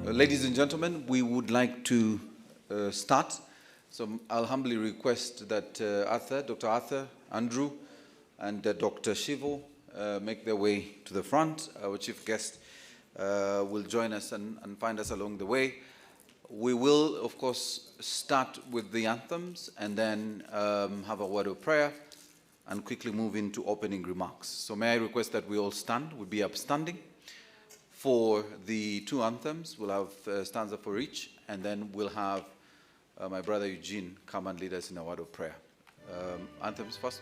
Ladies and gentlemen, we would like to start. So I'll humbly request that Dr. Arthur, Andrew, and Dr. Shivo make their way to the front. Our chief guest will join us and find us along the way. We will, of course, start with the anthems and then have a word of prayer and quickly move into opening remarks. So may I request that we all stand? We'll be upstanding. For the two anthems, we'll have stanza for each, and then we'll have my brother Eugene come and lead us in a word of prayer. Anthems first.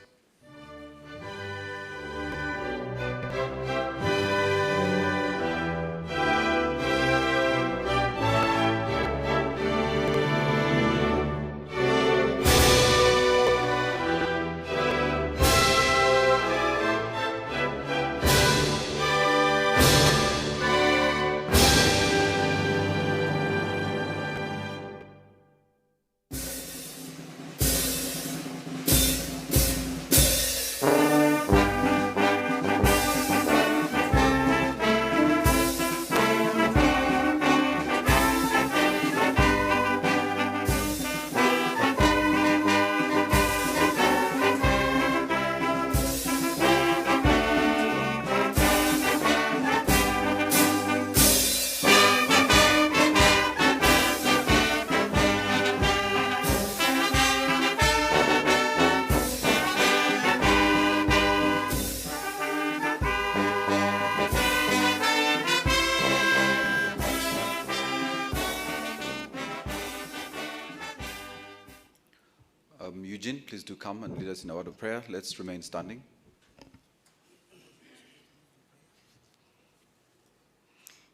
Eugene, please do come and lead us in a word of prayer. Let's remain standing.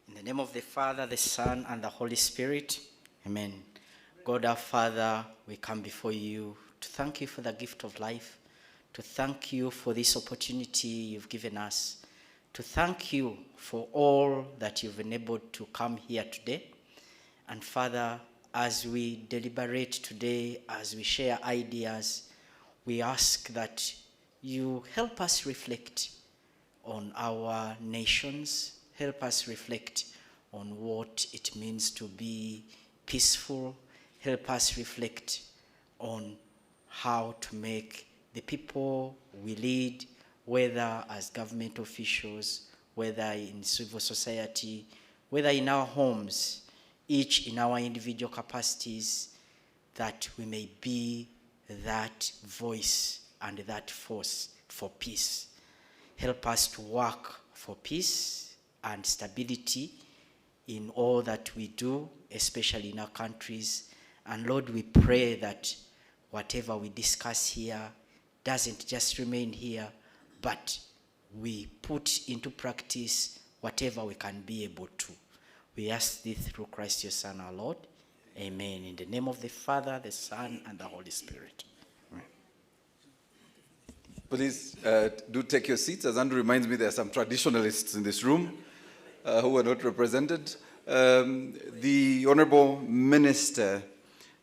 In the name of the Father, the Son, and the Holy Spirit, amen. God our Father, we come before you to thank you for the gift of life, to thank you for this opportunity you've given us, to thank you for all that you've enabled to come here today. And Father, as we deliberate today, as we share ideas, we ask that you help us reflect on our nations, help us reflect on what it means to be peaceful, help us reflect on how to make the people we lead, whether as government officials, whether in civil society, whether in our homes, each in our individual capacities, that we may be that voice and that force for peace. Help us to work for peace and stability in all that we do, especially in our countries. And Lord, we pray that whatever we discuss here doesn't just remain here, but we put into practice whatever we can be able to. We ask this through Christ your Son, our Lord. Amen. In the name of the Father, the Son, and the Holy Spirit. Amen. Please do take your seats. As Andrew reminds me, there are some traditionalists in this room who are not represented. The Honorable Minister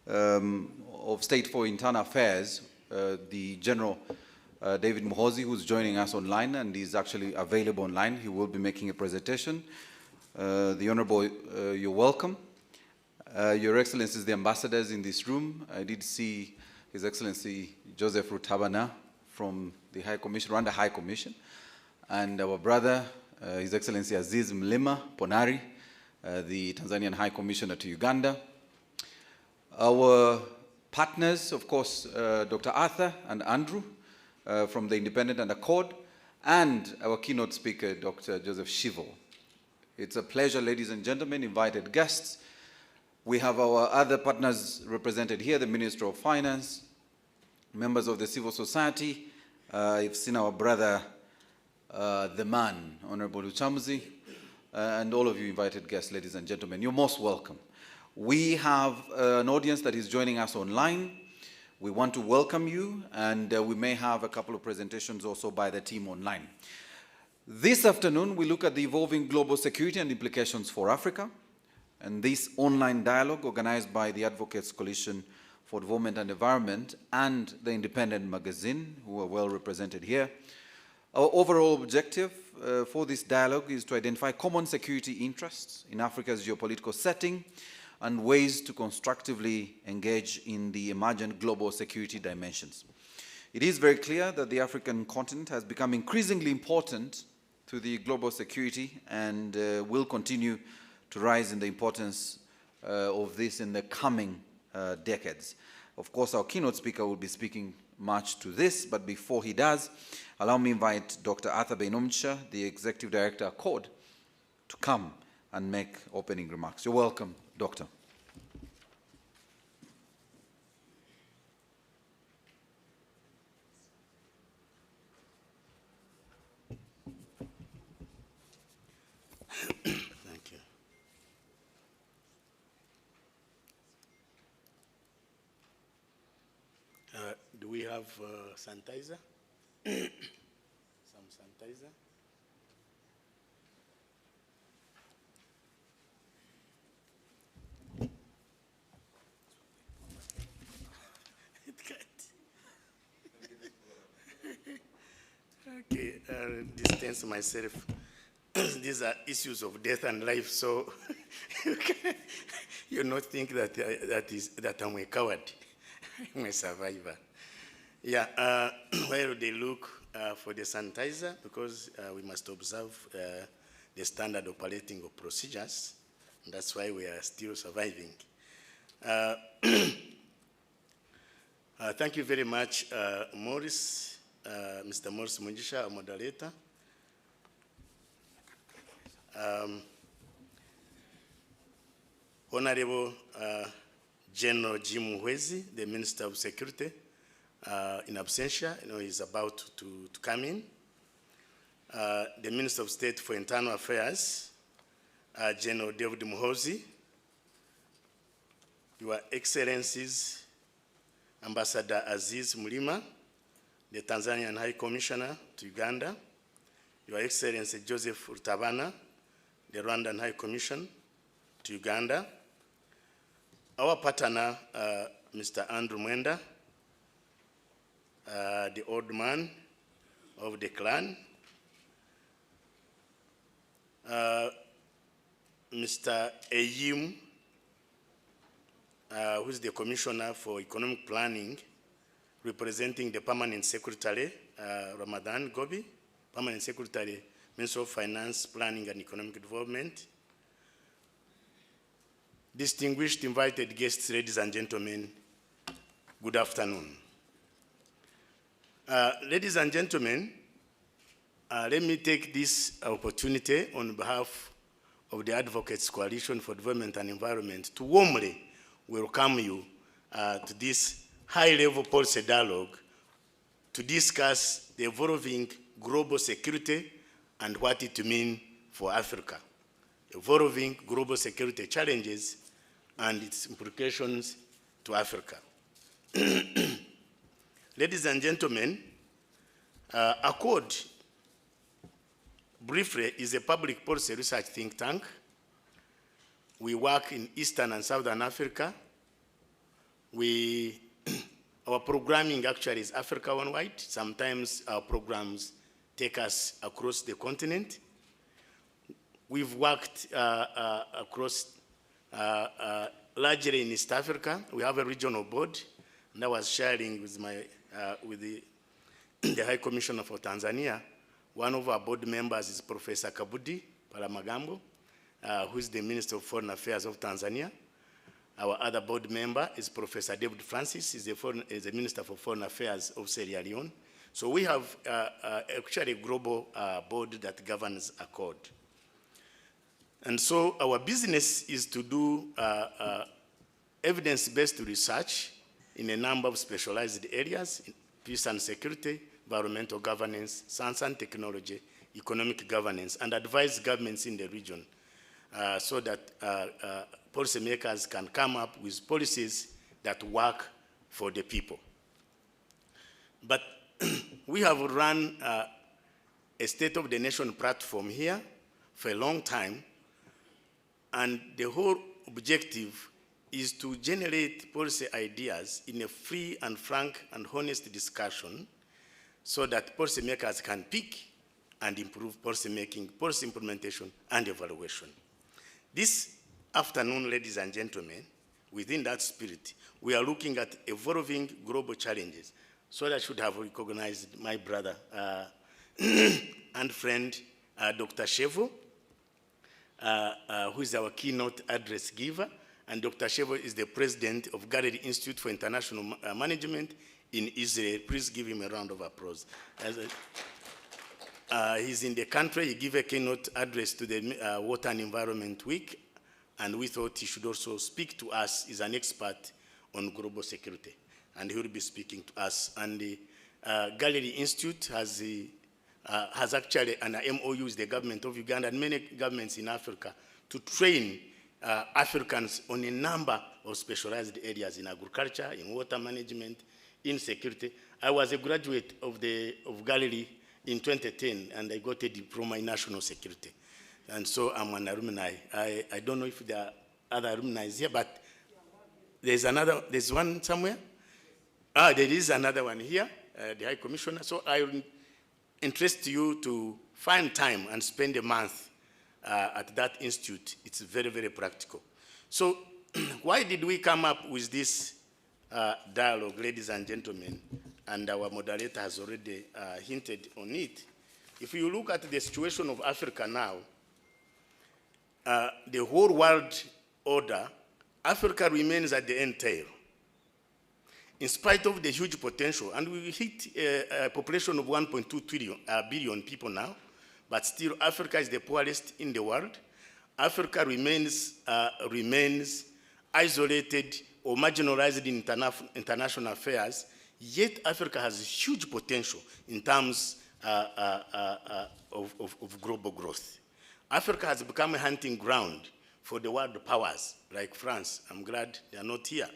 of State for Internal Affairs, the General David Muhoozi, who's joining us online and is actually available online. He will be making a presentation. The Honorable, you're welcome. Your Excellencies, the ambassadors in this room. I did see His Excellency Joseph Rutabana from the High Commission, Rwanda High Commission, and our brother, His Excellency Aziz Mlima Ponari, the Tanzanian High Commissioner to Uganda. Our partners, of course, Dr. Arthur and Andrew from the Independent and ACODE, and our keynote speaker, Dr. Joseph Shivo. It's a pleasure, ladies and gentlemen, invited guests. We have our other partners represented here, the Minister of Finance, members of the civil society. I've seen our brother, the man, Honorable Luchamuzi, and all of you invited guests, ladies and gentlemen. You're most welcome. We have an audience that is joining us online. We want to welcome you, and we may have a couple of presentations also by the team online. This afternoon, we look at the evolving global security and implications for Africa, and this online dialogue organized by the Advocates Coalition for Development and Environment and the Independent magazine, who are well represented here, Our overall objective for this dialogue is to identify common security interests in Africa's geopolitical setting and ways to constructively engage in the emergent global security dimensions. It is very clear that the African continent has become increasingly important to the global security and will continue to rise in the importance of this in the coming decades. Of course, our keynote speaker will be speaking much to this, but before he does, allow me to invite Dr. Arthur Beinomcha, the Executive Director of ACODE, to come and make opening remarks. You're welcome, Doctor. Thank you. Do we have sanitizer? Some sanitizer? It can't. Okay, distance myself. These are issues of death and life, so you not think that that I'm a coward. I'm a survivor. Yeah, while they look for the sanitizer, because we must observe the standard operating of procedures, and that's why we are still surviving. Thank you very much, Morris, Mr. Morris Munjisha, our moderator. Honorable General Jim Mwezi, the Minister of Security, in absentia, he's about to come in. The Minister of State for Internal Affairs, General David Muhoozi, Your Excellencies, Ambassador Aziz Mulima, the Tanzanian High Commissioner to Uganda, Your Excellency Joseph Rutabana, the Rwandan High Commission to Uganda, our partner, Mr. Andrew Mwenda, the old man of the clan, Mr. Eyim, who is the Commissioner for Economic Planning, representing the Permanent Secretary, Ramadan Gobi, Permanent Secretary, Minister of Finance, Planning and Economic Development. Distinguished invited guests, ladies and gentlemen, good afternoon. Ladies and gentlemen, let me take this opportunity on behalf of the Advocates Coalition for Development and Environment to warmly welcome you to this high-level policy dialogue to discuss the evolving global security and what it means for Africa, evolving global security challenges and its implications to Africa. Ladies and gentlemen, ACODE, briefly, is a public policy research think tank. We work in Eastern and Southern Africa. Our programming actually is Africa-wide. Sometimes our programs take us across the continent. We've worked across largely in East Africa. We have a regional board, and I was sharing with the High Commissioner for Tanzania. One of our board members is Professor Kabudi Palamagambo, who is the Minister of Foreign Affairs of Tanzania. Our other board member is Professor David Francis, is the Minister for Foreign Affairs of Sierra Leone. So we have actually a global board that governs ACODE. And so our business is to do evidence-based research in a number of specialized areas: peace and security, environmental governance, science and technology, economic governance, and advise governments in the region so that policymakers can come up with policies that work for the people. But we have run a State of the Nation platform here for a long time, and the whole objective is to generate policy ideas in a free and frank and honest discussion so that policymakers can pick and improve policy making, policy implementation, and evaluation. This afternoon, ladies and gentlemen, within that spirit, we are looking at evolving global challenges. So I should have recognized my brother and friend, Dr. Shevo, who is our keynote address giver. And Dr. Shevo is the president of Gallery Institute for International Management in Israel. Please give him a round of applause. He's in the country. He gave a keynote address to the Water and Environment Week, and we thought he should also speak to us. He's an expert on global security, and he will be speaking to us. And the Gallery Institute has actually an MOU with the government of Uganda and many governments in Africa to train Africans on a number of specialized areas in agriculture, in water management, in security. I was a graduate of Gallery in 2010, and I got a diploma in national security. And so I'm an alumni. I don't know if there are other alumni here, but there's one somewhere? There is another one here, the High Commissioner. So I will interest you to find time and spend a month at that institute. It's very, very practical. So why did we come up with this dialogue, ladies and gentlemen? And our moderator has already hinted on it. If you look at the situation of Africa now, the whole world order, Africa remains at the end tail. In spite of the huge potential, and we hit a population of 1.2 billion people now, but still Africa is the poorest in the world. Africa remains isolated or marginalized in international affairs, yet Africa has huge potential in terms of global growth. Africa has become a hunting ground for the world powers, like France. I'm glad they are not here.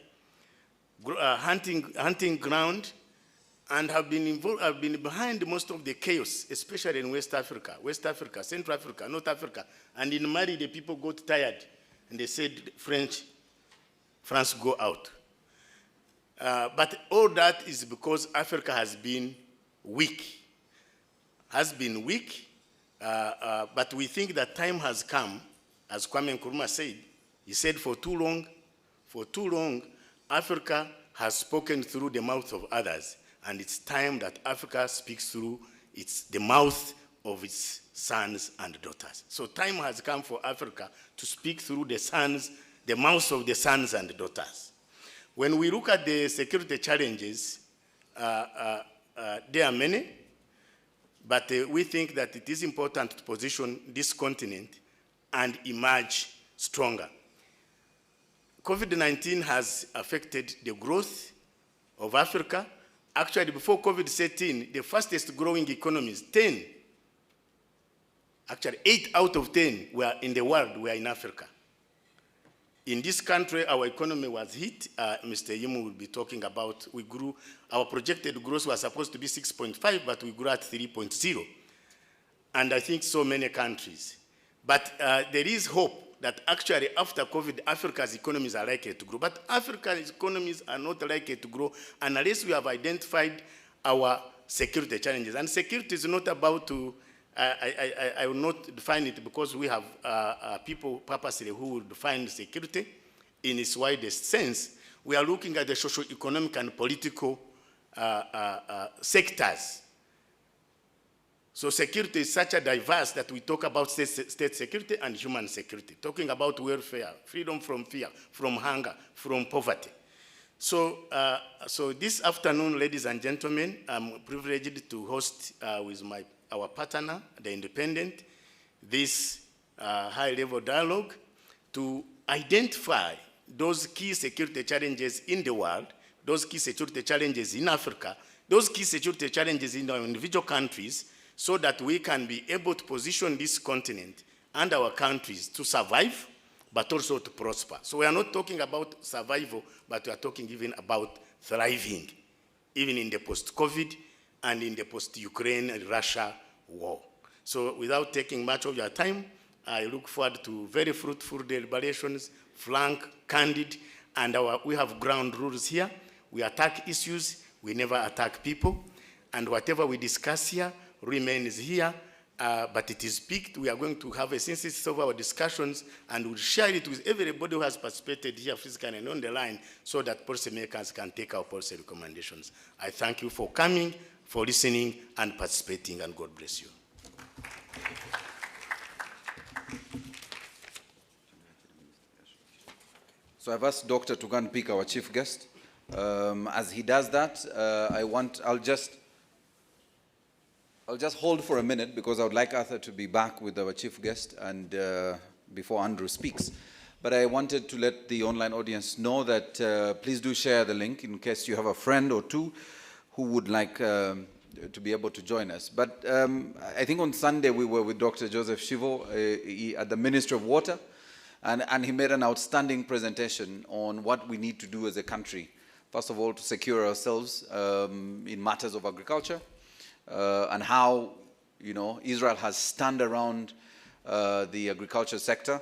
Hunting ground, and have been behind most of the chaos, especially in West Africa, Central Africa, North Africa. And in Mali, the people got tired, and they said, France, go out. But all that is because Africa has been weak. But we think that time has come, as Kwame Nkrumah said. He said, for too long, Africa has spoken through the mouth of others, and it's time that Africa speaks through the mouth of its sons and daughters. So time has come for Africa to speak through the mouths of the sons and daughters. When we look at the security challenges, there are many, but we think that it is important to position this continent and emerge stronger. COVID-19 has affected the growth of Africa. Actually, before COVID set in, the fastest growing economies, 8 out of 10 were in the world were in Africa. In this country, our economy was hit. Mr. Yimu will be talking about, we grew, our projected growth was supposed to be 6.5, but we grew at 3.0. And I think so many countries. But there is hope that actually after COVID, Africa's economies are likely to grow. But Africa's economies are not likely to grow unless we have identified our security challenges. And security is not about to, I will not define it because we have people purposely who will define security in its widest sense. We are looking at the socio-economic and political sectors. So security is such a diverse that we talk about state security and human security, talking about welfare, freedom from fear, from hunger, from poverty. So, so this afternoon, ladies and gentlemen, I'm privileged to host with our partner, The Independent, this high-level dialogue to identify those key security challenges in the world, those key security challenges in Africa, those key security challenges in our individual countries, so that we can be able to position this continent and our countries to survive, but also to prosper. So we are not talking about survival, but we are talking even about thriving, even in the post-COVID and in the post-Ukraine and Russia war. So without taking much of your time, I look forward to very fruitful deliberations, frank, candid, and we have ground rules here. We attack issues, we never attack people. and whatever we discuss here remains here, but it is picked. We are going to have a synthesis of our discussions, and we'll share it with everybody who has participated here physically and on the line, so that policymakers can take our policy recommendations. I thank you for coming, for listening, and participating, and God bless you. So I've asked Doctor to go and pick our chief guest. As he does that, I'll just hold for a minute, because I would like Arthur to be back with our chief guest and before Andrew speaks. But I wanted to let the online audience know that please do share the link in case you have a friend or two who would like to be able to join us. But I think on Sunday we were with Dr. Joseph Shivo at the Ministry of Water, and he made an outstanding presentation on what we need to do as a country. First of all, to secure ourselves in matters of agriculture, and how, Israel has stand around the agriculture sector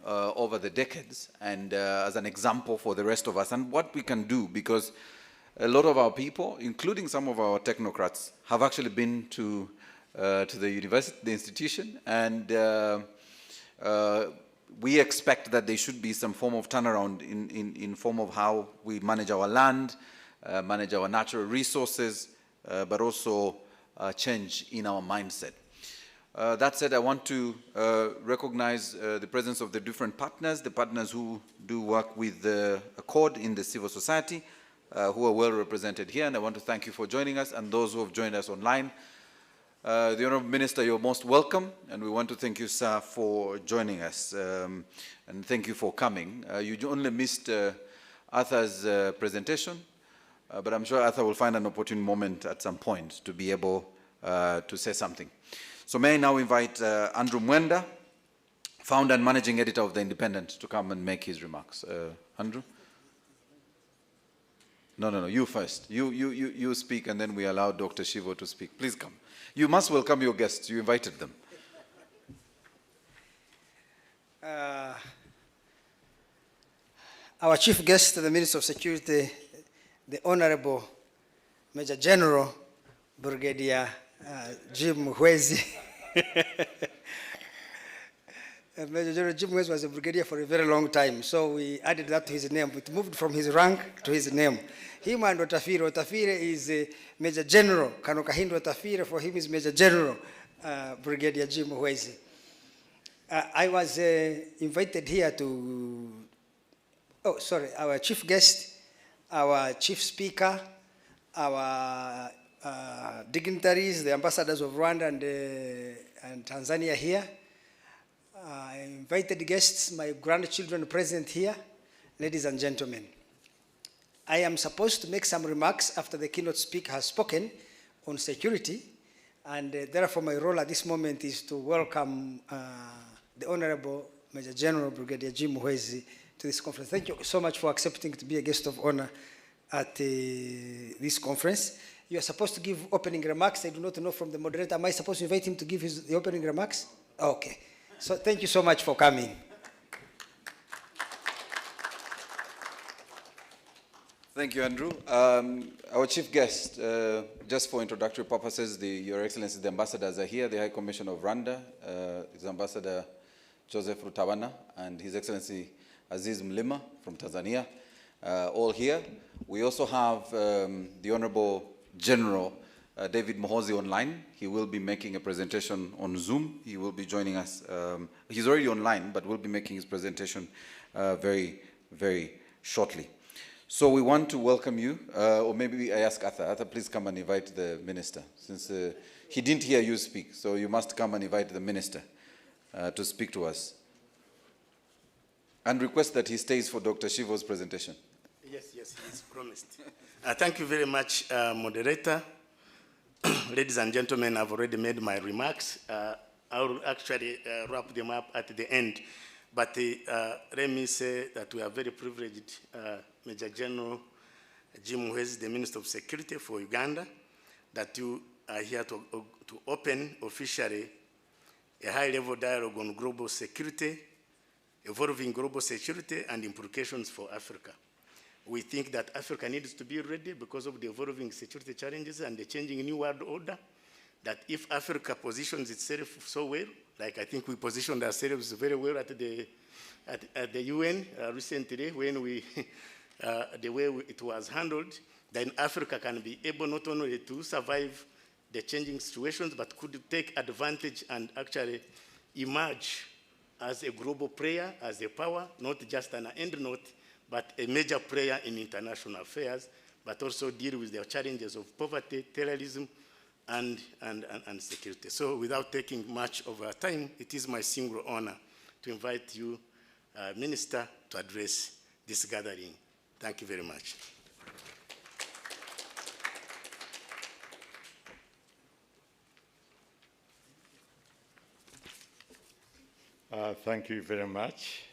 over the decades, and as an example for the rest of us, and what we can do, because a lot of our people, including some of our technocrats, have actually been to the university, the institution, and we expect that there should be some form of turnaround in form of how we manage our land, manage our natural resources, but also change in our mindset. That said, I want to recognize the presence of the different partners, the partners who do work with the ACODE in the civil society, who are well represented here, and I want to thank you for joining us, and those who have joined us online. The Honourable Minister, you're most welcome, and we want to thank you, sir, for joining us, and thank you for coming. You only missed Arthur's presentation, but I'm sure Arthur will find an opportune moment at some point to be able to say something. So may I now invite Andrew Mwenda, founder and managing editor of The Independent, to come and make his remarks. Andrew? No, you first. You speak, and then we allow Dr. Shivo to speak. Please come. You must welcome your guests. You invited them. Our chief guest, the Minister of Security, the Honorable Major General Brigadier Jim Muhwezi. Major General Jim Muhwezi was a brigadier for a very long time, so we added that to his name. It moved from his rank to his name. Him and Otafire. Otafire is Major General. Kanokahindo Otafire, for him is Major General Brigadier Jim Muhwezi. I was invited here to, our chief guest, our chief speaker, our dignitaries, the ambassadors of Rwanda and Tanzania here. Invited guests, my grandchildren present here, ladies and gentlemen. I am supposed to make some remarks after the keynote speaker has spoken on security, and therefore my role at this moment is to welcome the Honorable Major General Brigadier Jim Muhwezi to this conference. Thank you so much for accepting to be a guest of honor at this conference. You are supposed to give opening remarks. I do not know from the moderator. Am I supposed to invite him to give the opening remarks? Okay. So thank you so much for coming. Thank you, Andrew. Our chief guest, just for introductory purposes, Your Excellency, the ambassadors are here. The High Commissioner of Rwanda is Ambassador Joseph Rutabana, and His Excellency Aziz Mlima from Tanzania, all here. We also have the Honorable General David Muhwezi online. He will be making a presentation on Zoom. He will be joining us. He's already online, but will be making his presentation very, very shortly. So we want to welcome you, or maybe I ask Arthur. Arthur, please come and invite the minister, since he didn't hear you speak, so you must come and invite the minister to speak to us. And request that he stays for Dr. Shivo's presentation. Yes, he's promised. Thank you very much, moderator. Ladies and gentlemen, I've already made my remarks. I will actually wrap them up at the end. But let me say that we are very privileged, Major General Jim Muhwezi, the Minister of Security for Uganda, that you are here to open officially a high-level dialogue on global security, evolving global security and implications for Africa. We think that Africa needs to be ready because of the evolving security challenges and the changing new world order, that if Africa positions itself so well, like I think we positioned ourselves very well at the UN recently when we, the way it was handled, then Africa can be able not only to survive the changing situations, but could take advantage and actually emerge as a global player, as a power, not just an end note, but a major player in international affairs, but also deal with the challenges of poverty, terrorism, and security. So without taking much of our time, it is my single honor to invite you, Minister, to address this gathering. Thank you very much. Thank you very much.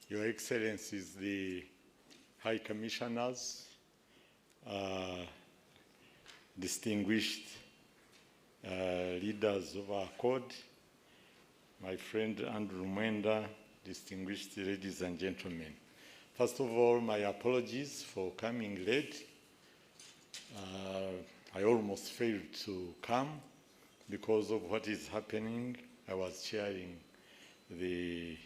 Your Excellencies, the High Commissioners, distinguished leaders of ACODE, my friend Andrew Mwenda, distinguished ladies and gentlemen. First of all, my apologies for coming late. I almost failed to come because of what is happening. I was chairing the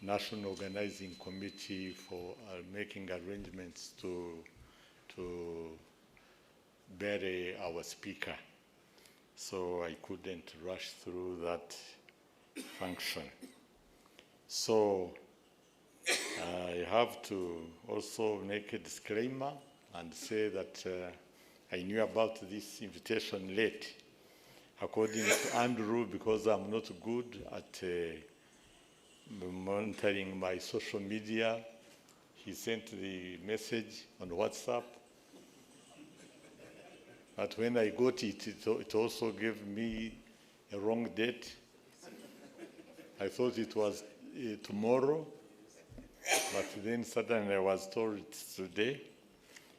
National Organizing Committee for making arrangements to bury our speaker. So I couldn't rush through that function. So I have to also make a disclaimer and say that I knew about this invitation late. According to Andrew, because I'm not good at monitoring my social media, he sent the message on WhatsApp. But when I got it, it also gave me a wrong date. I thought it was tomorrow, but then suddenly I was told it's today.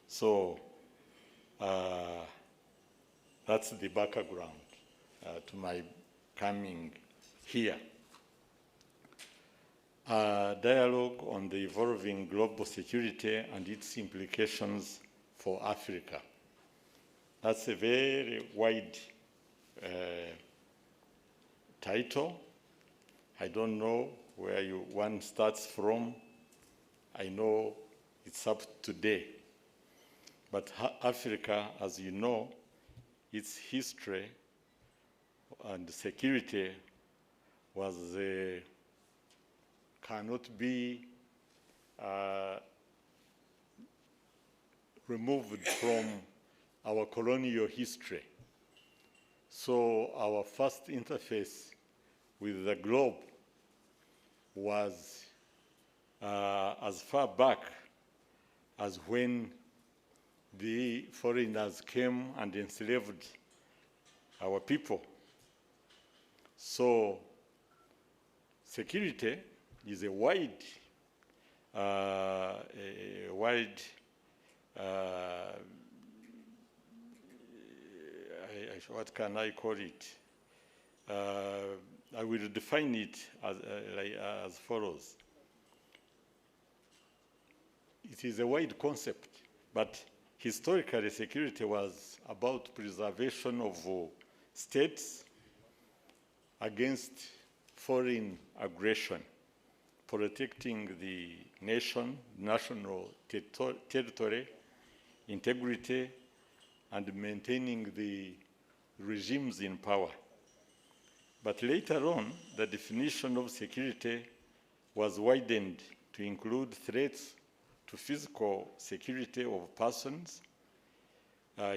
So that's the background to my coming here. Dialogue on the evolving global security and its implications for Africa. That's a very wide title. I don't know where one starts from. I know it's up to today. But Africa, as you know, its history and security was cannot be removed from our colonial history. So our first interface with the globe was as far back as when the foreigners came and enslaved our people. So security is a wide what can I call it? I will define it as follows. It is a wide concept, but historically security was about preservation of states against foreign aggression, protecting the national territory, integrity, and maintaining the regimes in power. But later on, the definition of security was widened to include threats to physical security of persons,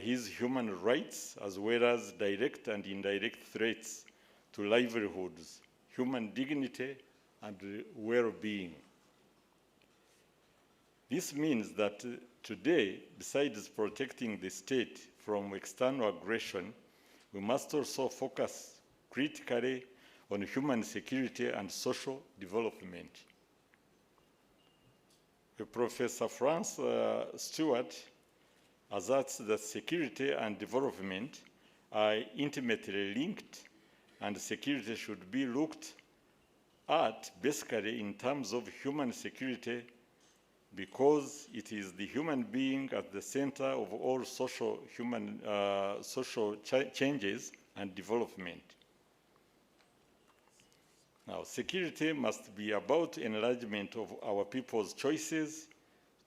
his human rights, as well as direct and indirect threats to livelihoods, human dignity, and well-being. This means that today, besides protecting the state from external aggression, we must also focus critically on human security and social development. Professor Franz Stewart asserts that security and development are intimately linked, and security should be looked at basically in terms of human security because it is the human being at the center of all social changes and development. Now, security must be about enlargement of our people's choices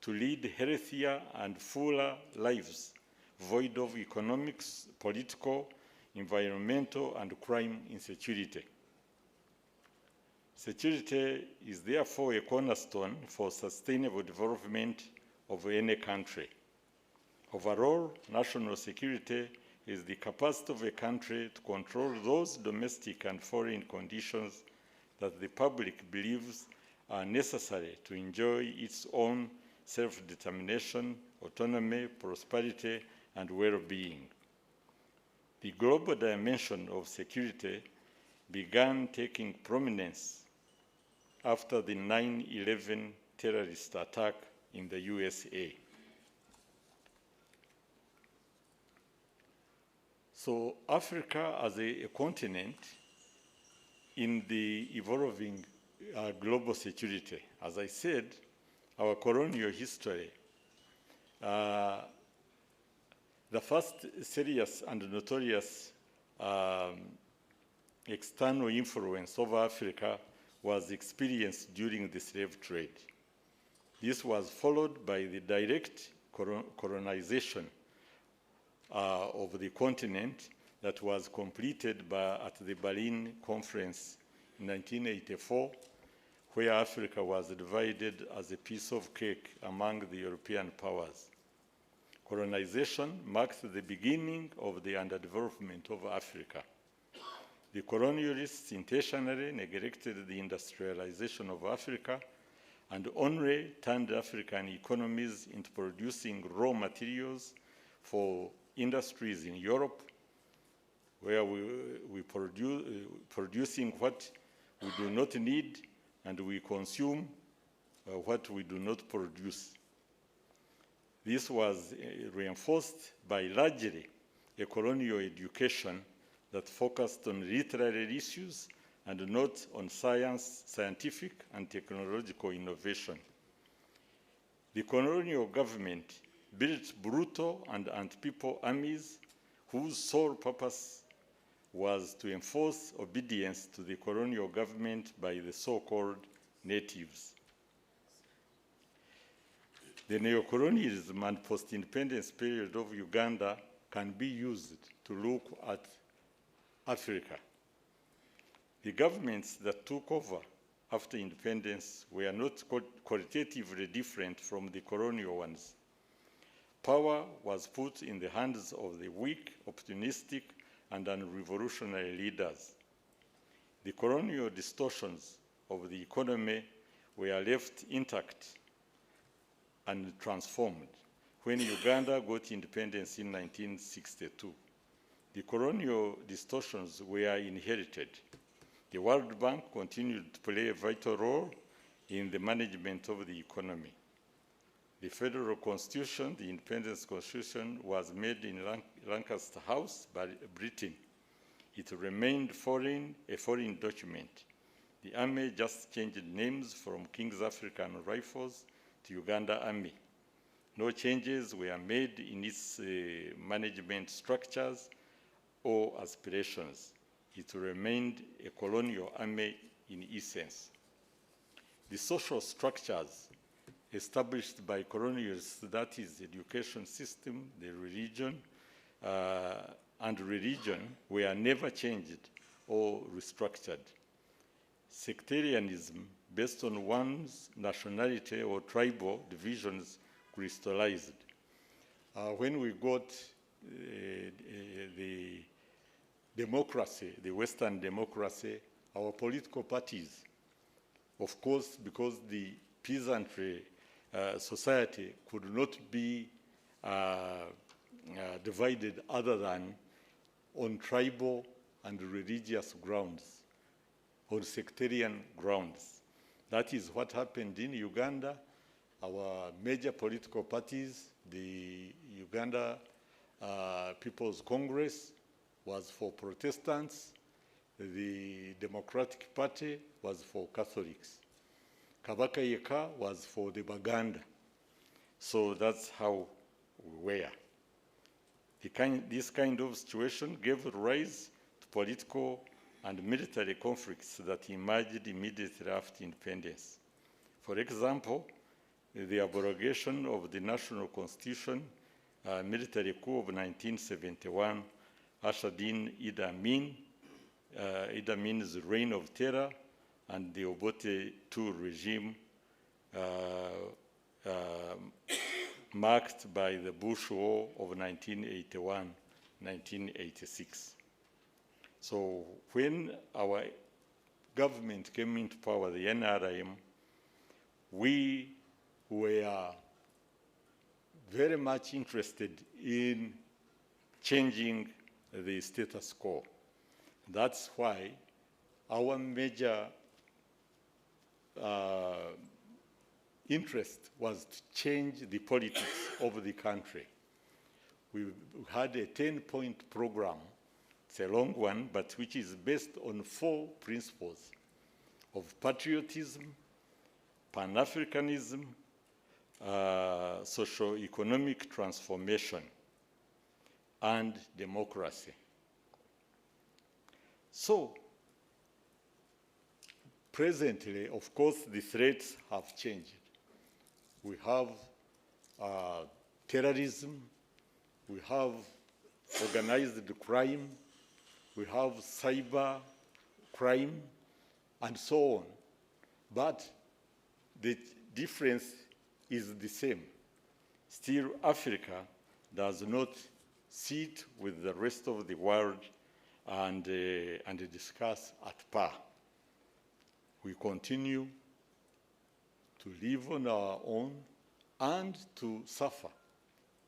to lead healthier and fuller lives, void of economics, political, environmental, and crime insecurity. Security is therefore a cornerstone for sustainable development of any country. Overall, national security is the capacity of a country to control those domestic and foreign conditions that the public believes are necessary to enjoy its own self-determination, autonomy, prosperity, and well-being. The global dimension of security began taking prominence after the 9/11 terrorist attack in the USA. So Africa as a continent in the evolving global security, as I said, our colonial history, the first serious and notorious external influence over Africa was experienced during the slave trade. This was followed by the direct colonization of the continent that was completed at the Berlin Conference in 1984, where Africa was divided as a piece of cake among the European powers. Colonization marked the beginning of the underdevelopment of Africa. The colonialists intentionally neglected the industrialization of Africa and only turned African economies into producing raw materials for industries in Europe, where we producing what we do not need and we consume what we do not produce. This was reinforced by largely a colonial education that focused on literary issues and not on scientific and technological innovation. The colonial government built brutal and anti-people armies whose sole purpose was to enforce obedience to the colonial government by the so-called natives. The neocolonialism and post-independence period of Uganda can be used to look at Africa. The governments that took over after independence were not qualitatively different from the colonial ones. Power was put in the hands of the weak, opportunistic, and unrevolutionary leaders. The colonial distortions of the economy were left intact and transformed when Uganda got independence in 1962. The colonial distortions were inherited. The World Bank continued to play a vital role in the management of the economy. The federal constitution, the independence constitution, was made in Lancaster House by Britain. It remained a foreign document. The army just changed names from King's African Rifles to Uganda Army. No changes were made in its management structures or aspirations. It remained a colonial army in essence. The social structures established by colonials, that is the education system, the religion, and religion, were never changed or restructured. Sectarianism based on one's nationality or tribal divisions crystallized. When we got the democracy, the Western democracy, our political parties, of course, because the peasantry society could not be divided other than on tribal and religious grounds, on sectarian grounds. That is what happened in Uganda. Our major political parties, the Uganda People's Congress was for Protestants, the Democratic Party was for Catholics. Kabaka Yeka was for the Baganda, So that's how we were. This kind of situation gave rise to political and military conflicts that emerged immediately after independence. For example, the abrogation of the national constitution, military coup of 1971, ushered in Idi Amin's reign of terror, and the Obote II regime marked by the Bush War of 1981-1986. So when our government came into power, the NRM, we were very much interested in changing the status quo. That's why our major interest was to change the politics of the country. We had a 10-point program. It's a long one, but which is based on 4 principles of patriotism, Pan-Africanism, socio-economic transformation, and democracy. So, presently, of course, the threats have changed. We have terrorism, we have organized crime, we have cyber crime, and so on. But the difference is the same. Still, Africa does not sit with the rest of the world and discuss at par. We continue to live on our own and to suffer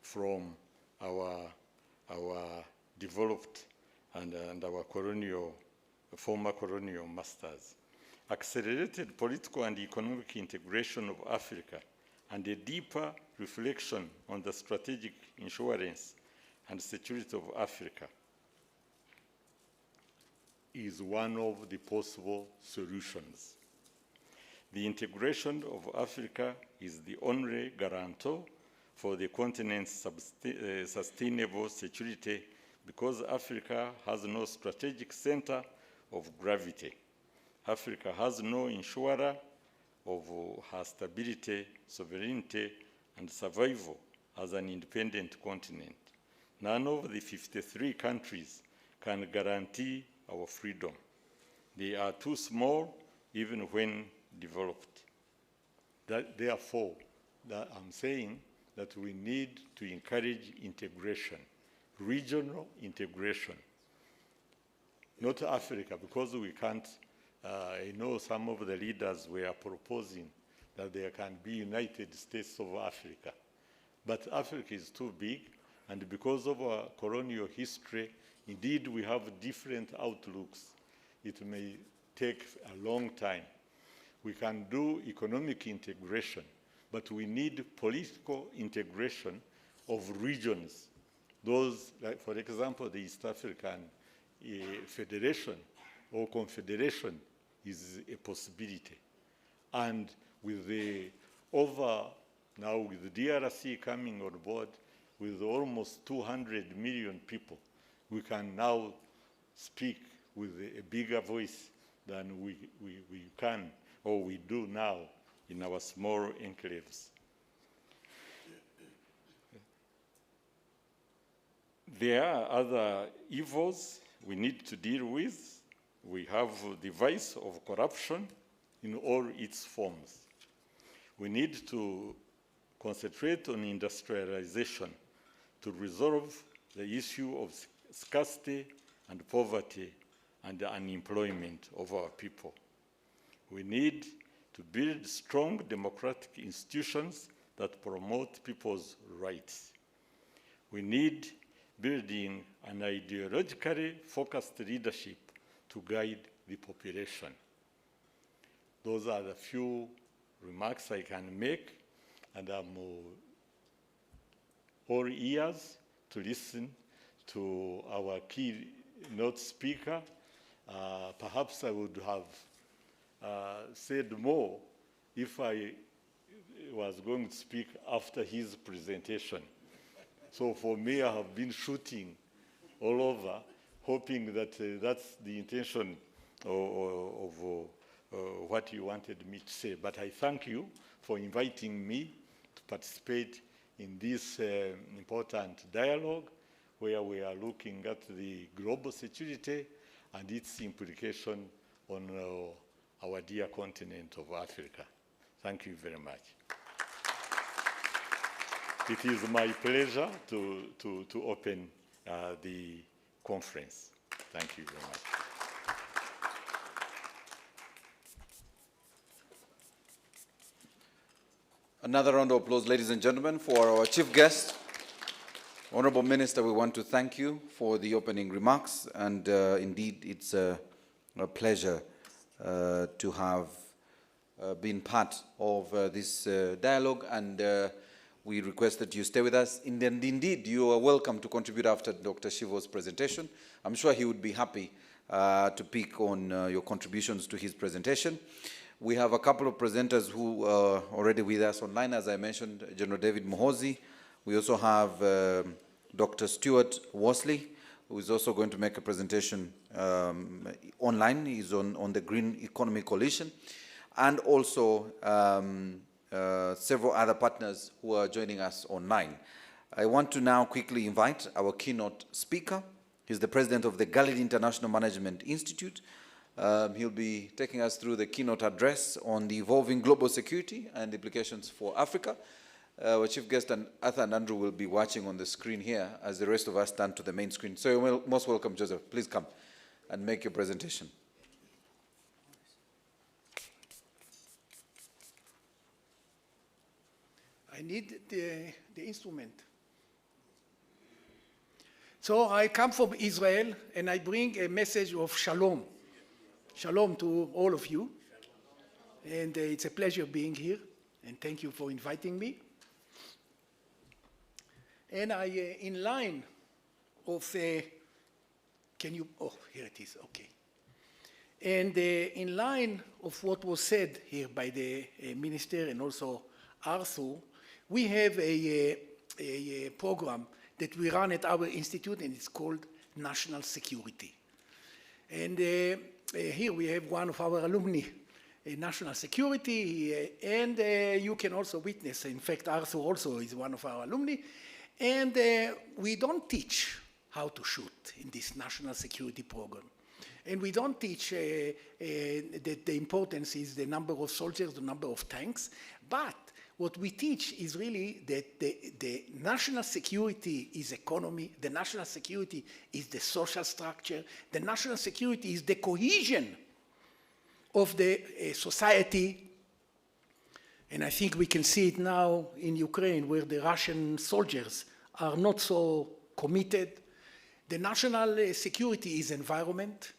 from our developed and our former colonial masters. Accelerated political and economic integration of Africa and a deeper reflection on the strategic insurance and security of Africa is one of the possible solutions. The integration of Africa is the only guarantor for the continent's sustainable security, because Africa has no strategic center of gravity. Africa has no insurer of her stability, sovereignty, and survival as an independent continent. None of the 53 countries can guarantee our freedom. They are too small, even when developed. Therefore, I'm saying that we need to encourage integration, regional integration, not Africa, because we can't. I know some of the leaders were proposing that there can be United States of Africa. But Africa is too big, and because of our colonial history, indeed we have different outlooks. It may take a long time. We can do economic integration, but we need political integration of regions. Those, like for example, the East African Federation or Confederation is a possibility. And with the now with the DRC coming on board with almost 200 million people, we can now speak with a bigger voice than we can or we do now in our small enclaves. There are other evils we need to deal with. We have the vice of corruption in all its forms. We need to concentrate on industrialization to resolve the issue of scarcity and poverty and the unemployment of our people. We need to build strong democratic institutions that promote people's rights. We need building an ideologically focused leadership to guide the population. Those are the few remarks I can make, and I'm all ears to listen to our keynote speaker. Perhaps I would have said more if I was going to speak after his presentation. So for me, I have been shooting all over, hoping that that's the intention of what you wanted me to say. But I thank you for inviting me to participate in this important dialogue where we are looking at the global security and its implication on our dear continent of Africa. Thank you very much. It is my pleasure to open the conference. Thank you very much. Another round of applause, ladies and gentlemen, for our chief guest. Honorable Minister, we want to thank you for the opening remarks, and indeed it's a pleasure to have been part of this dialogue, and we request that you stay with us. And indeed, you are welcome to contribute after Dr. Shivo's presentation. I'm sure he would be happy to pick on your contributions to his presentation. We have a couple of presenters who are already with us online, as I mentioned, General David Muhoozi. We also have Dr. Stuart Worsley, who is also going to make a presentation online. He's on the Green Economy Coalition. And also several other partners who are joining us online. I want to now quickly invite our keynote speaker. He's the president of the Galilee International Management Institute. He'll be taking us through the keynote address on the evolving global security and implications for Africa. Our chief guest, Arthur and Andrew, will be watching on the screen here as the rest of us stand to the main screen. So you're most welcome, Joseph. Please come and make your presentation. I need the instrument. So I come from Israel, and I bring a message of shalom. Shalom to all of you. And it's a pleasure being here, and thank you for inviting me. And in line of, can you, oh, here it is, okay. And in line of what was said here by the minister and also Arthur, we have a program that we run at our institute, and it's called National Security. And here we have one of our alumni, National Security, and you can also witness, in fact, Arthur also is one of our alumni, and we don't teach how to shoot in this National Security program. And we don't teach that the importance is the number of soldiers, the number of tanks, but what we teach is really that the national security is economy, the national security is the social structure, the national security is the cohesion of the society. And I think we can see it now in Ukraine, where the Russian soldiers are not so committed. The national security is environment.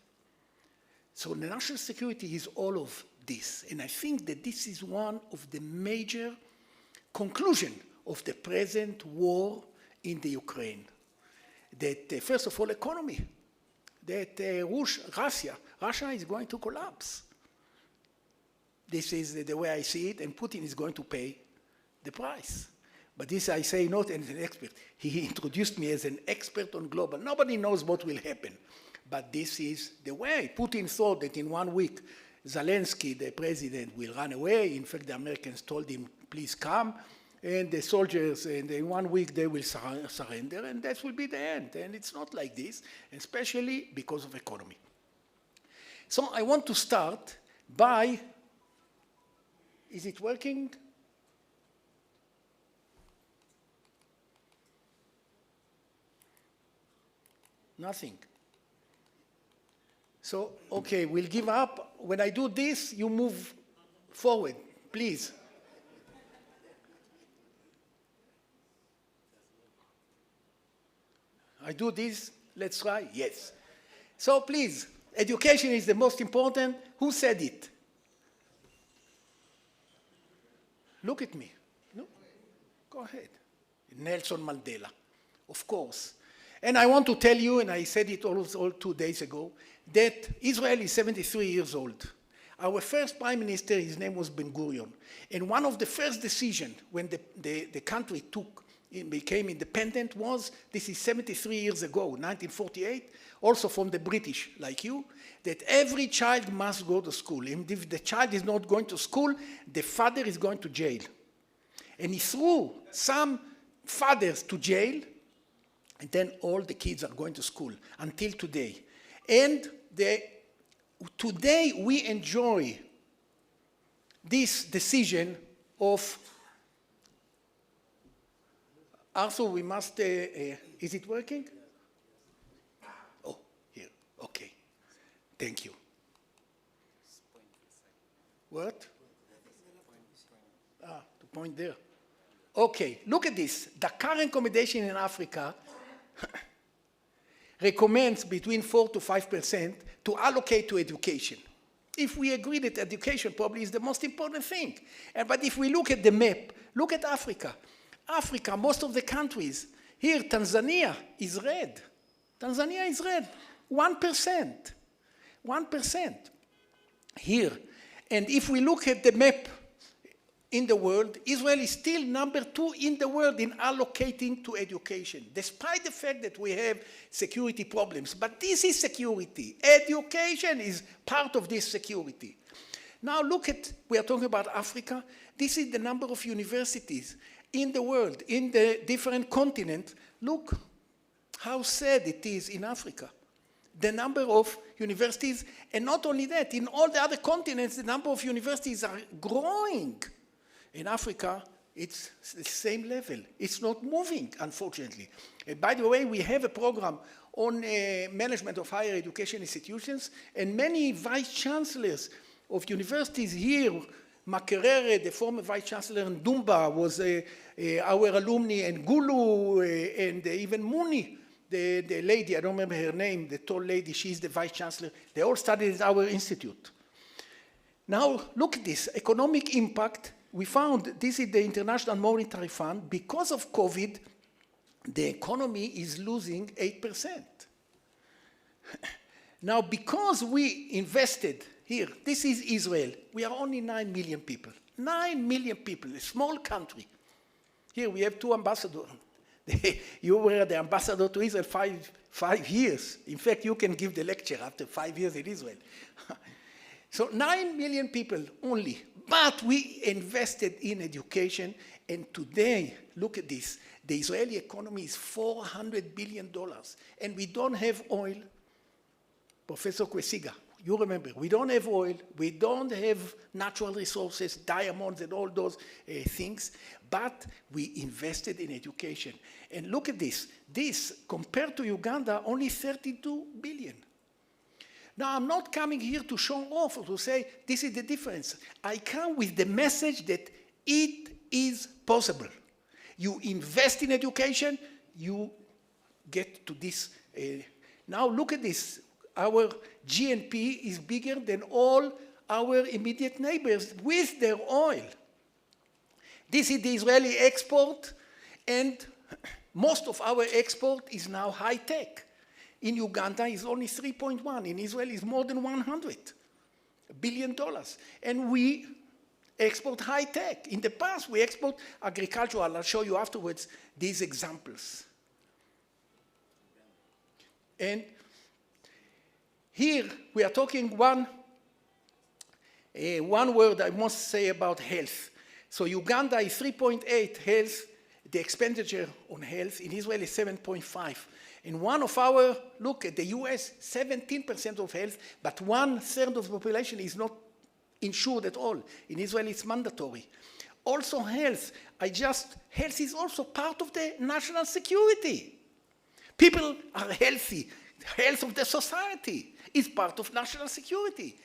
So the national security is all of this. And I think that this is one of the major conclusions of the present war in the Ukraine. That first of all, economy. That Russia is going to collapse. This is the way I see it, and Putin is going to pay the price. But this I say not as an expert. He introduced me as an expert on global. Nobody knows what will happen. But this is the way. Putin thought that in 1 week, Zelensky, the president, will run away. In fact, the Americans told him, please come. And the soldiers, and in 1 week, they will surrender, and that will be the end. And it's not like this, especially because of economy. So I want to start by, is it working? Nothing. So, okay, we'll give up. When I do this, you move forward, please. I do this, let's try, yes. So please, education is the most important. Who said it? Look at me. No? Go ahead. Nelson Mandela, of course. And I want to tell you, and I said it all 2 days ago, that Israel is 73 years old. Our first prime minister, his name was Ben Gurion. And one of the first decisions when the country became independent was, this is 73 years ago, 1948, also from the British, like you, that every child must go to school. And if the child is not going to school, the father is going to jail. And he threw some fathers to jail, and then all the kids are going to school until today. And today we enjoy this decision of, also we must, is it working? Oh, here, okay. Thank you. What? Ah, the point there. Okay, look at this. The current accommodation in Africa recommends between 4 to 5% to allocate to education. If we agree that education probably is the most important thing. But if we look at the map, look at Africa. Africa, most of the countries, here Tanzania is red. Tanzania is red, 1%. 1% here. And if we look at the map in the world, Israel is still number 2 in the world in allocating to education, despite the fact that we have security problems. But this is security. Education is part of this security. Now look at, we are talking about Africa. This is the number of universities in the world, in the different continents. Look how sad it is in Africa. The number of universities, and not only that, in all the other continents, the number of universities are growing. In Africa, it's the same level. It's not moving, unfortunately. By the way, we have a program on management of higher education institutions, and many vice chancellors of universities here, Makerere, the former vice chancellor, and Dumba was our alumni, and Gulu, and even Muni, the lady, I don't remember her name, the tall lady, she's the vice chancellor. They all studied at our institute. Now, look at this, economic impact. We found, this is the International Monetary Fund, because of COVID, the economy is losing 8%. Now, because we invested here, this is Israel, we are only 9 million people. 9 million people, a small country. Here we have 2 ambassadors. You were the ambassador to Israel 5 years. In fact, you can give the lecture after 5 years in Israel. So 9 million people only, but we invested in education, and today, look at this, the Israeli economy is $400 billion, and we don't have oil. Professor Kwesiga, you remember, we don't have oil, we don't have natural resources, diamonds and all those things, but we invested in education. And look at this, compared to Uganda, only 32 billion. Now, I'm not coming here to show off or to say this is the difference. I come with the message that it is possible. You invest in education, you get to this. Now, look at this. Our GNP is bigger than all our immediate neighbors with their oil. This is the Israeli export, and most of our export is now high-tech. In Uganda, it's only 3.1. In Israel, it's more than $100 billion. And we export high-tech. In the past, we export agricultural. I'll show you afterwards these examples. And here, we are talking one word I must say about health. So Uganda is 3.8 health. The expenditure on health in Israel is 7.5. In one of our, look at the US, 17% of health, but 1/3 of the population is not insured at all. In Israel, it's mandatory. Also health, health is also part of the national security. People are healthy. Health of the society is part of national security.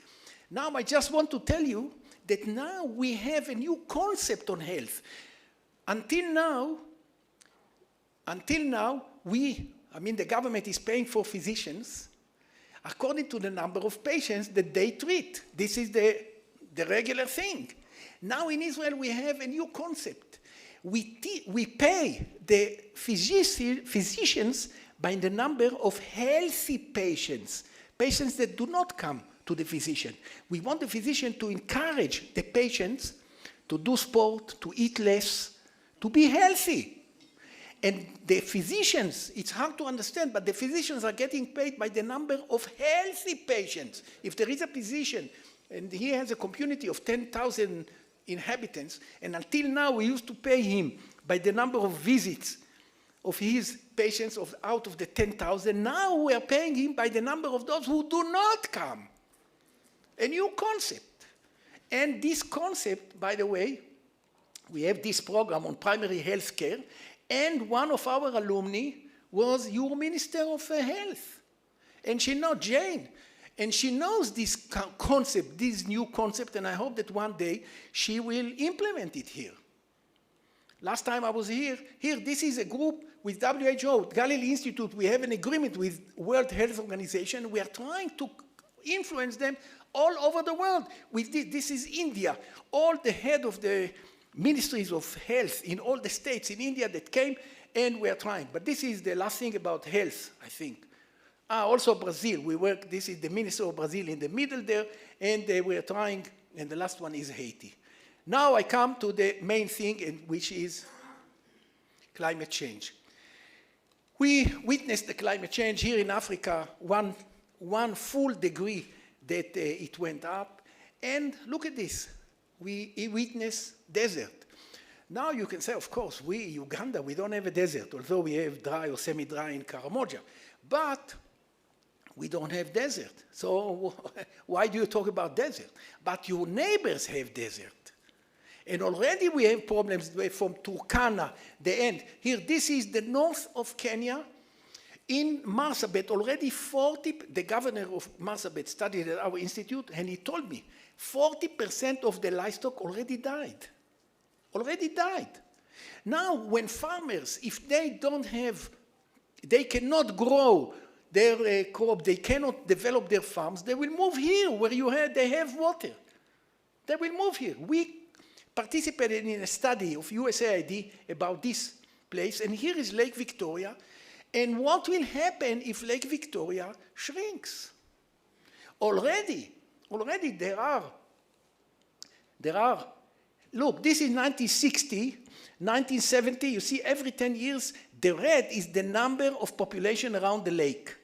Now, I just want to tell you that now we have a new concept on health. Until now, the government is paying for physicians according to the number of patients that they treat. This is the regular thing. Now in Israel, we have a new concept. We pay the physicians by the number of healthy patients, patients that do not come to the physician. We want the physician to encourage the patients to do sport, to eat less, to be healthy. And the physicians, it's hard to understand, but the physicians are getting paid by the number of healthy patients. If there is a physician, and he has a community of 10,000 inhabitants, and until now we used to pay him by the number of visits of his patients out of the 10,000, now we are paying him by the number of those who do not come. A new concept. And this concept, by the way, we have this program on primary health care, and one of our alumni was your Minister of Health. And she knows Jane. And she knows this concept, this new concept, and I hope that one day she will implement it here. Last time I was here, this is a group with WHO, Galilee Institute. We have an agreement with World Health Organization. We are trying to influence them all over the world. With this is India. All the head of the ministries of health in all the states in India that came, and we are trying. But this is the last thing about health, I think. Also Brazil, we work, this is the Minister of Brazil in the middle there, and we are trying, and the last one is Haiti. Now I come to the main thing, which is climate change. We witnessed the climate change here in Africa, one full degree that it went up, and look at this. We witness desert. Now you can say, of course, Uganda, we don't have a desert, although we have dry or semi-dry in Karamoja. But we don't have desert. So why do you talk about desert? But your neighbors have desert. And already we have problems from Turkana, the end. Here, this is the north of Kenya. In Marsabit, already the governor of Marsabit studied at our institute, and he told me, 40% of the livestock already died. Already died. Now, when farmers, if they cannot grow their crop, they cannot develop their farms, they will move here where they have water. They will move here. We participated in a study of USAID about this place, and here is Lake Victoria, and what will happen if Lake Victoria shrinks? Already there are, look, this is 1960, 1970, you see every 10 years, the red is the number of population around the lake.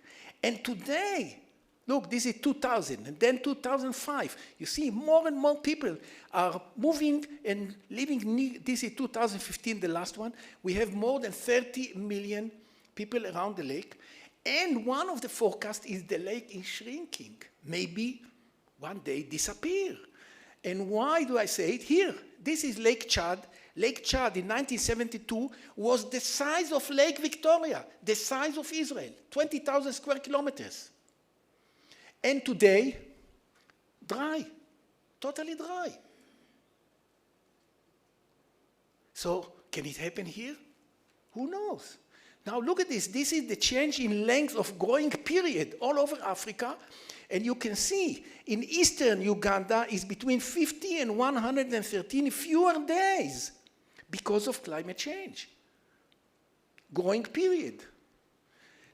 And today, look, this is 2000, and then 2005. You see more and more people are moving and living, this is 2015, the last one. We have more than 30 million people around the lake. And one of the forecasts is the lake is shrinking. Maybe one day disappear. And why do I say it? Here, this is Lake Chad. Lake Chad in 1972 was the size of Lake Victoria, the size of Israel, 20,000 square kilometers. And today, dry, totally dry. So, can it happen here? Who knows? Now look at this. This is the change in length of growing period all over Africa. And you can see in eastern Uganda is between 50 and 113 fewer days because of climate change. Growing period.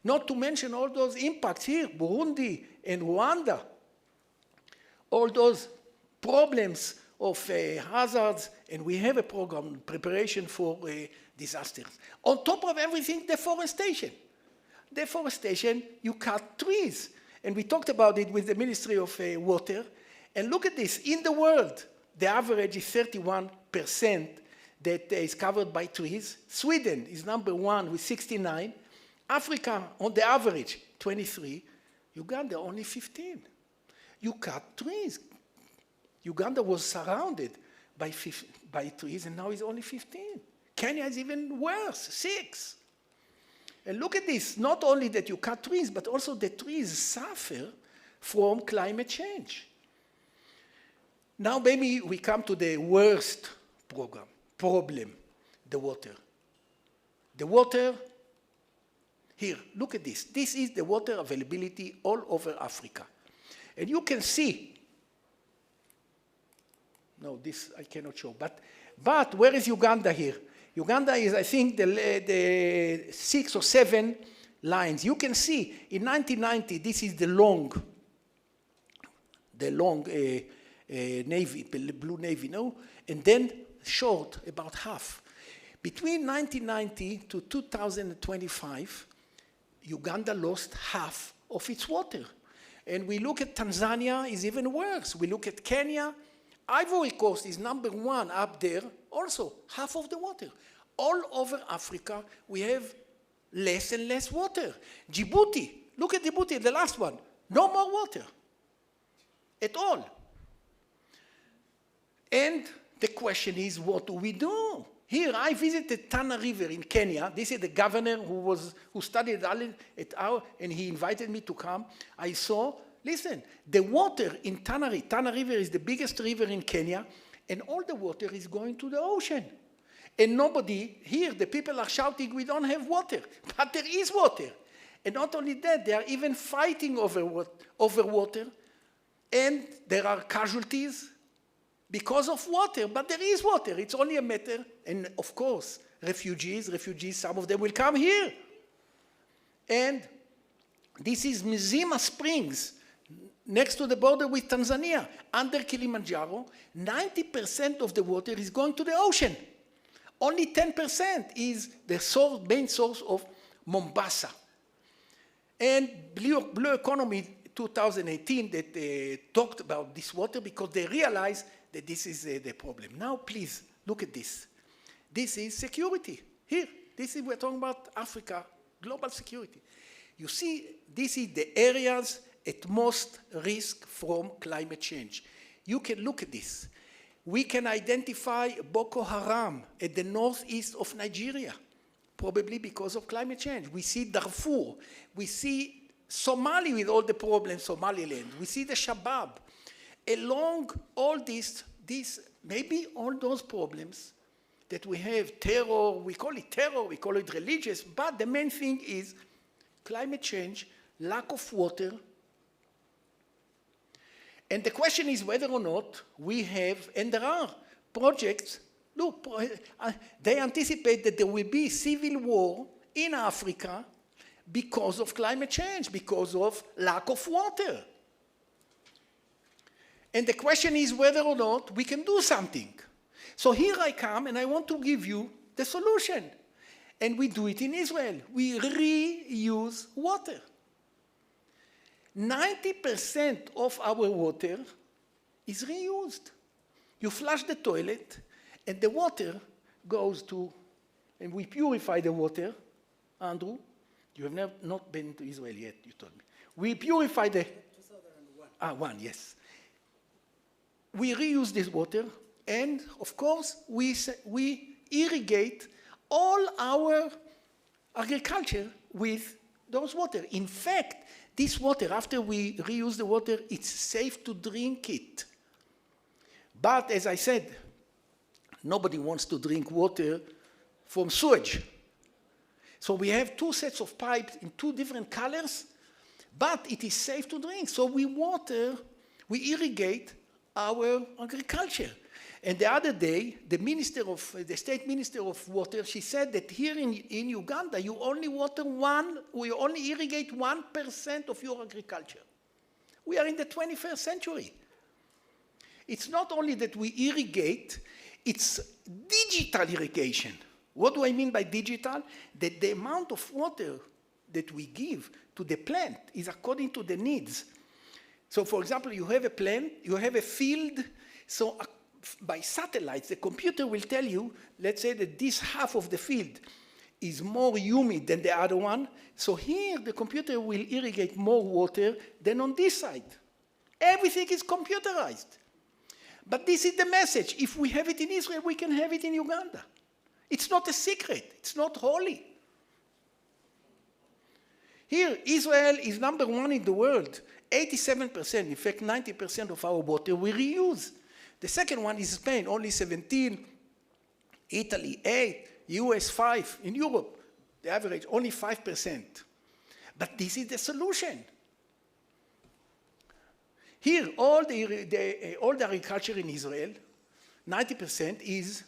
Not to mention all those impacts here, Burundi and Rwanda. All those problems of hazards, and we have a program, preparation for disasters. On top of everything, deforestation. Deforestation, you cut trees. And we talked about it with the Ministry of Water. And look at this. In the world, the average is 31% that is covered by trees. Sweden is number one with 69. Africa, on the average, 23. Uganda, only 15. You cut trees. Uganda was surrounded by trees, and now it's only 15. Kenya is even worse, 6. And look at this, not only that you cut trees, but also the trees suffer from climate change. Now maybe we come to the worst problem, the water. The water, here, look at this. This is the water availability all over Africa. And you can see, no, this I cannot show, but where is Uganda here? Uganda is, I think, the 6 or 7 lines. You can see in 1990, this is the long the long navy, blue navy, no? And then short, about half. Between 1990 to 2025, Uganda lost half of its water. And we look at Tanzania, is even worse. We look at Kenya. Ivory Coast is number one up there, also half of the water. All over Africa, we have less and less water. Djibouti, look at Djibouti, the last one. No more water at all. And the question is, what do we do? Here, I visited Tana River in Kenya. This is the governor who studied at our, and he invited me to come. I saw, listen, the water in Tana River is the biggest river in Kenya, and all the water is going to the ocean. And nobody, here, the people are shouting, we don't have water, but there is water. And not only that, they are even fighting over water, and there are casualties because of water, but there is water. It's only a matter, and of course, refugees, some of them will come here. And this is Mzima Springs, next to the border with Tanzania, under Kilimanjaro. 90% of the water is going to the ocean. Only 10% is the main source of Mombasa. And Blue Economy 2018 that talked about this water because they realized that this is the problem. Now, please, look at this. This is security. Here, we're talking about Africa, global security. You see, this is the areas at most risk from climate change. You can look at this. We can identify Boko Haram at the northeast of Nigeria, probably because of climate change. We see Darfur. We see Somalia with all the problems, Somaliland. We see the Shabab. Along all this, maybe all those problems that we have, terror, we call it religious, but the main thing is climate change, lack of water. And the question is whether or not we have, and there are projects, look, they anticipate that there will be civil war in Africa because of climate change, because of lack of water. And the question is whether or not we can do something. So here I come and I want to give you the solution. And we do it in Israel. We reuse water. 90% of our water is reused. You flush the toilet and the water goes to, and we purify the water. Andrew, you have not been to Israel yet, you told me. We purify the... 2001. One, yes. We reuse this water, and of course, we irrigate all our agriculture with those water. In fact, this water, after we reuse the water, it's safe to drink it. But as I said, nobody wants to drink water from sewage. So we have two sets of pipes in two different colors, but it is safe to drink. So we irrigate our agriculture. And the other day, the state minister of water, she said that here in Uganda, you only irrigate 1% of your agriculture. We are in the 21st century. It's not only that we irrigate, it's digital irrigation. What do I mean by digital? That the amount of water that we give to the plant is according to the needs. So for example, you have a plant, you have a field, so by satellites, the computer will tell you, let's say that this half of the field is more humid than the other one, so here the computer will irrigate more water than on this side. Everything is computerized. But this is the message. If we have it in Israel, we can have it in Uganda. It's not a secret. It's not holy. Here, Israel is number one in the world. 87%, in fact, 90% of our water we reuse. The second one is Spain, only 17, Italy 8, US 5, in Europe, the average, only 5%. But this is the solution. Here, all the agriculture in Israel, 90% is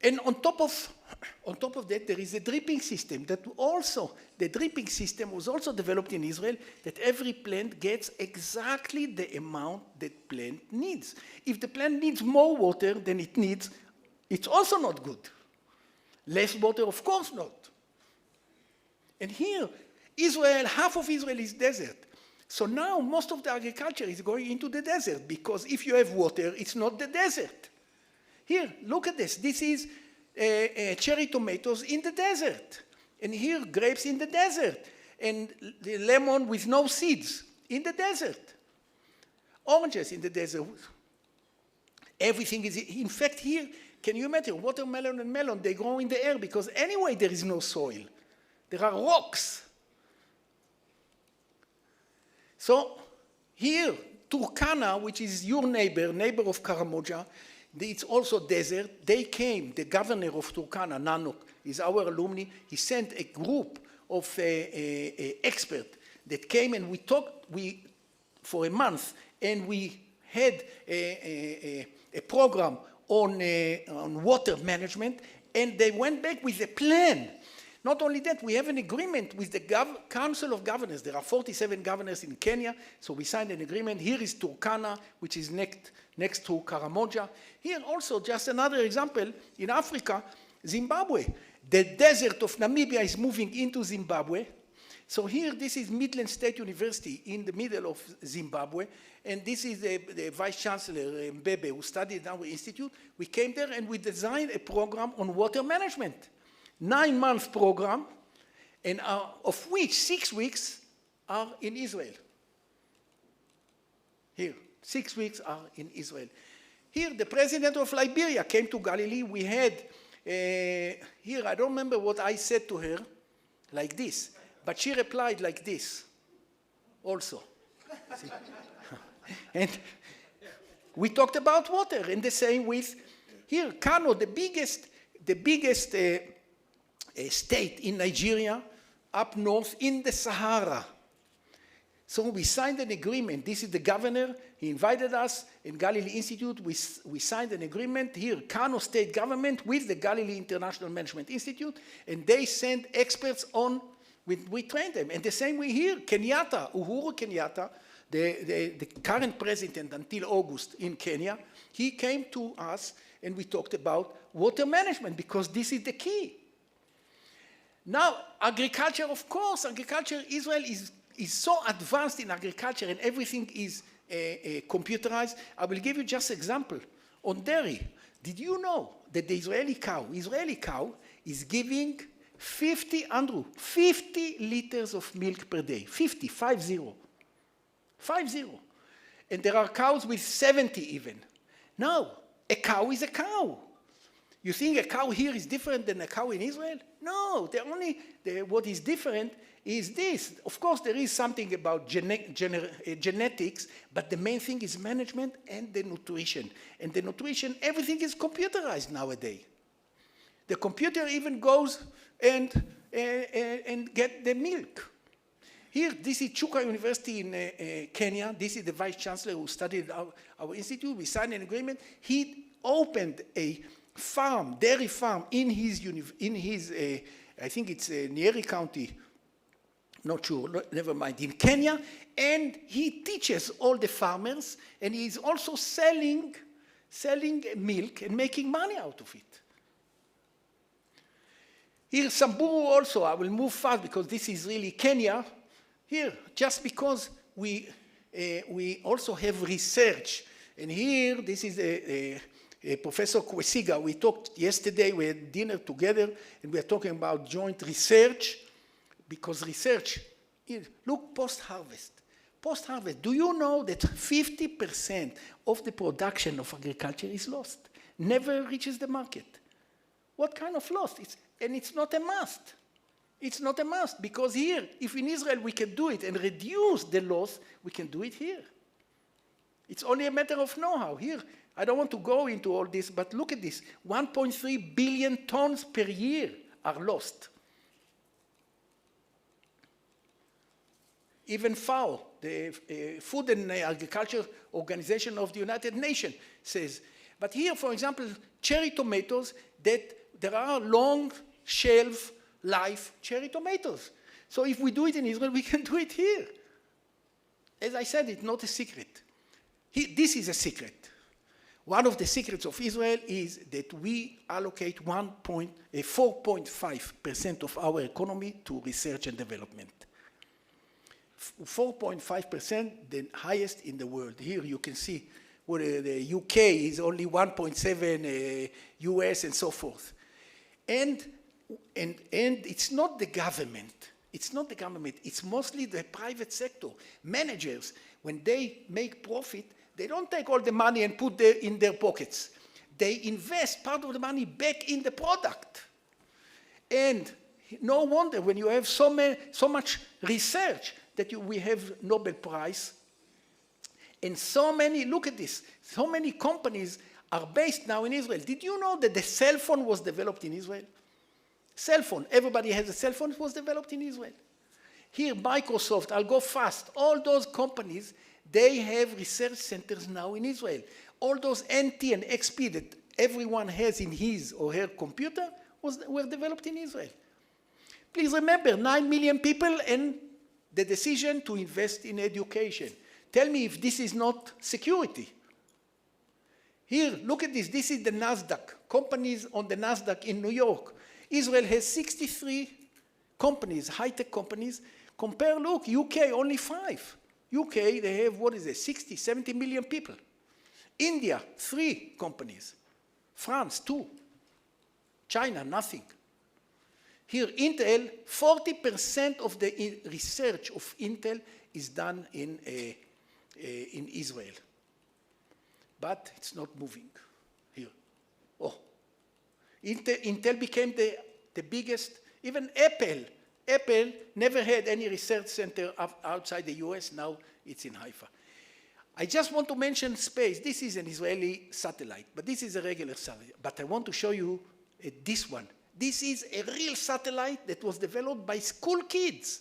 And on top of that, there is a dripping system that also, the dripping system was also developed in Israel, that every plant gets exactly the amount that plant needs. If the plant needs more water than it needs, it's also not good. Less water, of course not. And here, Israel, half of Israel is desert. So now most of the agriculture is going into the desert, because if you have water, it's not the desert. Here, look at this. This is cherry tomatoes in the desert. And here, grapes in the desert. And the lemon with no seeds in the desert. Oranges in the desert. Everything is, in fact, here, can you imagine, watermelon and melon, they grow in the air because anyway there is no soil. There are rocks. So here, Turkana, which is your neighbor of Karamoja, it's also desert. They came, the governor of Turkana, Nanok, is our alumni. He sent a group of experts that came, and we talked for a month, and we had a program on water management, and they went back with a plan. Not only that, we have an agreement with the Council of Governors. There are 47 governors in Kenya, so we signed an agreement. Here is Turkana, which is next to Karamoja. Here also, just another example, in Africa, Zimbabwe. The desert of Namibia is moving into Zimbabwe. So here, this is Midland State University in the middle of Zimbabwe, and this is the Vice Chancellor, Mbebe, who studied at our institute. We came there and we designed a program on water management. 9-month program, and of which 6 weeks are in Israel. Here, 6 weeks are in Israel. Here, the president of Liberia came to Galilee. We had, here, I don't remember what I said to her, like this, but she replied like this, also. And we talked about water, and the same with, here, Kano, the biggest state in Nigeria, up north in the Sahara. So we signed an agreement. This is the governor. He invited us in Galilee Institute. We signed an agreement here, Kano state government with the Galilee International Management Institute, and they sent experts on, we trained them. And the same way here, Kenyatta, Uhuru Kenyatta, the current president until August in Kenya, he came to us and we talked about water management because this is the key. Now, agriculture, of course, Israel is so advanced in agriculture and everything is computerized. I will give you just an example. On dairy, did you know that the Israeli cow is giving 50 liters of milk per day? 50. And there are cows with 70 even. Now, a cow is a cow. You think a cow here is different than a cow in Israel? No, what is different is this. Of course, there is something about genetics, but the main thing is management and the nutrition. And the nutrition, everything is computerized nowadays. The computer even goes and get the milk. Here, this is Chuka University in Kenya. This is the vice chancellor who studied our institute. We signed an agreement. He opened a dairy farm in his I think it's Nyeri County, not sure, never mind, in Kenya, and he teaches all the farmers, and he's also selling milk and making money out of it. Here, Samburu also, I will move fast because this is really Kenya. Here, just because we also have research, and here, this is Professor Kwesiga. We talked yesterday, we had dinner together, and we are talking about joint research, because research, look, post-harvest. Post-harvest, do you know that 50% of the production of agriculture is lost? Never reaches the market. What kind of loss? And it's not a must. It's not a must, because here, if in Israel we can do it and reduce the loss, we can do it here. It's only a matter of know-how. Here, I don't want to go into all this, but look at this. 1.3 billion tons per year are lost. Even FAO, the Food and Agriculture Organization of the United Nations, says But here, for example, cherry tomatoes, that there are long shelf life cherry tomatoes. So if we do it in Israel, we can do it here. As I said, it's not a secret. This is a secret. One of the secrets of Israel is that we allocate 4.5% of our economy to research and development. 4.5%, the highest in the world. Here you can see where the UK is only 1.7, US and so forth. And it's not the government. It's not the government. It's mostly the private sector. Managers, when they make profit, they don't take all the money and put it in their pockets. They invest part of the money back in the product. And no wonder when you have so much research that we have Nobel Prize. And so many, look at this, so many companies are based now in Israel. Did you know that the cell phone was developed in Israel? Cell phone, everybody has a cell phone, it was developed in Israel. Here, Microsoft, I'll go fast, all those companies, they have research centers now in Israel. All those NT and XP that everyone has in his or her computer were developed in Israel. Please remember, 9 million people and the decision to invest in education. Tell me if this is not security. Here, look at this. This is the NASDAQ, companies on the NASDAQ in New York. Israel has 63 companies, high-tech companies. Compare, look, UK, only 5. UK, they have, 60, 70 million people. India, 3 companies. France, 2. China, nothing. Here, Intel, 40% of the research of Intel is done in Israel. But it's not moving here. Oh, Intel became the biggest, even Apple never had any research center outside the US, now it's in Haifa. I just want to mention space. This is an Israeli satellite, but this is a regular satellite. But I want to show you this one. This is a real satellite that was developed by school kids.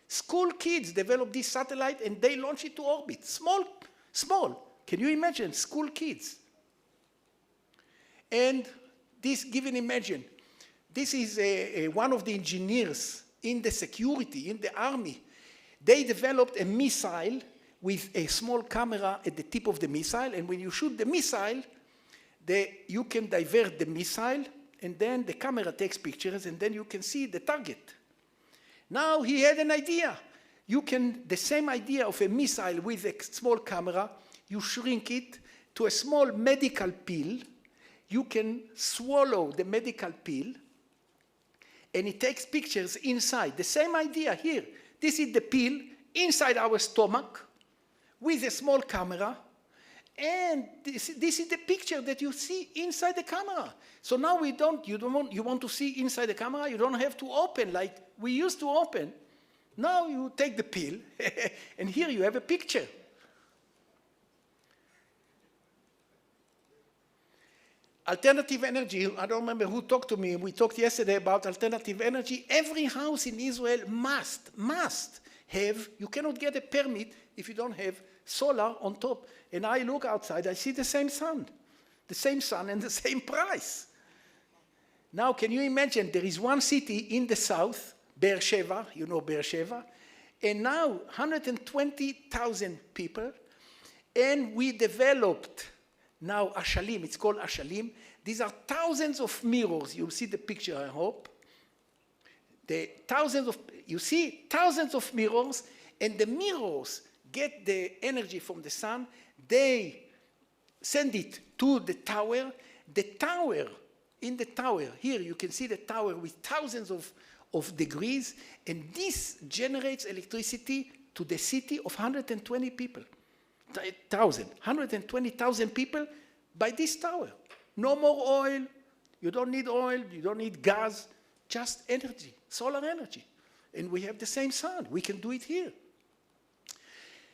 School kids developed this satellite and they launched it to orbit. Small. Can you imagine? School kids. And this, imagine, this is one of the engineers in the security, in the army. They developed a missile with a small camera at the tip of the missile, and when you shoot the missile, you can divert the missile, and then the camera takes pictures, and then you can see the target. Now he had an idea. The same idea of a missile with a small camera, you shrink it to a small medical pill. You can swallow the medical pill, and it takes pictures inside. The same idea here. This is the pill inside our stomach with a small camera, and this is the picture that you see inside the camera. So now you want to see inside the camera, you don't have to open like we used to open. Now you take the pill, and here you have a picture. Alternative energy, I don't remember who talked to me. We talked yesterday about alternative energy. Every house in Israel must have, you cannot get a permit if you don't have solar on top. And I look outside, I see the same sun and the same price. Now, can you imagine, there is one city in the south, Beersheba, you know Beersheba, and now 120,000 people, and we developed now Ashalim, it's called Ashalim. These are thousands of mirrors. You'll see the picture, I hope. You see thousands of mirrors, and the mirrors get the energy from the sun. They send it to the tower. In the tower, here you can see the tower with thousands of degrees, and this generates electricity to the city of 120 people. 120,000 people by this tower. No more oil. You don't need gas, just energy, solar energy. And we have the same sun. We can do it here.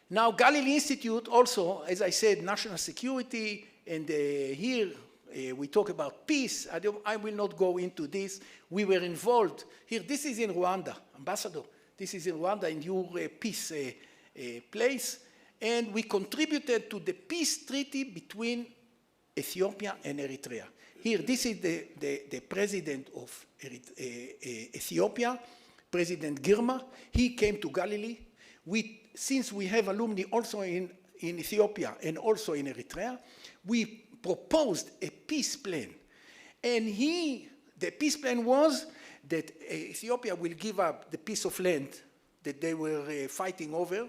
Now, Galilee Institute also, as I said, national security, and here we talk about peace. I will not go into this. We were involved. Here, this is in Rwanda, Ambassador. This is in Rwanda, in your peace place. And we contributed to the peace treaty between Ethiopia and Eritrea. Here, this is the president of Ethiopia, President Girma. He came to Galilee. Since we have alumni also in Ethiopia and also in Eritrea, we proposed a peace plan. And the peace plan was that Ethiopia will give up the piece of land that they were fighting over,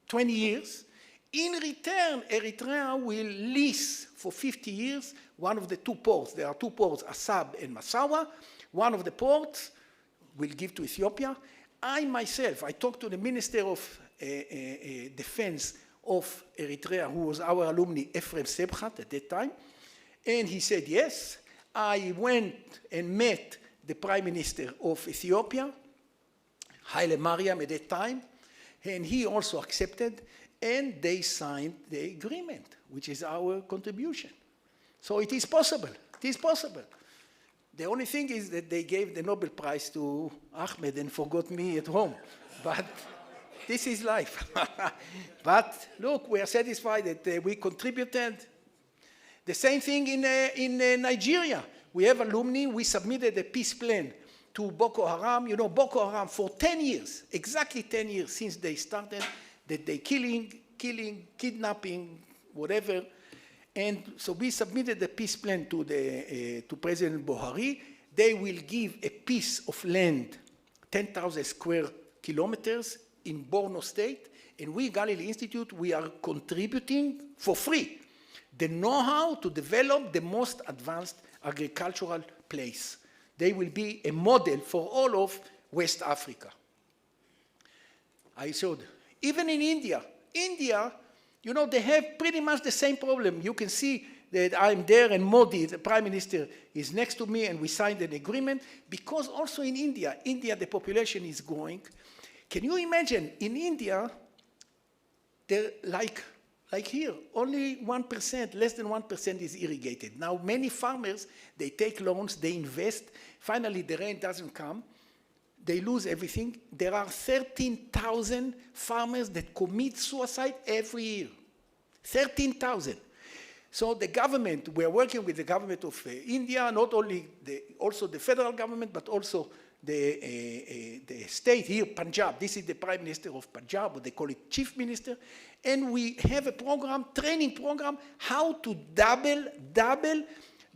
20 years. In return, Eritrea will lease for 50 years one of the two ports. There are two ports, Assab and Massawa. One of the ports will give to Ethiopia. I myself, I talked to the Minister of Defense of Eritrea, who was our alumni, Ephraim Sebhat, at that time. And he said, yes. I went and met the Prime Minister of Ethiopia, Haile Mariam, at that time, and he also accepted, and they signed the agreement, which is our contribution. So it is possible. It is possible. The only thing is that they gave the Nobel Prize to Ahmed and forgot me at home. But this is life. But look, we are satisfied that we contributed. The same thing in Nigeria. We have alumni. We submitted a peace plan to Boko Haram. You know, Boko Haram, for 10 years, exactly 10 years since they started, that they killing, kidnapping, whatever. And so we submitted the peace plan to President Buhari. They will give a piece of land, 10,000 square kilometers in Borno State. And we, Galilee Institute, we are contributing for free the know-how to develop the most advanced agricultural place. They will be a model for all of West Africa. I showed, even in India, you know, they have pretty much the same problem. You can see that I'm there and Modi, the Prime Minister, is next to me and we signed an agreement because also in India, the population is growing. Can you imagine, in India, they're like here, only 1%, less than 1% is irrigated. Now, many farmers, they take loans, they invest, finally the rain doesn't come, they lose everything. There are 13,000 farmers that commit suicide every year. 13,000. So the government, we're working with the government of India, not only also the federal government, but also the state here, Punjab. This is the Prime Minister of Punjab, or they call it Chief Minister. And we have a program, training program, how to double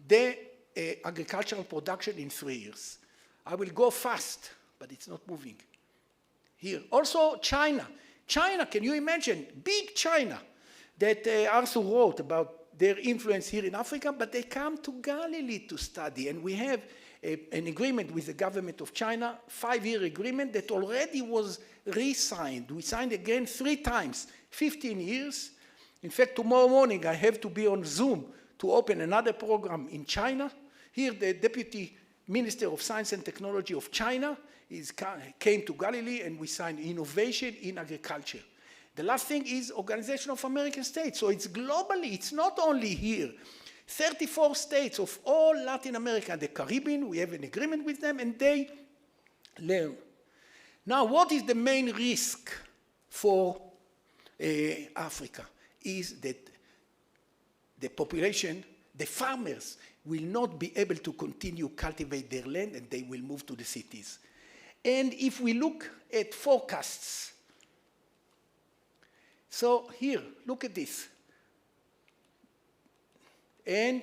the agricultural production in 3 years. I will go fast, but it's not moving. Here. Also, China. China, can you imagine? Big China that Arthur wrote about their influence here in Africa, but they come to Galilee to study. And we have an agreement with the government of China, 5-year agreement that already was re-signed. We signed again 3 times, 15 years. In fact, tomorrow morning I have to be on Zoom to open another program in China. Here the Deputy Minister of Science and Technology of China came to Galilee and we signed innovation in agriculture. The last thing is Organization of American States. So it's globally, it's not only here. 34 states of all Latin America and the Caribbean, we have an agreement with them and they learn. Now, what is the main risk for Africa? Is that the population, the farmers, will not be able to continue cultivate their land and they will move to the cities. And if we look at forecasts, so here, look at this. And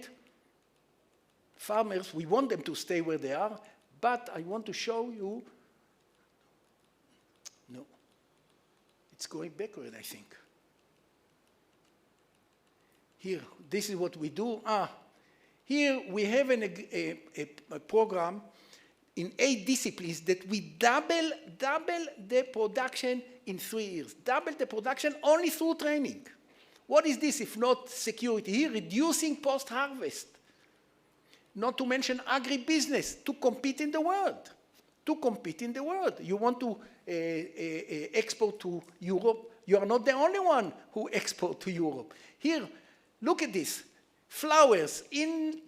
farmers, we want them to stay where they are, but I want to show you, no, it's going backward, I think. Here, this is what we do. Here we have a program in 8 disciplines that we double the production in 3 years. Double the production only through training. What is this if not security? Here, reducing post-harvest. Not to mention agribusiness, to compete in the world. To compete in the world. You want to export to Europe. You are not the only one who export to Europe. Here, look at this. Flowers. In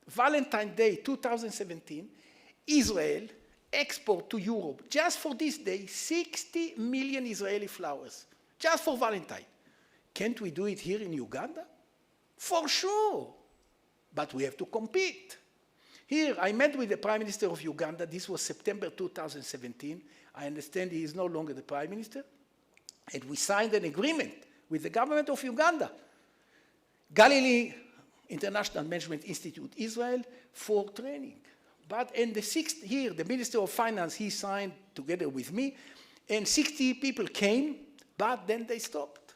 Valentine's Day 2017, Israel export to Europe, just for this day, 60 million Israeli flowers. Just for Valentine. Can't we do it here in Uganda? For sure. but we have to compete. Here, I met with the Prime Minister of Uganda. This was September 2017. I understand he is no longer the Prime Minister. And we signed an agreement with the government of Uganda, Galilee International Management Institute, Israel, for training. But in the sixth year, the Minister of Finance, he signed together with me, and 60 people came, but then they stopped,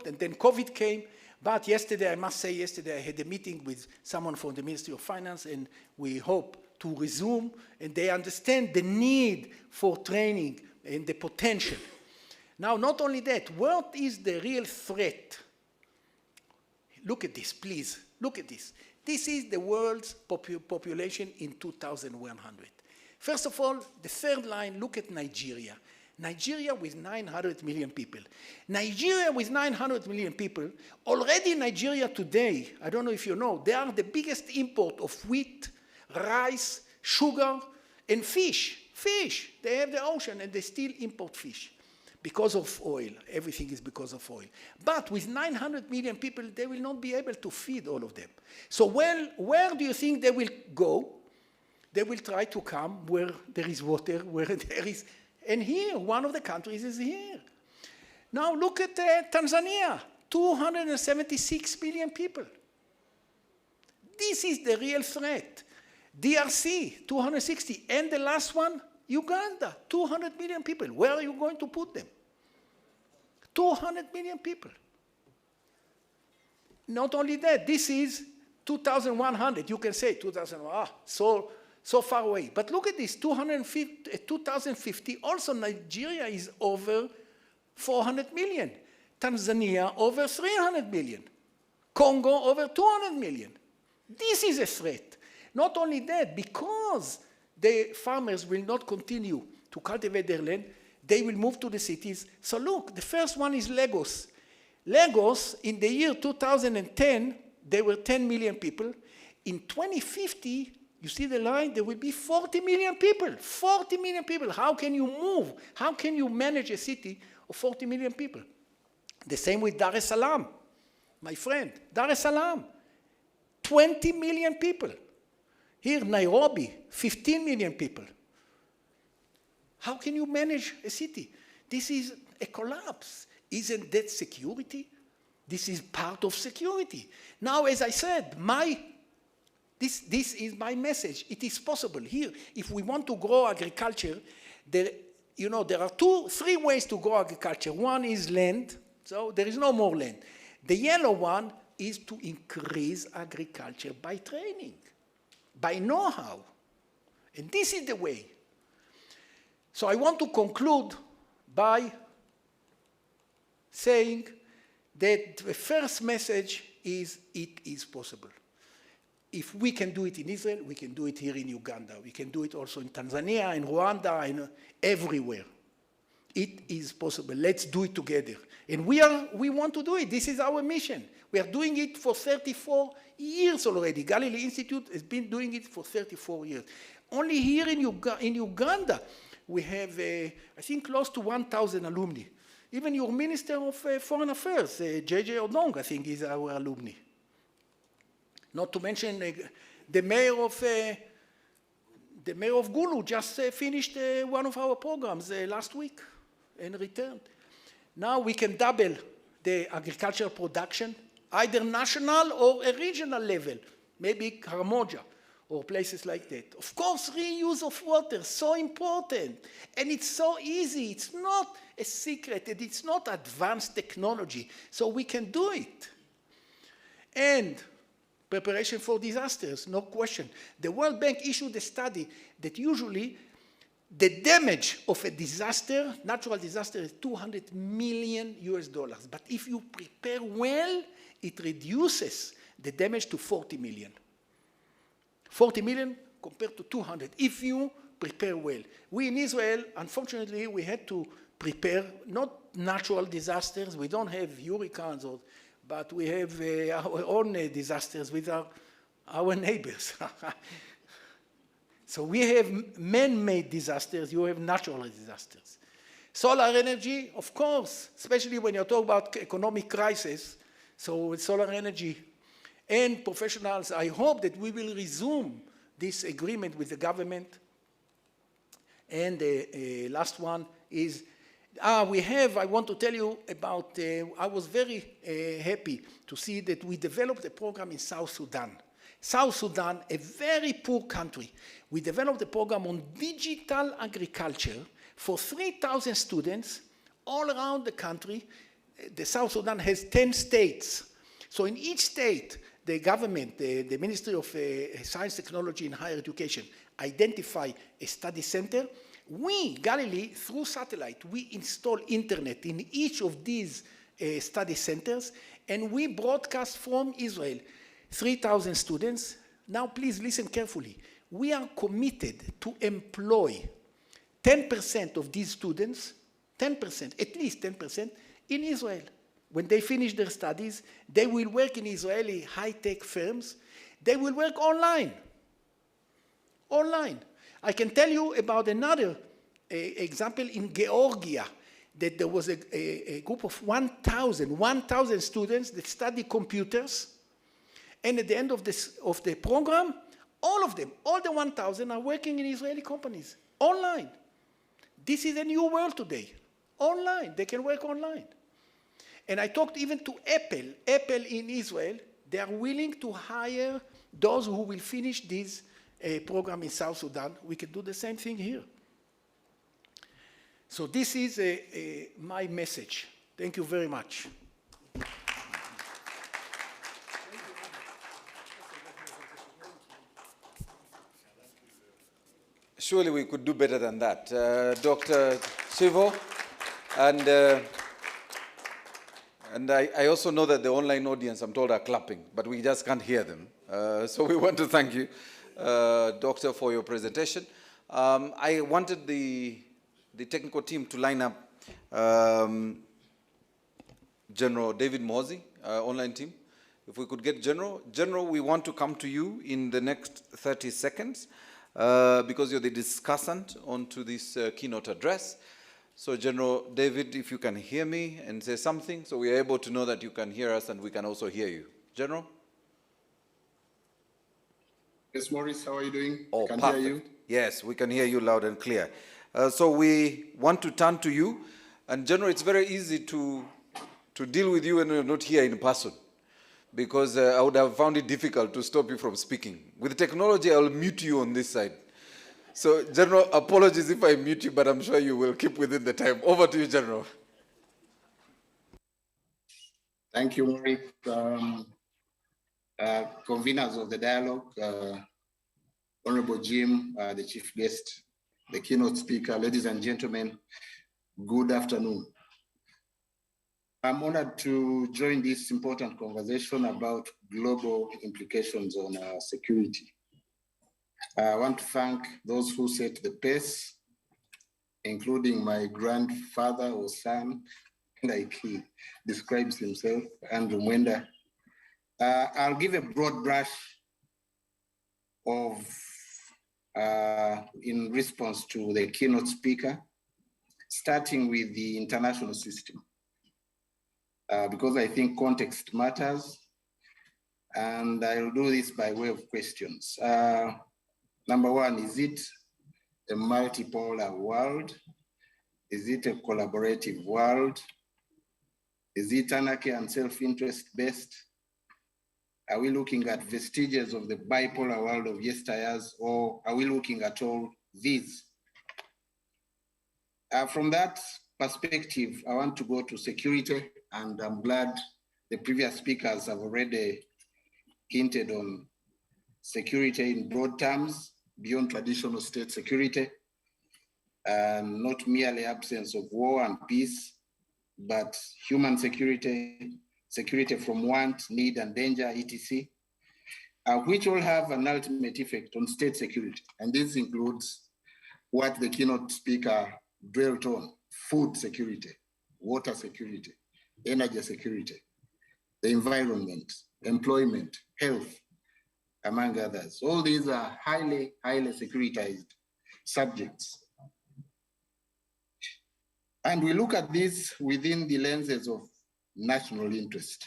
and then COVID came. But yesterday, I must say, yesterday I had a meeting with someone from the Ministry of Finance, and we hope to resume, and they understand the need for training and the potential. Now, not only that, what is the real threat? Look at this, please. Look at this. This is the world's population in 2100. First of all, the third line, look at Nigeria. Nigeria with 900 million people. Nigeria with 900 million people, already Nigeria today, I don't know if you know, they are the biggest import of wheat, rice, sugar, and fish. Fish. They have the ocean and they still import fish because of oil. Everything is because of oil. But with 900 million people, they will not be able to feed all of them. So where do you think they will go? They will try to come where there is water, where there is... And here, one of the countries is here. Now look at Tanzania, 276 million people. This is the real threat. DRC, 260. And the last one, Uganda, 200 million people. Where are you going to put them? 200 million people. Not only that, this is 2,100. You can say 2,000, so far away. But look at this, 2050, also Nigeria is over 400 million. Tanzania over 300 million. Congo over 200 million. This is a threat. Not only that, because the farmers will not continue to cultivate their land, they will move to the cities. So look, the first one is Lagos. Lagos, in the year 2010, there were 10 million people. In 2050, you see the line? There will be 40 million people. 40 million people. How can you move? How can you manage a city of 40 million people? The same with Dar es Salaam. My friend, Dar es Salaam. 20 million people. Here, Nairobi, 15 million people. How can you manage a city? This is a collapse. Isn't that security? This is part of security. Now, as I said, this is my message. It is possible. Here, if we want to grow agriculture, there are three ways to grow agriculture. One is land, so there is no more land. The yellow one is to increase agriculture by training, by know-how. And this is the way. So I want to conclude by saying that the first message is it is possible. If we can do it in Israel, we can do it here in Uganda. We can do it also in Tanzania, in Rwanda, and everywhere. It is possible. Let's do it together. And we want to do it. This is our mission. We are doing it for 34 years already. Galilee Institute has been doing it for 34 years. Only here in Uganda, we have, I think, close to 1,000 alumni. Even your Minister of Foreign Affairs, J.J. Odong, I think, is our alumni. Not to mention the mayor of Gulu just finished one of our programs last week and returned. Now we can double the agricultural production, either national or a regional level, maybe Karamoja or places like that. Of course, reuse of water, so important. And it's so easy. It's not a secret. And it's not advanced technology. So we can do it. And preparation for disasters, no question. The World Bank issued a study that usually the damage of a disaster, natural disaster, is $200 million. But if you prepare well, it reduces the damage to 40 million. 40 million compared to 200, if you prepare well. We in Israel, unfortunately, we had to prepare, not natural disasters. We don't have hurricanes, but we have our own disasters with our neighbors. So we have man-made disasters, you have natural disasters. Solar energy, of course, especially when you're talking about economic crisis, so with solar energy. and professionals. I hope that we will resume this agreement with the government. And the last one is, I want to tell you about, I was very happy to see that we developed a program in South Sudan. South Sudan, a very poor country. We developed a program on digital agriculture for 3,000 students all around the country. The South Sudan has 10 states. So in each state, the government, the Ministry of Science, Technology, and Higher Education identify a study center. We, Galilee, through satellite, we install internet in each of these study centers, and we broadcast from Israel 3,000 students. Now, please listen carefully. We are committed to employ 10% of these students, 10%, at least 10%, in Israel. When they finish their studies, they will work in Israeli high-tech firms. They will work online. Online. I can tell you about another example in Georgia, that there was a group of 1,000 students that study computers, and at the end of the program, all of them, all the 1,000 are working in Israeli companies, online. This is a new world today, online. They can work online. And I talked even to Apple. Apple in Israel, they are willing to hire those who will finish this program in South Sudan. We can do the same thing here. So this is my message. Thank you very much. Surely we could do better than that. Dr. Shivo, and I also know that the online audience, I'm told, are clapping, but we just can't hear them. So we want to thank you, Doctor, for your presentation. I wanted the technical team to line up General David Mozi, online team. If we could get General. General, we want to come to you in the next 30 seconds because you're the discussant onto this keynote address. So General David, if you can hear me and say something, so we are able to know that you can hear us and we can also hear you. General? Yes, Maurice, how are you doing? Oh, can perfect. Hear you. Yes, we can hear you loud and clear. So we want to turn to you. And General, it's very easy to deal with you when you're not here in person, because I would have found it difficult to stop you from speaking. With technology, I'll mute you on this side. So, General, apologies if I mute you, but I'm sure you will keep within the time. Over to you, General. Thank you, Maurice. Conveners of the dialogue, Honorable Jim, the chief guest, the keynote speaker, ladies and gentlemen, good afternoon. I'm honored to join this important conversation about global implications on security. I want to thank those who set the pace, including my grandfather or son, like he describes himself, Andrew Mwenda. I'll give a broad brush of, in response to the keynote speaker, starting with the international system, because I think context matters, and I'll do this by way of questions. Number one, is it a multipolar world? Is it a collaborative world? Is it anarchy and self-interest based? Are we looking at vestiges of the bipolar world of yesteryears, or are we looking at all these? From that perspective, I want to go to security, and I'm glad the previous speakers have already hinted on security in broad terms, beyond traditional state security, and not merely absence of war and peace, but human security, security from want, need, and danger, etc., which all have an ultimate effect on state security. And this includes what the keynote speaker dwelt on: food security, water security, energy security, the environment, employment, health, among others. All these are highly, highly securitized subjects. And we look at this within the lenses of national interest.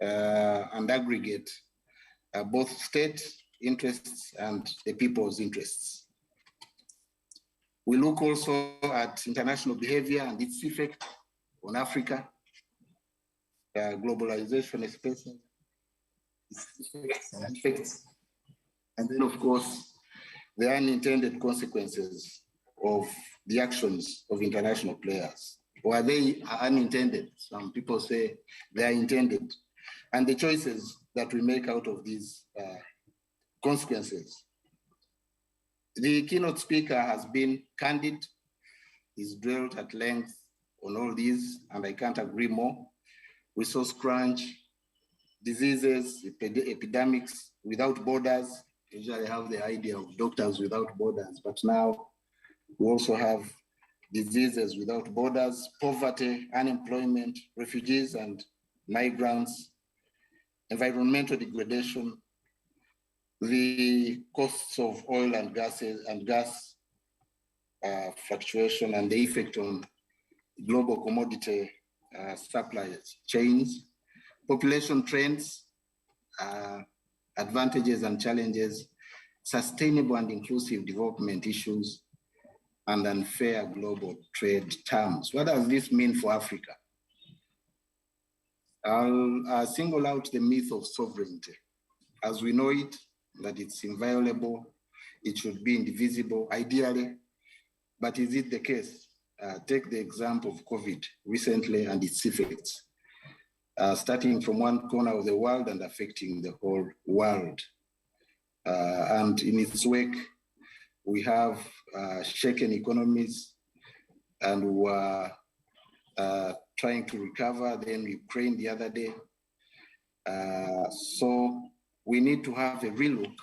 and aggregate both state interests and the people's interests. We look also at international behavior and its effect on Africa, globalization especially, its effects, and then of course, the unintended consequences of the actions of international players. Or are they unintended? Some people say they are intended. And the choices that we make out of these consequences. The keynote speaker has been candid. He's dwelt at length on all these, and I can't agree more. Resource crunch, diseases, epidemics without borders. Usually have the idea of doctors without borders, but now we also have diseases without borders, poverty, unemployment, refugees and migrants, environmental degradation, the costs of oil and gas fluctuation and the effect on global commodity supply chains, population trends, advantages and challenges, sustainable and inclusive development issues, and unfair global trade terms. What does this mean for Africa? I'll single out the myth of sovereignty. As we know it, that it's inviolable, it should be indivisible, ideally, but is it the case? Take the example of COVID recently and its effects, starting from one corner of the world and affecting the whole world. And in its wake, we have shaken economies and we are trying to recover, then Ukraine the other day. So we need to have a relook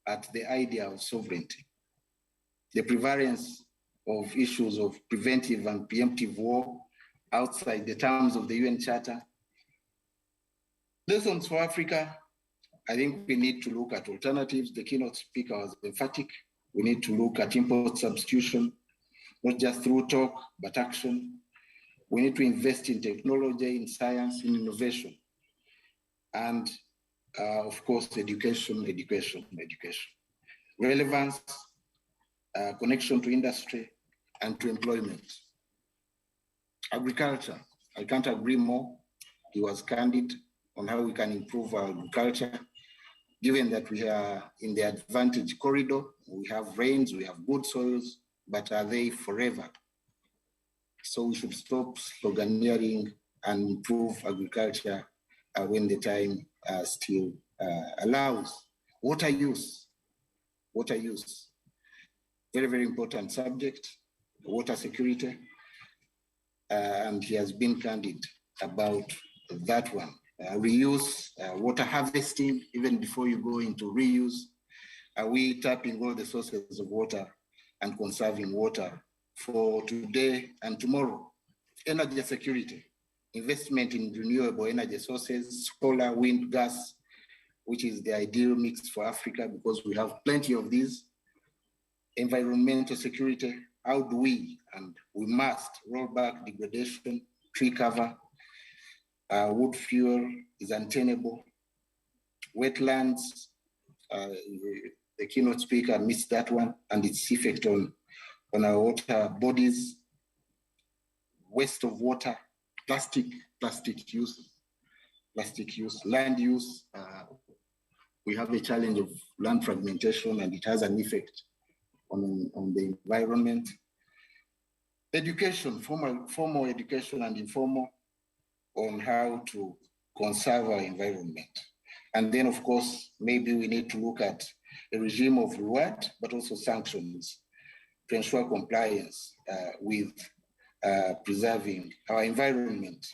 at the idea of sovereignty. The prevalence of issues of preventive and preemptive war outside the terms of the UN Charter. Lessons for Africa, I think we need to look at alternatives. The keynote speaker was emphatic. We need to look at import substitution, not just through talk, but action. We need to invest in technology, in science, in innovation. And of course, education. Relevance, connection to industry and to employment. Agriculture, I can't agree more. He was candid on how we can improve our agriculture, given that we are in the advantage corridor. We have rains, we have good soils, but are they forever? So we should stop sloganeering and improve agriculture when the time still allows. Water use. Very, very important subject, water security. And he has been candid about that one. Reuse, water harvesting, even before you go into reuse. Are we tapping all the sources of water and conserving water for today and tomorrow? Energy security, investment in renewable energy sources, solar, wind, gas, which is the ideal mix for Africa because we have plenty of these. Environmental security, how do we, and we must roll back degradation, tree cover, wood fuel is untenable, wetlands, the keynote speaker missed that one, and its effect on our water bodies, waste of water, plastic use, land use. We have a challenge of land fragmentation and it has an effect on the environment. Education, formal education and informal on how to conserve our environment. And then of course, maybe we need to look at a regime of reward, but also sanctions to ensure compliance with preserving our environment.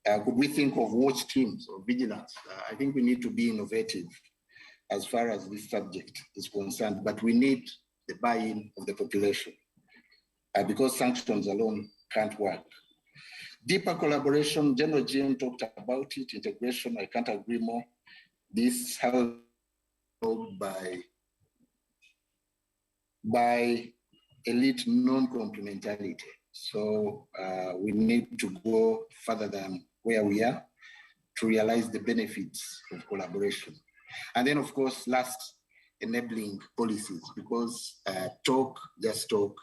Could we think of watch teams or vigilance? I think we need to be innovative as far as this subject is concerned, but we need the buy-in of the population because sanctions alone can't work. Deeper collaboration, General Jim talked about it, integration, I can't agree more. This held by elite non-complementarity. So we need to go further than where we are. to realize the benefits of collaboration. And then, of course, last, enabling policies, because just talk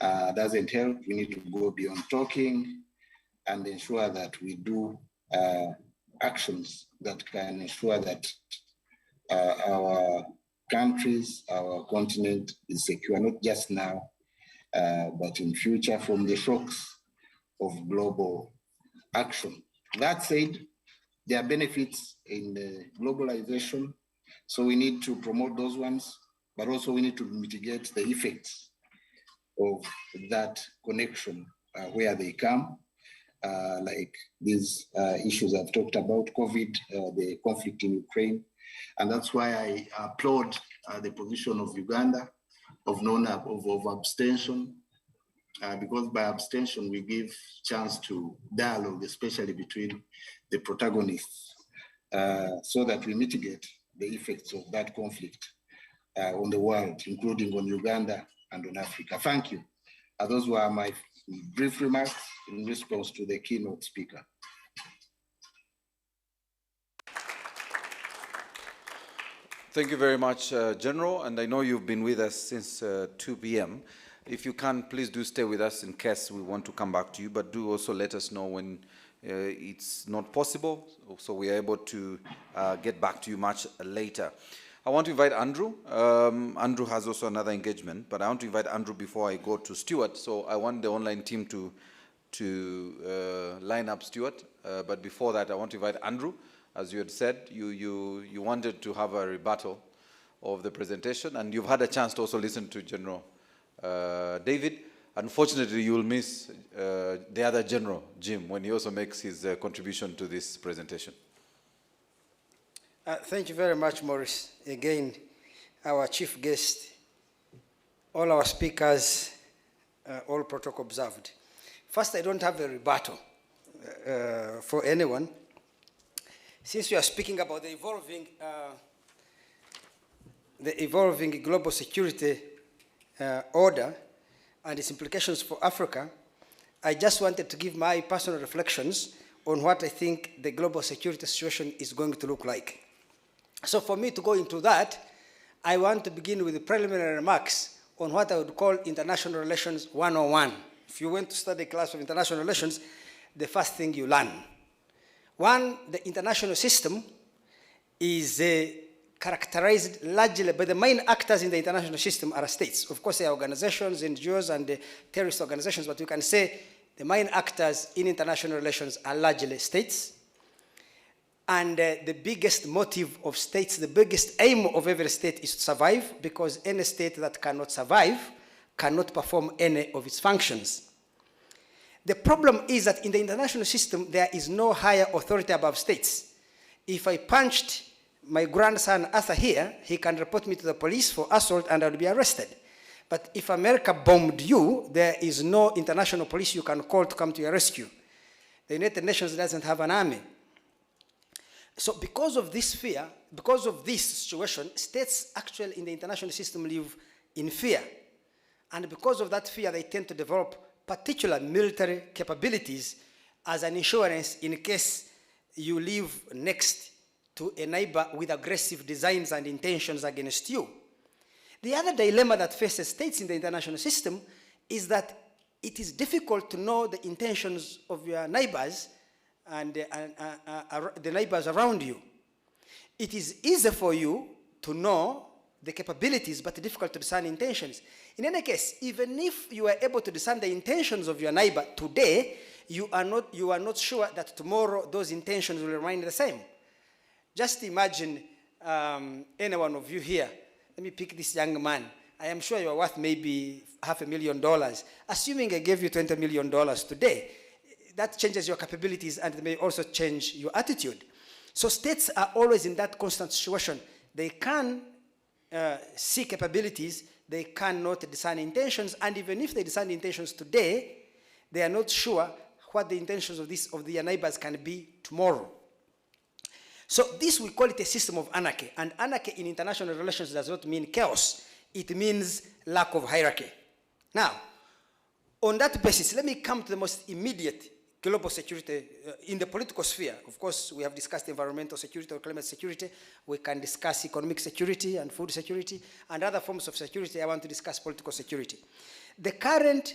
doesn't help. We need to go beyond talking and ensure that we do actions that can ensure that our countries, our continent is secure, not just now, but in future from the shocks of global action. That said, there are benefits in globalization, so we need to promote those ones, but also we need to mitigate the effects of that connection where they come, like these issues I've talked about, COVID, the conflict in Ukraine. And that's why I applaud the position of Uganda of abstention, because by abstention we give chance to dialogue, especially between the protagonists, so that we mitigate the effects of that conflict on the world, including on Uganda and on Africa. Thank you. Those were my brief remarks in response to the keynote speaker. Thank you very much, General, and I know you've been with us since 2 p.m. If you can, please do stay with us in case we want to come back to you, but do also let us know when it's not possible, so we are able to get back to you much later. I want to invite Andrew. Andrew has also another engagement, but I want to invite Andrew before I go to Stuart, so I want the online team to line up Stuart, but before that I want to invite Andrew. As you had said, you wanted to have a rebuttal of the presentation, and you've had a chance to also listen to General David. Unfortunately, you will miss the other General, Jim, when he also makes his contribution to this presentation. Thank you very much, Maurice. Again, our chief guest, all our speakers, all protocol observed. First, I don't have a rebuttal for anyone. Since we are speaking about the evolving global security order and its implications for Africa, I just wanted to give my personal reflections on what I think the global security situation is going to look like. So for me to go into that, I want to begin with the preliminary remarks on what I would call international relations 101. If you went to study a class of international relations, the first thing you learn. One, the international system is characterized largely by the main actors in the international system are states. Of course, there are organizations, NGOs, and terrorist organizations, but you can say the main actors in international relations are largely states. And the biggest motive of states, the biggest aim of every state is to survive, because any state that cannot survive cannot perform any of its functions. The problem is that in the international system, there is no higher authority above states. If I punched my grandson Arthur here, he can report me to the police for assault and I will be arrested. But if America bombed you, there is no international police you can call to come to your rescue. The United Nations doesn't have an army. So because of this fear, because of this situation, states actually in the international system live in fear. And because of that fear, they tend to develop particular military capabilities as an insurance in case you live next to a neighbor with aggressive designs and intentions against you. The other dilemma that faces states in the international system is that it is difficult to know the intentions of your neighbors and the neighbors around you. It is easy for you to know the capabilities, but difficult to discern intentions. In any case, even if you are able to discern the intentions of your neighbor today, you are not sure that tomorrow those intentions will remain the same. Just imagine any one of you here. Let me pick this young man. I am sure you are worth maybe $500,000. Assuming I gave you $20 million today, that changes your capabilities and it may also change your attitude. So states are always in that constant situation. They can see capabilities, they cannot discern intentions, and even if they discern intentions today, they are not sure what the intentions of their neighbors can be tomorrow. So this, we call it a system of anarchy, and anarchy in international relations does not mean chaos, it means lack of hierarchy. Now, on that basis, let me come to the most immediate global security in the political sphere. Of course, we have discussed environmental security or climate security. We can discuss economic security and food security and other forms of security. I want to discuss political security. The current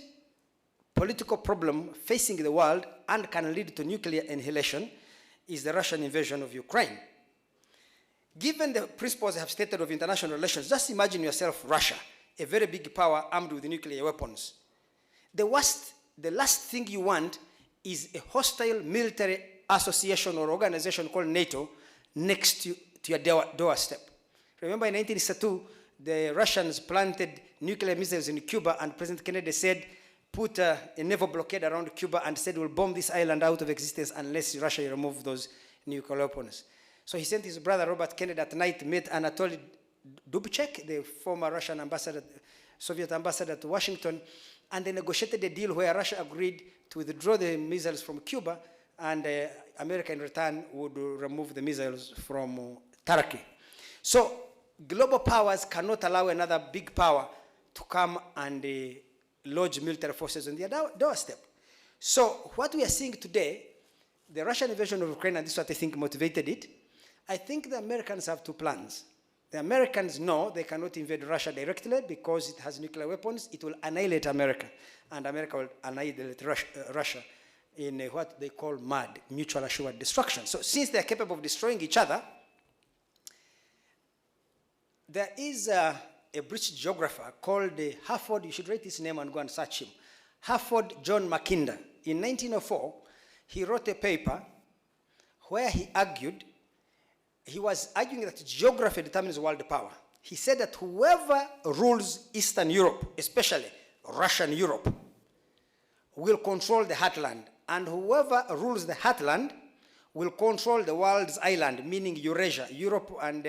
political problem facing the world and can lead to nuclear annihilation is the Russian invasion of Ukraine. Given the principles I have stated of international relations, just imagine yourself Russia, a very big power armed with nuclear weapons. The last thing you want is a hostile military association or organization called NATO next to your doorstep. Remember in 1962, the Russians planted nuclear missiles in Cuba, and President Kennedy said, put a naval blockade around Cuba and said, we'll bomb this island out of existence unless Russia remove those nuclear weapons. So he sent his brother Robert Kennedy at night, met Anatoly Dubček, the former Russian ambassador, Soviet ambassador to Washington, and they negotiated a deal where Russia agreed to withdraw the missiles from Cuba, and America in return would remove the missiles from Turkey. So global powers cannot allow another big power to come and lodge military forces on their doorstep. So what we are seeing today, the Russian invasion of Ukraine, and this is what I think motivated it, I think the Americans have two plans. The Americans know they cannot invade Russia directly because it has nuclear weapons. It will annihilate America, and America will annihilate Russia in what they call MAD, mutual assured destruction. So since they're capable of destroying each other, there is a British geographer called Harford, you should write his name and go and search him, Harford John Mackinder. In 1904, he wrote a paper where he was arguing that geography determines world power. He said that whoever rules Eastern Europe, especially Russian Europe, will control the heartland, and whoever rules the heartland will control the world's island, meaning Eurasia. Europe and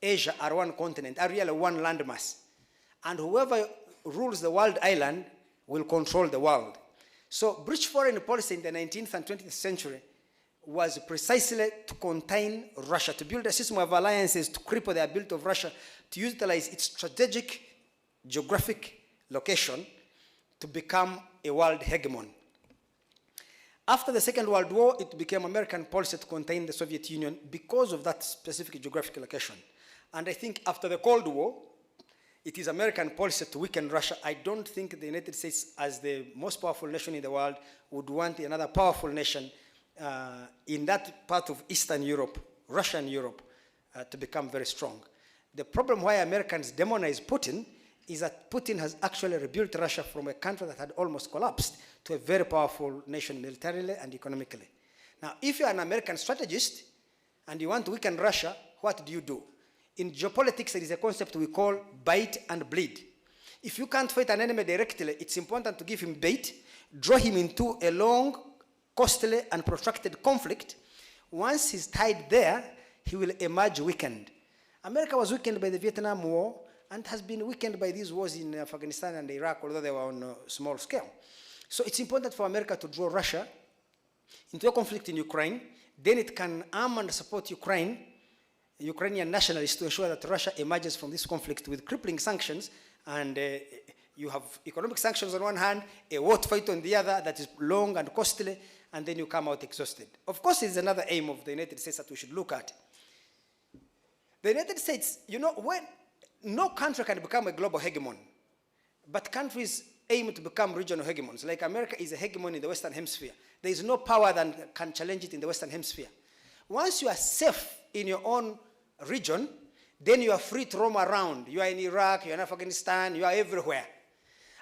Asia are one continent, are really one landmass. And whoever rules the world island will control the world. So British foreign policy in the 19th and 20th century was precisely to contain Russia, to build a system of alliances to cripple the ability of Russia to utilize its strategic geographic location to become a world hegemon. After the Second World War, it became American policy to contain the Soviet Union because of that specific geographic location. And I think after the Cold War, it is American policy to weaken Russia. I don't think the United States, as the most powerful nation in the world, would want another powerful nation in that part of Eastern Europe, Russian Europe, to become very strong. The problem why Americans demonize Putin is that Putin has actually rebuilt Russia from a country that had almost collapsed to a very powerful nation militarily and economically. Now, if you're an American strategist and you want to weaken Russia, what do? In geopolitics, there is a concept we call bite and bleed. If you can't fight an enemy directly, it's important to give him bait, draw him into a long, costly and protracted conflict. Once he's tied there, he will emerge weakened. America was weakened by the Vietnam War and has been weakened by these wars in Afghanistan and Iraq, although they were on a small scale. So it's important for America to draw Russia into a conflict in Ukraine. Then it can arm and support Ukrainian nationalists to ensure that Russia emerges from this conflict with crippling sanctions, and you have economic sanctions on one hand, a war fight on the other that is long and costly, and then you come out exhausted. Of course, it's another aim of the United States that we should look at. The United States, when no country can become a global hegemon, but countries aim to become regional hegemons. Like America is a hegemon in the Western Hemisphere. There is no power that can challenge it in the Western Hemisphere. Once you are safe in your own region, then you are free to roam around. You are in Iraq, you are in Afghanistan, you are everywhere.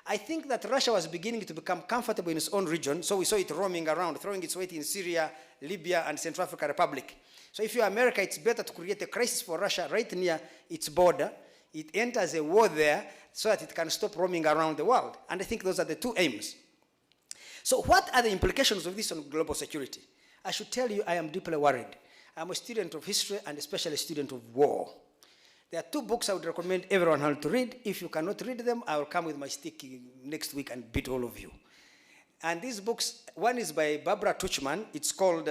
I think that Russia was beginning to become comfortable in its own region, so we saw it roaming around, throwing its weight in Syria, Libya, and Central African Republic. So if you're America, it's better to create a crisis for Russia right near its border. It enters a war there so that it can stop roaming around the world. And I think those are the two aims. So what are the implications of this on global security? I should tell you, I am deeply worried. I'm a student of history and especially a student of war. There are two books I would recommend everyone to read. If you cannot read them, I will come with my stick next week and beat all of you. And these books, one is by Barbara Tuchman. It's called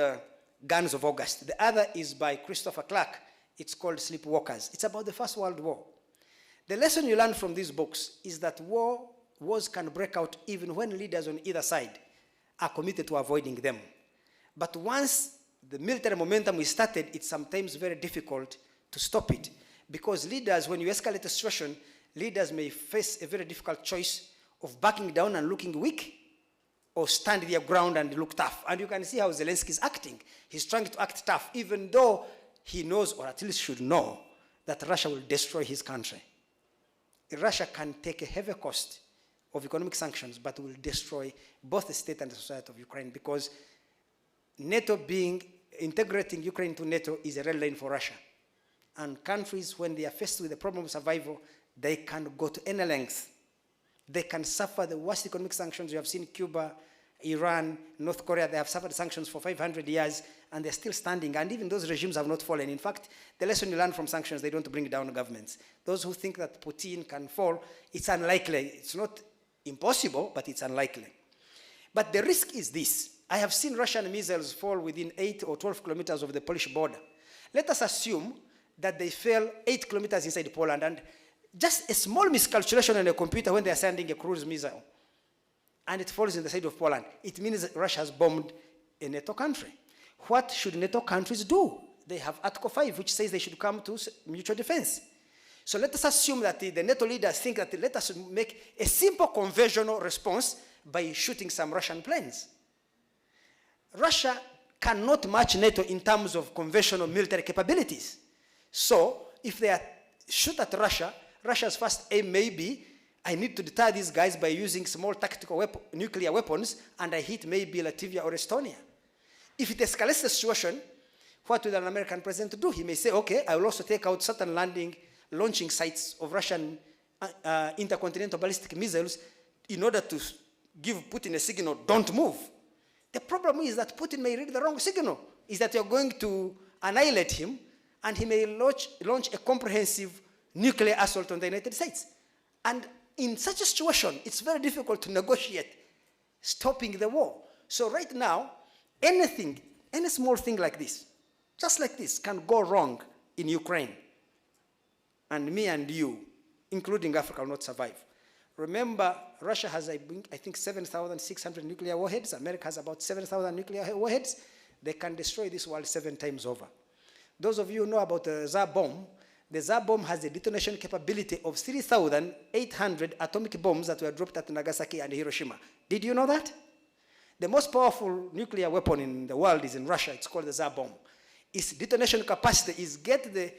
Guns of August. The other is by Christopher Clark. It's called Sleepwalkers. It's about the First World War. The lesson you learn from these books is that wars can break out even when leaders on either side are committed to avoiding them. But once the military momentum is started, it's sometimes very difficult to stop it. Because leaders, when you escalate a situation, leaders may face a very difficult choice of backing down and looking weak, or stand their ground and look tough. And you can see how Zelensky is acting. He's trying to act tough, even though he knows, or at least should know, that Russia will destroy his country. Russia can take a heavy cost of economic sanctions, but will destroy both the state and the society of Ukraine, because NATO integrating Ukraine to NATO is a red line for Russia. And countries, when they are faced with the problem of survival, they can go to any length. They can suffer the worst economic sanctions. You have seen Cuba, Iran, North Korea, they have suffered sanctions for 500 years, and they're still standing, and even those regimes have not fallen. In fact, the lesson you learn from sanctions, they don't bring down governments. Those who think that Putin can fall, it's unlikely. It's not impossible, but it's unlikely. But the risk is this. I have seen Russian missiles fall within 8 or 12 kilometers of the Polish border. Let us assume that they fell 8 kilometers inside Poland, and just a small miscalculation on a computer when they are sending a cruise missile, and it falls in the side of Poland, it means that Russia has bombed a NATO country. What should NATO countries do? They have Article 5, which says they should come to mutual defense. So let us assume that the NATO leaders think that let us make a simple conventional response by shooting some Russian planes. Russia cannot match NATO in terms of conventional military capabilities. So if they shoot at Russia, Russia's first aim may be, I need to deter these guys by using small tactical nuclear weapons, and I hit maybe Latvia or Estonia. If it escalates the situation, what will an American president do? He may say, okay, I will also take out certain launching sites of Russian intercontinental ballistic missiles in order to give Putin a signal, don't move. The problem is that Putin may read the wrong signal, is that you're going to annihilate him, and he may launch a comprehensive nuclear assault on the United States. And in such a situation, it's very difficult to negotiate stopping the war. So right now, anything, any small thing like this, just like this, can go wrong in Ukraine. And me and you, including Africa, will not survive. Remember, Russia has, I think, 7,600 nuclear warheads. America has about 7,000 nuclear warheads. They can destroy this world 7 times over. Those of you who know about the Tsar bomb, the Tsar bomb has a detonation capability of 3,800 atomic bombs that were dropped at Nagasaki and Hiroshima. Did you know that? The most powerful nuclear weapon in the world is in Russia. It's called the Tsar bomb. Its detonation capacity is get the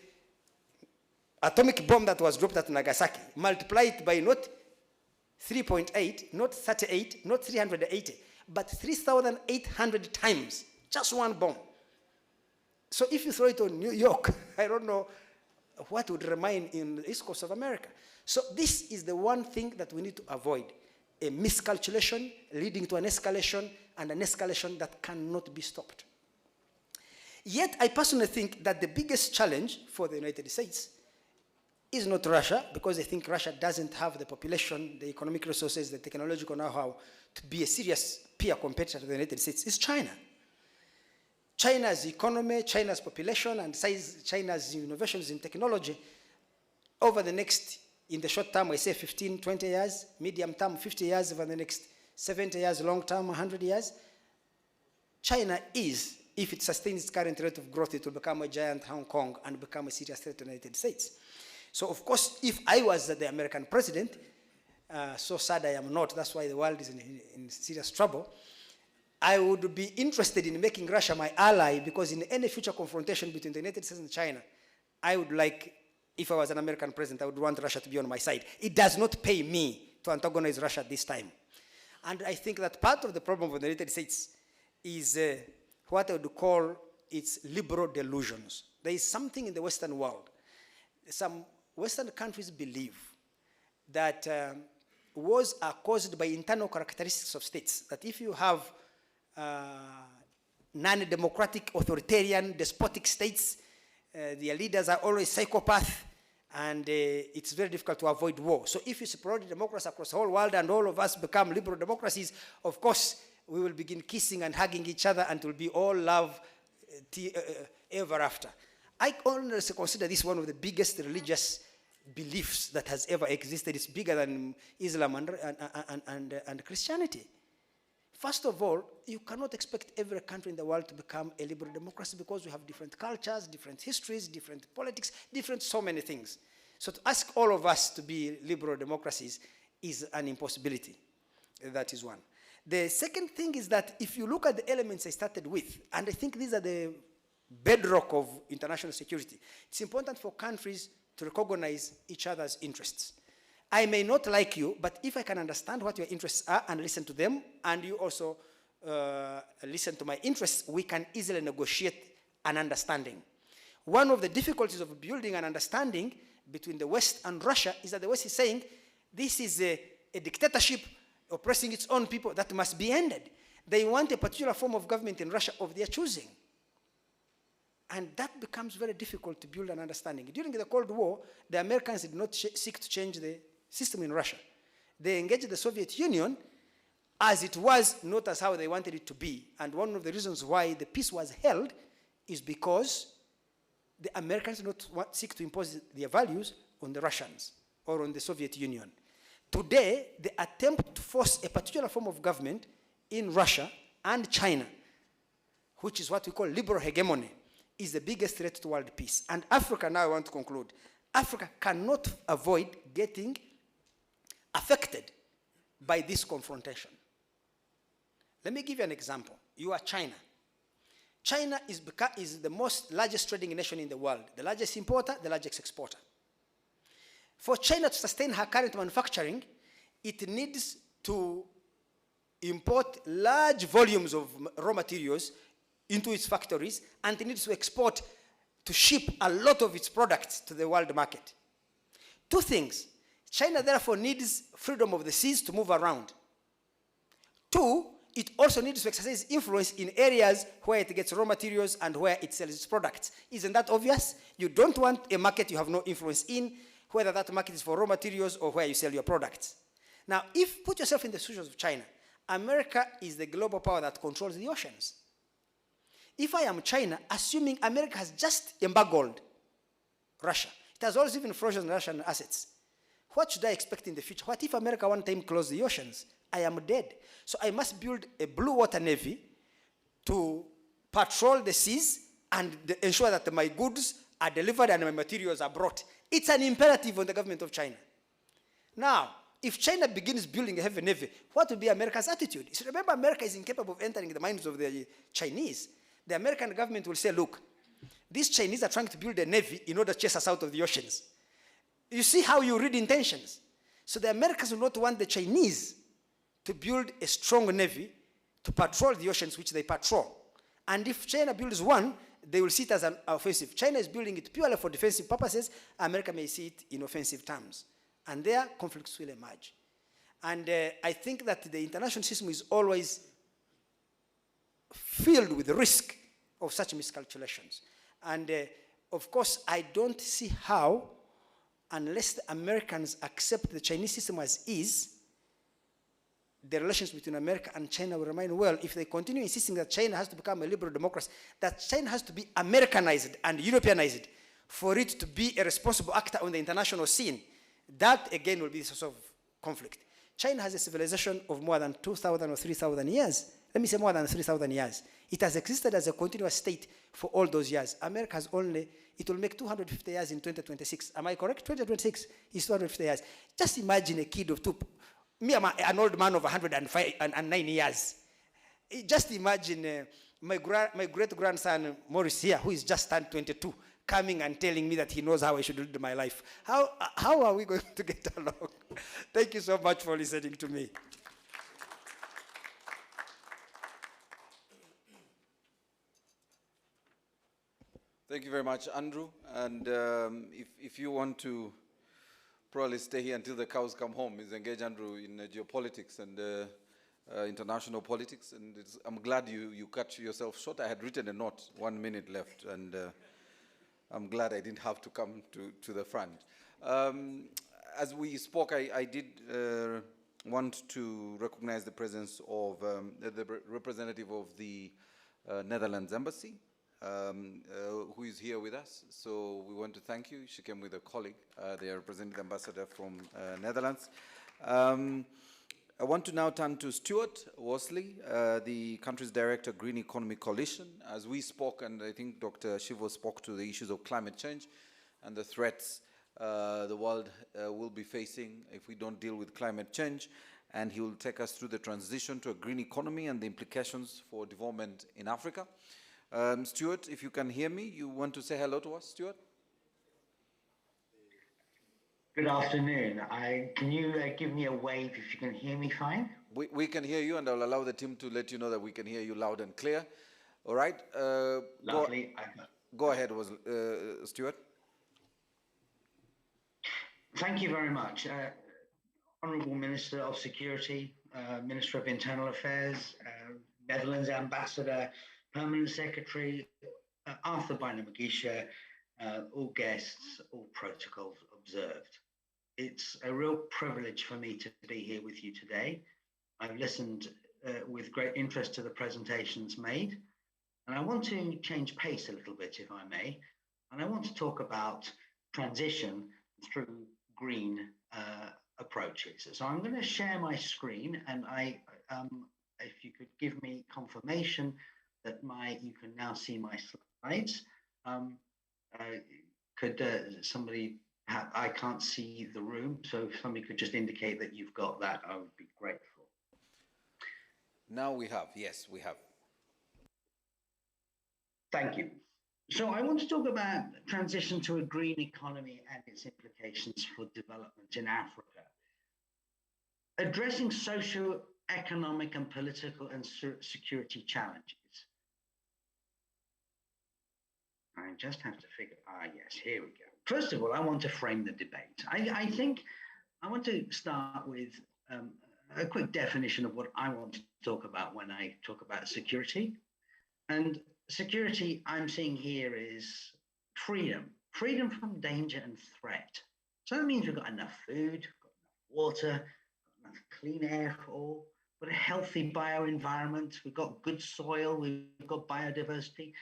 atomic bomb that was dropped at Nagasaki, multiply it by not 3.8, not 38, not 380, but 3,800 times, just one bomb. So if you throw it on New York, I don't know what would remain in the East Coast of America. So this is the one thing that we need to avoid, a miscalculation leading to an escalation, and an escalation that cannot be stopped. Yet I personally think that the biggest challenge for the United States is not Russia, because I think Russia doesn't have the population, the economic resources, the technological know-how to be a serious peer competitor to the United States. It's China. China's economy, China's population, and China's innovations in technology over the next, in the short term, I say 15, 20 years, medium term, 50 years, over the next 70 years, long term, 100 years. China is, if it sustains its current rate of growth, it will become a giant Hong Kong and become a serious threat to the United States. So of course, if I was the American president, so sad I am not, that's why the world is in serious trouble, I would be interested in making Russia my ally, because in any future confrontation between the United States and China, I would like, if I was an American president, I would want Russia to be on my side. It does not pay me to antagonize Russia at this time. And I think that part of the problem with the United States is what I would call its liberal delusions. There is something in the Western world. Some Western countries believe that wars are caused by internal characteristics of states, that if you have non-democratic, authoritarian, despotic states, their leaders are always psychopaths, and it's very difficult to avoid war. So if you spread democracy across the whole world and all of us become liberal democracies, of course, we will begin kissing and hugging each other, and it will be all love ever after. I honestly consider this one of the biggest religious beliefs that has ever existed. It's bigger than Islam and Christianity. First of all, you cannot expect every country in the world to become a liberal democracy because we have different cultures, different histories, different politics, different so many things. So to ask all of us to be liberal democracies is an impossibility. That is one. The second thing is that if you look at the elements I started with, and I think these are the bedrock of international security, it's important for countries to recognize each other's interests. I may not like you, but if I can understand what your interests are and listen to them, and you also listen to my interests, we can easily negotiate an understanding. One of the difficulties of building an understanding between the West and Russia is that the West is saying, this is a dictatorship oppressing its own people that must be ended. They want a particular form of government in Russia of their choosing. And that becomes very difficult to build an understanding. During the Cold War, the Americans did not seek to change the system in Russia. They engaged the Soviet Union as it was, not as how they wanted it to be. And one of the reasons why the peace was held is because the Americans did not seek to impose their values on the Russians or on the Soviet Union. Today, the attempt to force a particular form of government in Russia and China, which is what we call liberal hegemony, is the biggest threat to world peace. And Africa, now I want to conclude, Africa cannot avoid getting affected by this confrontation. Let me give you an example. You are China. China is the most largest trading nation in the world, the largest importer, the largest exporter. For China to sustain her current manufacturing, it needs to import large volumes of raw materials into its factories, and it needs to export, to ship a lot of its products to the world market. Two things. China therefore needs freedom of the seas to move around. Two, it also needs to exercise influence in areas where it gets raw materials and where it sells its products. Isn't that obvious? You don't want a market you have no influence in, whether that market is for raw materials or where you sell your products. Now, put yourself in the shoes of China. America is the global power that controls the oceans. If I am China, assuming America has just embargoed Russia, it has also even frozen Russian assets, what should I expect in the future? What if America one time closed the oceans? I am dead. So I must build a blue water navy to patrol the seas and ensure that my goods are delivered and my materials are brought. It's an imperative on the government of China. Now, if China begins building a heavy navy, what will be America's attitude? So remember, America is incapable of entering the minds of the Chinese. The American government will say, look, these Chinese are trying to build a navy in order to chase us out of the oceans. You see how you read intentions. So the Americans will not want the Chinese to build a strong navy to patrol the oceans which they patrol. And if China builds one, they will see it as an offensive. China is building it purely for defensive purposes. America may see it in offensive terms. And there, conflicts will emerge. And I think that the international system is always filled with the risk of such miscalculations. And of course, I don't see how, unless the Americans accept the Chinese system as is, the relations between America and China will remain well if they continue insisting that China has to become a liberal democracy, that China has to be Americanized and Europeanized for it to be a responsible actor on the international scene. That, again, will be the source of conflict. China has a civilization of more than 2,000 or 3,000 years. Let me say more than 3,000 years. It has existed as a continuous state for all those years. America has only, it will make 250 years in 2026. Am I correct? 2026 is 250 years. Just imagine a kid of me, I'm an old man of 109 years. Just imagine my great-grandson, Maurice here, who is just turned 22, coming and telling me that he knows how I should lead my life. How are we going to get along? Thank you so much for listening to me. Thank you very much, Andrew. And if you want to probably stay here until the cows come home, is engage Andrew in geopolitics and international politics. And I'm glad you cut yourself short. I had written a note, 1 minute left, and I'm glad I didn't have to come to the front. As we spoke, I did want to recognize the presence of the representative of the Netherlands Embassy, who is here with us. So we want to thank you. She came with a colleague. They are representing the ambassador from Netherlands. I want to now turn to Stuart Worsley, the country's director, Green Economy Coalition. As we spoke, and I think Dr. Shivo spoke to the issues of climate change and the threats the world will be facing if we don't deal with climate change. And he will take us through the transition to a green economy and the implications for development in Africa. Stuart, if you can hear me, you want to say hello to us, Stuart? Good afternoon. Can you give me a wave if you can hear me fine? We can hear you, and I'll allow the team to let you know that we can hear you loud and clear. All right? Lovely. Go ahead, Stuart. Thank you very much. Honourable Minister of Security, Minister of Internal Affairs, Netherlands Ambassador, Permanent Secretary, Arthur Bynum-Magisha, all guests, all protocols observed. It's a real privilege for me to be here with you today. I've listened with great interest to the presentations made, and I want to change pace a little bit, if I may, and I want to talk about transition through green approaches. So I'm going to share my screen, and if you could give me confirmation that you can now see my slides. Could somebody, I can't see the room, so if somebody could just indicate that you've got that, I would be grateful. Now we have, yes, we have. Thank you. So I want to talk about transition to a green economy and its implications for development in Africa. Addressing socio-economic and political and security challenges. I just have to figure, yes, here we go. First of all, I want to frame the debate. I think I want to start with a quick definition of what I want to talk about when I talk about security. And security I'm seeing here is freedom from danger and threat. So that means we've got enough food, we've got enough water, got enough clean air for all, we've got a healthy bioenvironment, we've got good soil, we've got biodiversity,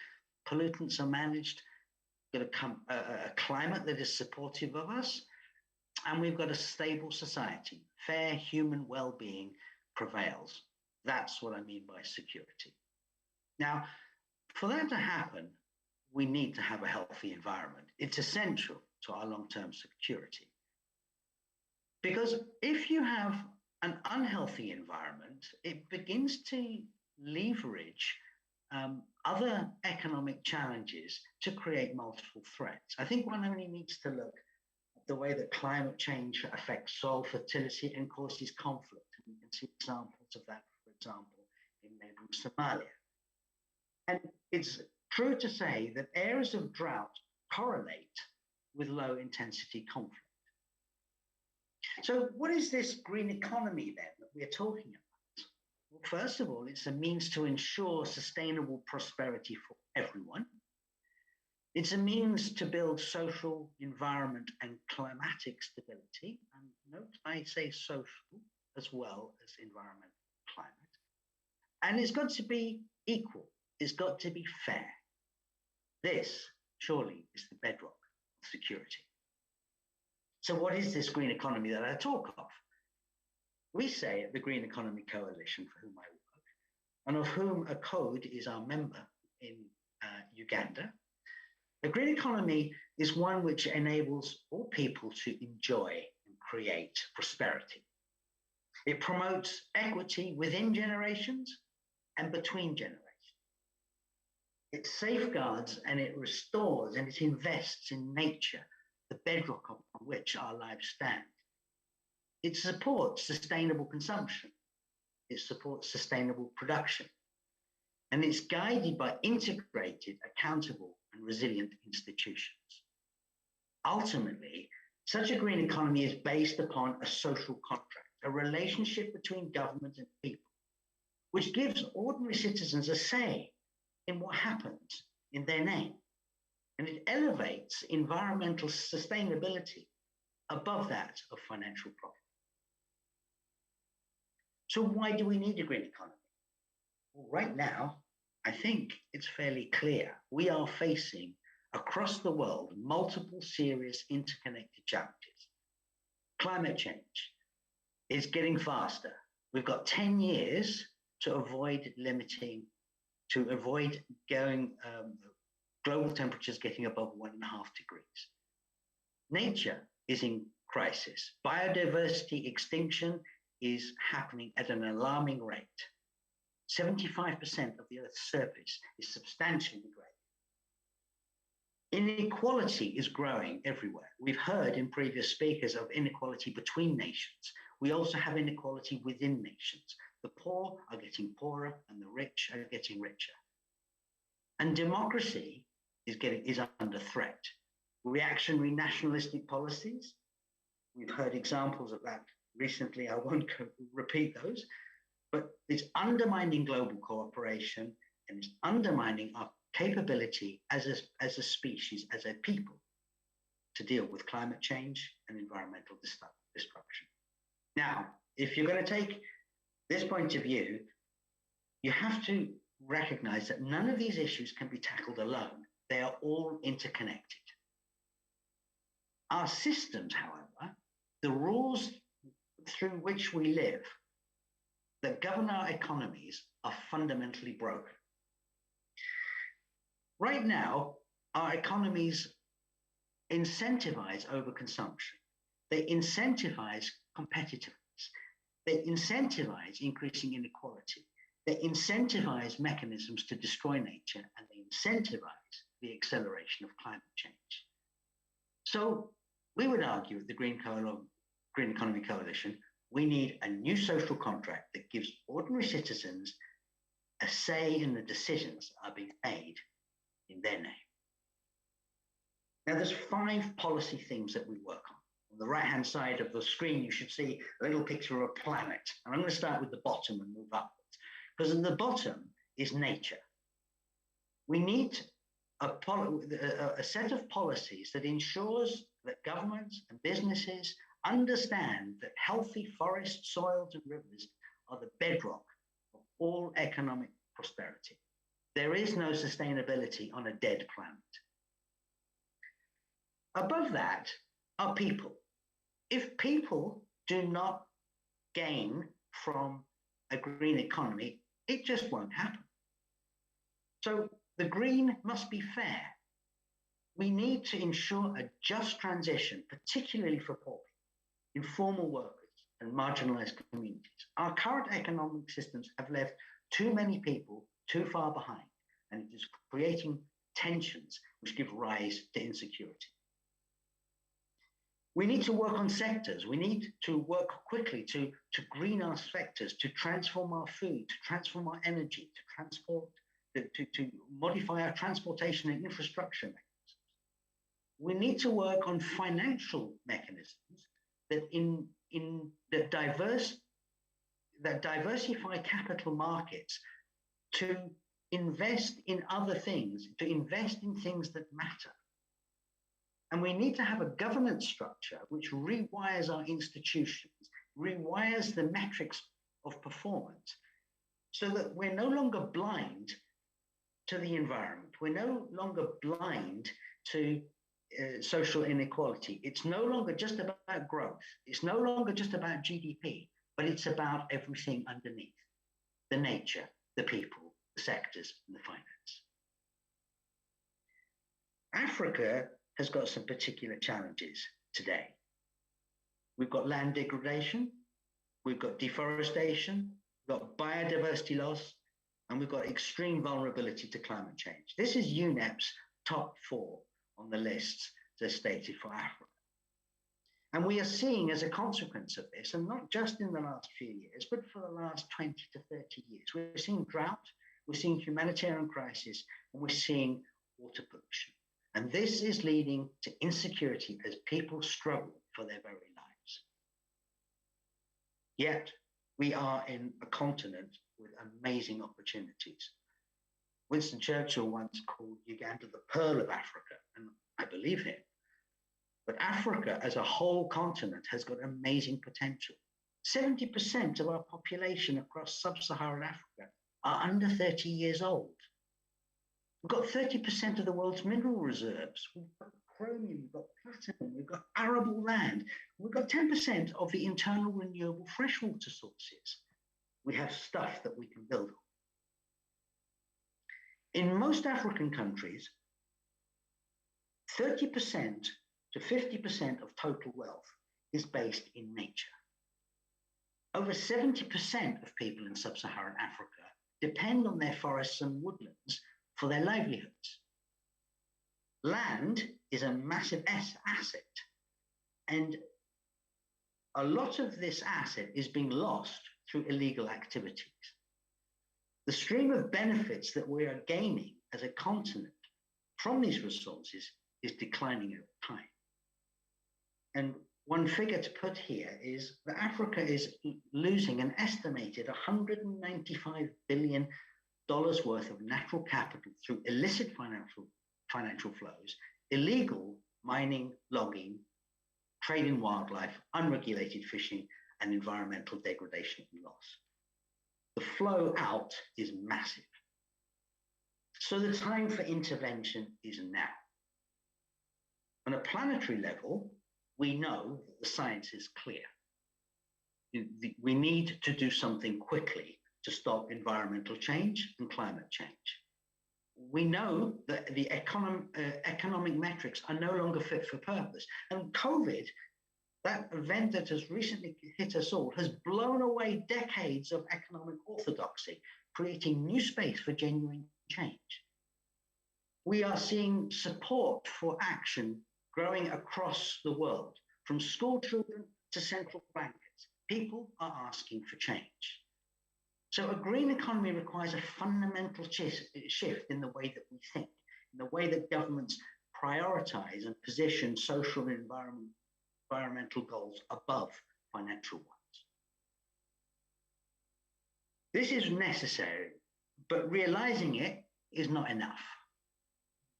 pollutants are managed, we've got a climate that is supportive of us, and we've got a stable society. Fair human well-being prevails. That's what I mean by security. Now, for that to happen, we need to have a healthy environment. It's essential to our long-term security. Because if you have an unhealthy environment, it begins to leverage other economic challenges to create multiple threats. I think one only needs to look at the way that climate change affects soil fertility and causes conflict. And you can see examples of that, for example, in neighboring Somalia. And it's true to say that areas of drought correlate with low intensity conflict. So what is this green economy then that we're talking about? Well, first of all, it's a means to ensure sustainable prosperity for everyone. It's a means to build social, environment, and climatic stability. And note, I say social as well as environment, climate. And it's got to be equal. It's got to be fair. This, surely, is the bedrock of security. So what is this green economy that I talk of? We say at the Green Economy Coalition, for whom I work, and of whom ACODE is our member in Uganda, the green economy is one which enables all people to enjoy and create prosperity. It promotes equity within generations and between generations. It safeguards and it restores and it invests in nature, the bedrock on which our lives stand. It supports sustainable consumption. It supports sustainable production. And it's guided by integrated, accountable, and resilient institutions. Ultimately, such a green economy is based upon a social contract, a relationship between government and people, which gives ordinary citizens a say in what happens in their name. And it elevates environmental sustainability above that of financial profit. So why do we need a green economy? Well, right now, I think it's fairly clear. We are facing, across the world, multiple serious interconnected challenges. Climate change is getting faster. We've got 10 years to avoid going global temperatures getting above 1.5 degrees. Nature is in crisis. Biodiversity extinction is happening at an alarming rate. 75% of the Earth's surface is substantially degraded. Inequality is growing everywhere. We've heard in previous speakers of inequality between nations. We also have inequality within nations. The poor are getting poorer and the rich are getting richer. And democracy is under threat. Reactionary nationalistic policies, we've heard examples of that recently. I won't repeat those, but it's undermining global cooperation and it's undermining our capability as a species, as a people, to deal with climate change and environmental destruction. Now, if you're going to take this point of view, you have to recognize that none of these issues can be tackled alone. They are all interconnected. Our systems, however, the rules through which we live that govern our economies are fundamentally broken. Right now, our economies incentivize overconsumption. They incentivize competitiveness. They incentivize increasing inequality. They incentivize mechanisms to destroy nature, and they incentivize the acceleration of climate change. So we would argue at the Green Economy Coalition, we need a new social contract that gives ordinary citizens a say in the decisions that are being made in their name. Now, there's 5 policy themes that we work on. On the right-hand side of the screen, you should see a little picture of a planet. And I'm going to start with the bottom and move upwards. Because at the bottom is nature. We need a set of policies that ensures that governments and businesses understand that healthy forests, soils, and rivers are the bedrock of all economic prosperity. There is no sustainability on a dead planet. Above that are people. If people do not gain from a green economy, it just won't happen. So the green must be fair. We need to ensure a just transition, particularly for poor people, informal workers, and marginalized communities. Our current economic systems have left too many people too far behind, and it is creating tensions which give rise to insecurity. We need to work on sectors. We need to work quickly to green our sectors, to transform our food, to transform our energy, to modify our transportation and infrastructure mechanisms. We need to work on financial mechanisms that diversify capital markets to invest in other things, to invest in things that matter. And we need to have a governance structure which rewires our institutions, rewires the metrics of performance, so that we're no longer blind to the environment. We're no longer blind to social inequality. It's no longer just about growth. It's no longer just about GDP, but it's about everything underneath: the nature, the people, the sectors, and the finance. Africa has got some particular challenges today. We've got land degradation, we've got deforestation, we've got biodiversity loss, and we've got extreme vulnerability to climate change. This is UNEP's top 4 on the lists as stated for Africa. And we are seeing, as a consequence of this, and not just in the last few years, but for the last 20 to 30 years, we're seeing drought, we're seeing humanitarian crisis, and we're seeing water pollution. And this is leading to insecurity as people struggle for their very lives. Yet, we are in a continent with amazing opportunities. Winston Churchill once called Uganda the pearl of Africa, and I believe him. But Africa as a whole continent has got amazing potential. 70% of our population across sub-Saharan Africa are under 30 years old. We've got 30% of the world's mineral reserves. We've got chromium, we've got platinum, we've got arable land. We've got 10% of the internal renewable freshwater sources. We have stuff that we can build on. In most African countries, 30% to 50% of total wealth is based in nature. Over 70% of people in sub-Saharan Africa depend on their forests and woodlands for their livelihoods. Land is a massive asset, and a lot of this asset is being lost through illegal activities. The stream of benefits that we are gaining as a continent from these resources is declining over time. And one figure to put here is that Africa is losing an estimated $195 billion worth of natural capital through illicit financial flows, illegal mining, logging, trade in wildlife, unregulated fishing, and environmental degradation and loss. The flow out is massive. So the time for intervention is now. On a planetary level, we know that the science is clear. We need to do something quickly to stop environmental change and climate change. We know that the economic metrics are no longer fit for purpose. And COVID, that event that has recently hit us all, has blown away decades of economic orthodoxy, creating new space for genuine change. We are seeing support for action growing across the world, from school children to central bankers. People are asking for change. So a green economy requires a fundamental shift in the way that we think, in the way that governments prioritize and position social and environmental goals above financial ones. This is necessary, but realizing it is not enough.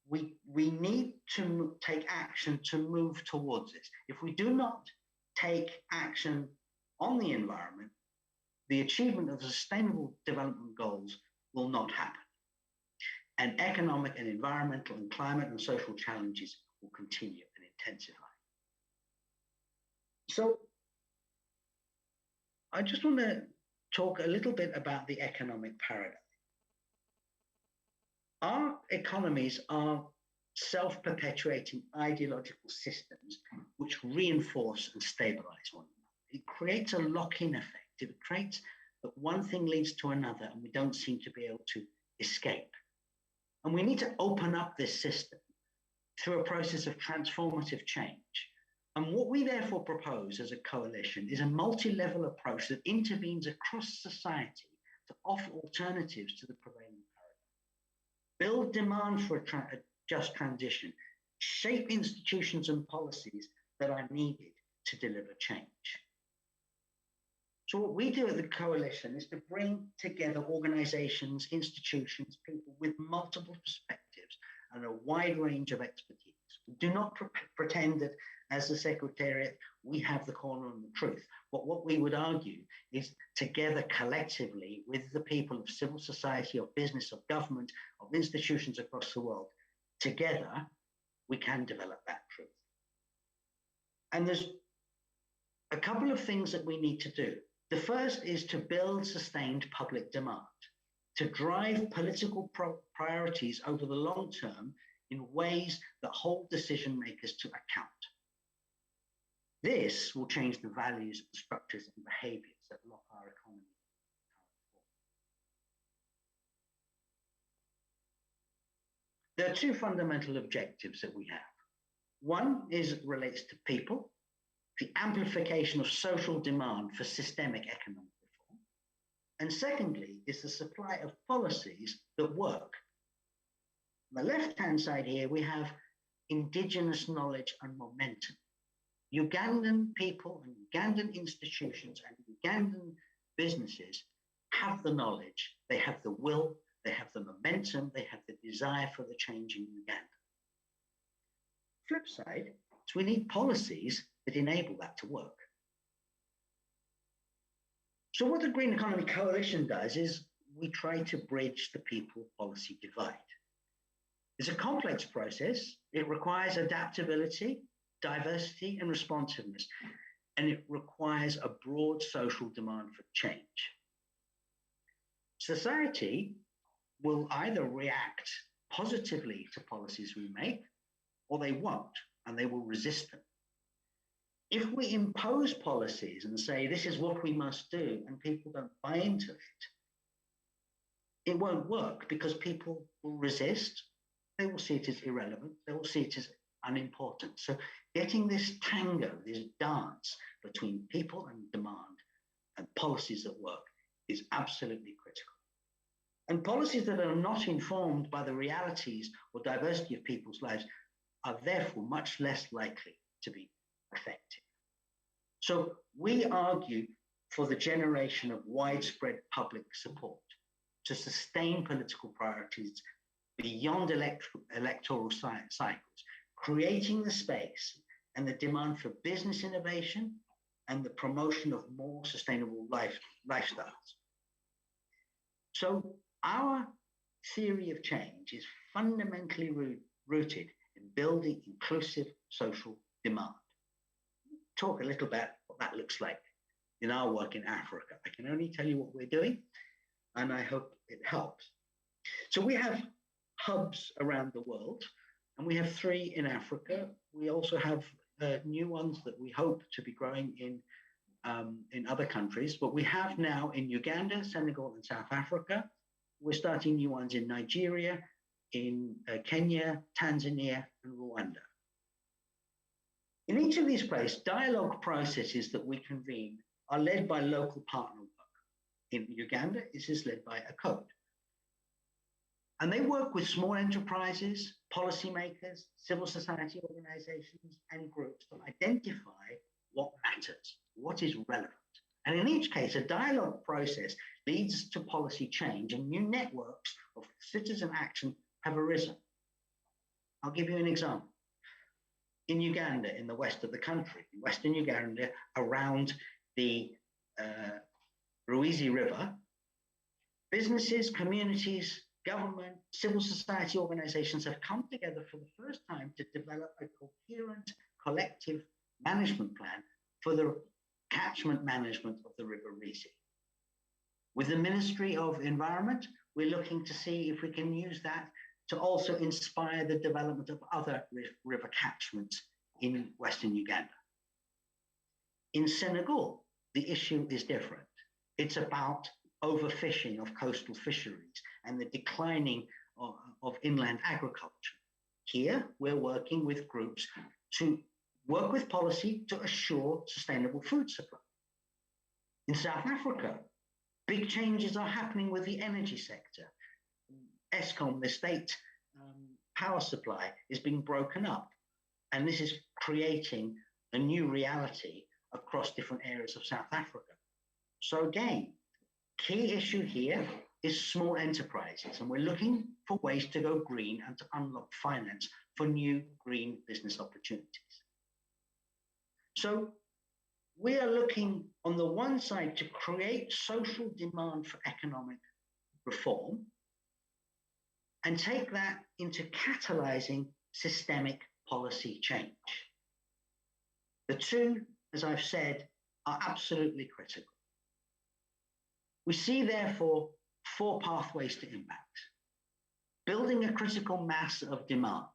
We need to take action to move towards this. If we do not take action on the environment, the achievement of sustainable development goals will not happen. And economic and environmental and climate and social challenges will continue and intensify. So I just want to talk a little bit about the economic paradigm. Our economies are self-perpetuating ideological systems which reinforce and stabilize one another. It creates a lock-in effect. It creates that one thing leads to another and we don't seem to be able to escape. And we need to open up this system through a process of transformative change. And what we therefore propose as a coalition is a multi-level approach that intervenes across society to offer alternatives to the prevailing paradigm. Build demand for a just transition, shape institutions and policies that are needed to deliver change. So what we do at the coalition is to bring together organizations, institutions, people with multiple perspectives and a wide range of expertise. We do not pretend that as the Secretariat, we have the corner on the truth. But what we would argue is together collectively with the people of civil society, of business, of government, of institutions across the world, together we can develop that truth. And there's a couple of things that we need to do. The first is to build sustained public demand, to drive political priorities over the long term in ways that hold decision makers to account. This will change the values, the structures and behaviors that lock our economy. There are two fundamental objectives that we have. One relates to people, the amplification of social demand for systemic economic reform. And secondly, is the supply of policies that work. On the left-hand side here, we have indigenous knowledge and momentum. Ugandan people and Ugandan institutions and Ugandan businesses have the knowledge, they have the will, they have the momentum, they have the desire for the change in Uganda. Flip side, so we need policies that enable that to work. So what the Green Economy Coalition does is we try to bridge the people policy divide. It's a complex process. It requires adaptability, diversity, and responsiveness, and it requires a broad social demand for change. Society will either react positively to policies we make, or they won't, and they will resist them. If we impose policies and say, this is what we must do, and people don't buy into it, it won't work because people will resist. They will see it as irrelevant. They will see it as unimportant. So getting this tango, this dance between people and demand and policies that work is absolutely critical. And policies that are not informed by the realities or diversity of people's lives are therefore much less likely to be effective. So we argue for the generation of widespread public support to sustain political priorities beyond electoral cycles, creating the space and the demand for business innovation and the promotion of more sustainable lifestyles. So our theory of change is fundamentally rooted in building inclusive social demand. Talk a little about what that looks like in our work in Africa. I can only tell you what we're doing, and I hope it helps. So we have hubs around the world, and we have 3 in Africa. We also have new ones that we hope to be growing in other countries, but we have now in Uganda, Senegal, and South Africa. We're starting new ones in Nigeria, in Kenya, Tanzania, and Rwanda. In each of these places, dialogue processes that we convene are led by local partner work. In Uganda, this is led by ACODE. And they work with small enterprises, policymakers, civil society organizations, and groups to identify what matters, what is relevant. And in each case, a dialogue process leads to policy change, and new networks of citizen action have arisen. I'll give you an example. In Uganda, in the west of the country, in Western Uganda, around the Ruizi River, businesses, communities, government, civil society organizations have come together for the first time to develop a coherent collective management plan for the catchment management of the River Ruizi. With the Ministry of Environment, we're looking to see if we can use that to also inspire the development of other river catchments in Western Uganda. In Senegal, the issue is different. It's about overfishing of coastal fisheries and the declining of inland agriculture. Here, we're working with groups to work with policy to assure sustainable food supply. In South Africa, big changes are happening with the energy sector. ESCOM, the state power supply, is being broken up. And this is creating a new reality across different areas of South Africa. So again, key issue here is small enterprises, and we're looking for ways to go green and to unlock finance for new green business opportunities. So we are looking on the one side to create social demand for economic reform and take that into catalyzing systemic policy change. The two, as I've said, are absolutely critical. We see, therefore, 4 pathways to impact. Building a critical mass of demand.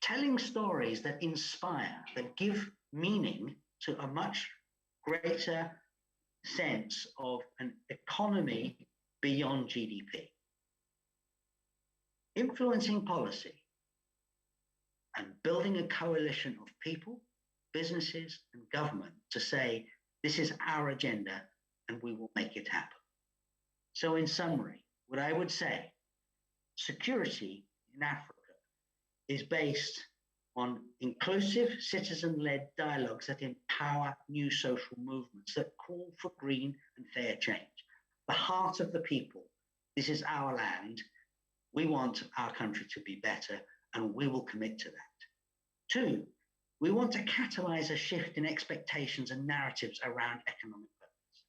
Telling stories that inspire, that give meaning to a much greater sense of an economy beyond GDP. Influencing policy and building a coalition of people, businesses, and government to say, this is our agenda and we will make it happen. So in summary, what I would say, security in Africa is based on inclusive citizen-led dialogues that empower new social movements that call for green and fair change. The heart of the people, this is our land. We want our country to be better, and we will commit to that. 2, we want to catalyze a shift in expectations and narratives around economic purpose.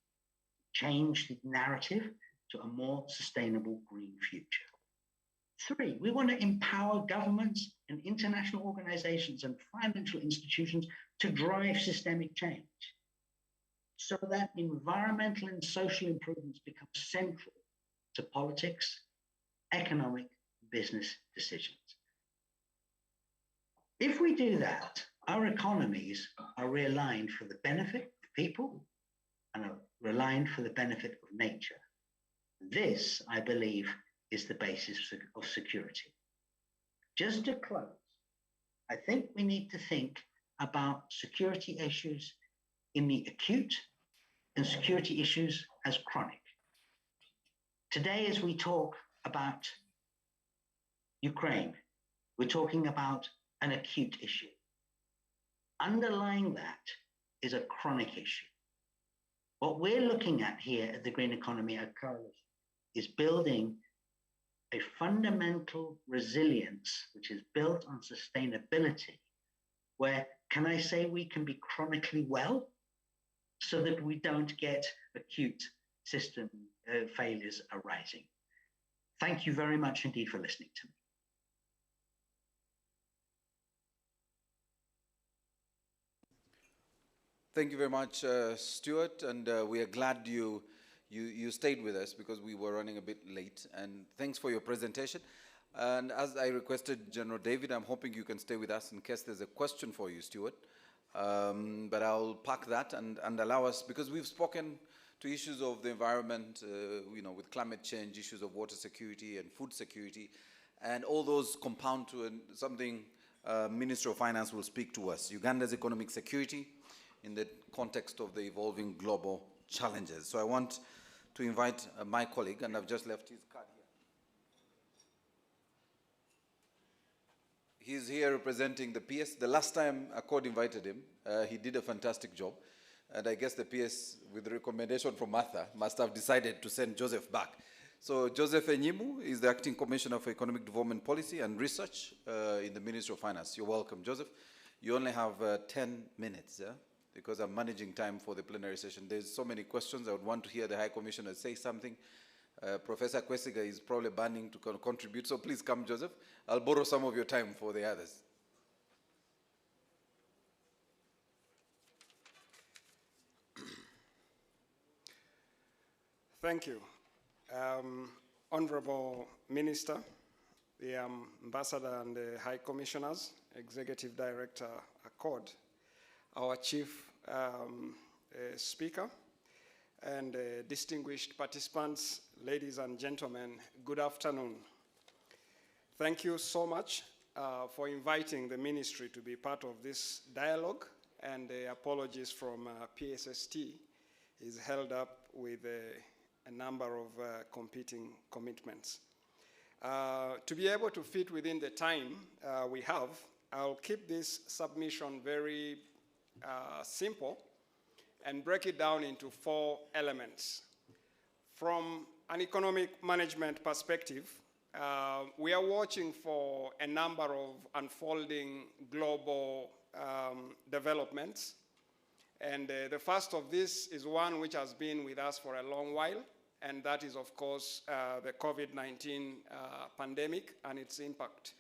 Change the narrative to a more sustainable green future. 3, we want to empower governments and international organizations and financial institutions to drive systemic change. so that environmental and social improvements become central to politics, economic, business decisions. If we do that, our economies are realigned for the benefit of people and are realigned for the benefit of nature. This, I believe, is the basis of security. Just to close, I think we need to think about security issues in the acute and security issues as chronic. Today, as we talk about Ukraine, we're talking about an acute issue. Underlying that is a chronic issue. What we're looking at here at the Green Economy Coalition is building a fundamental resilience which is built on sustainability, where can I say we can be chronically well so that we don't get acute system failures arising. Thank you very much indeed for listening to me. Thank you very much, Stuart, and we are glad you stayed with us because we were running a bit late, and thanks for your presentation. And as I requested General David, I'm hoping you can stay with us in case there's a question for you, Stuart. But I'll park that and allow us, because we've spoken to issues of the environment, with climate change, issues of water security and food security, and all those compound to something Minister of Finance will speak to us, Uganda's economic security in the context of the evolving global challenges. So I want to invite my colleague, and I've just left his card here. He's here representing the PS. The last time ACODE invited him, he did a fantastic job. And I guess the PS, with the recommendation from Martha, must have decided to send Joseph back. So Joseph Enyimu is the Acting Commissioner for Economic Development Policy and Research in the Ministry of Finance. You're welcome, Joseph. You only have 10 minutes, yeah? Because I'm managing time for the plenary session. There's so many questions. I would want to hear the High Commissioner say something. Professor Kwesiga is probably burning to contribute, so please come, Joseph. I'll borrow some of your time for the others. Thank you. Honorable Minister, the Ambassador and the High Commissioners, Executive Director, ACODE, our Chief Speaker, and distinguished participants, ladies and gentlemen, good afternoon. Thank you so much for inviting the Ministry to be part of this dialogue, and apologies from PSST is held up with a number of competing commitments. To be able to fit within the time we have, I'll keep this submission very simple and break it down into 4 elements. From an economic management perspective, we are watching for a number of unfolding global developments. And the first of this is one which has been with us for a long while, and that is, of course, the COVID-19 pandemic and its impact.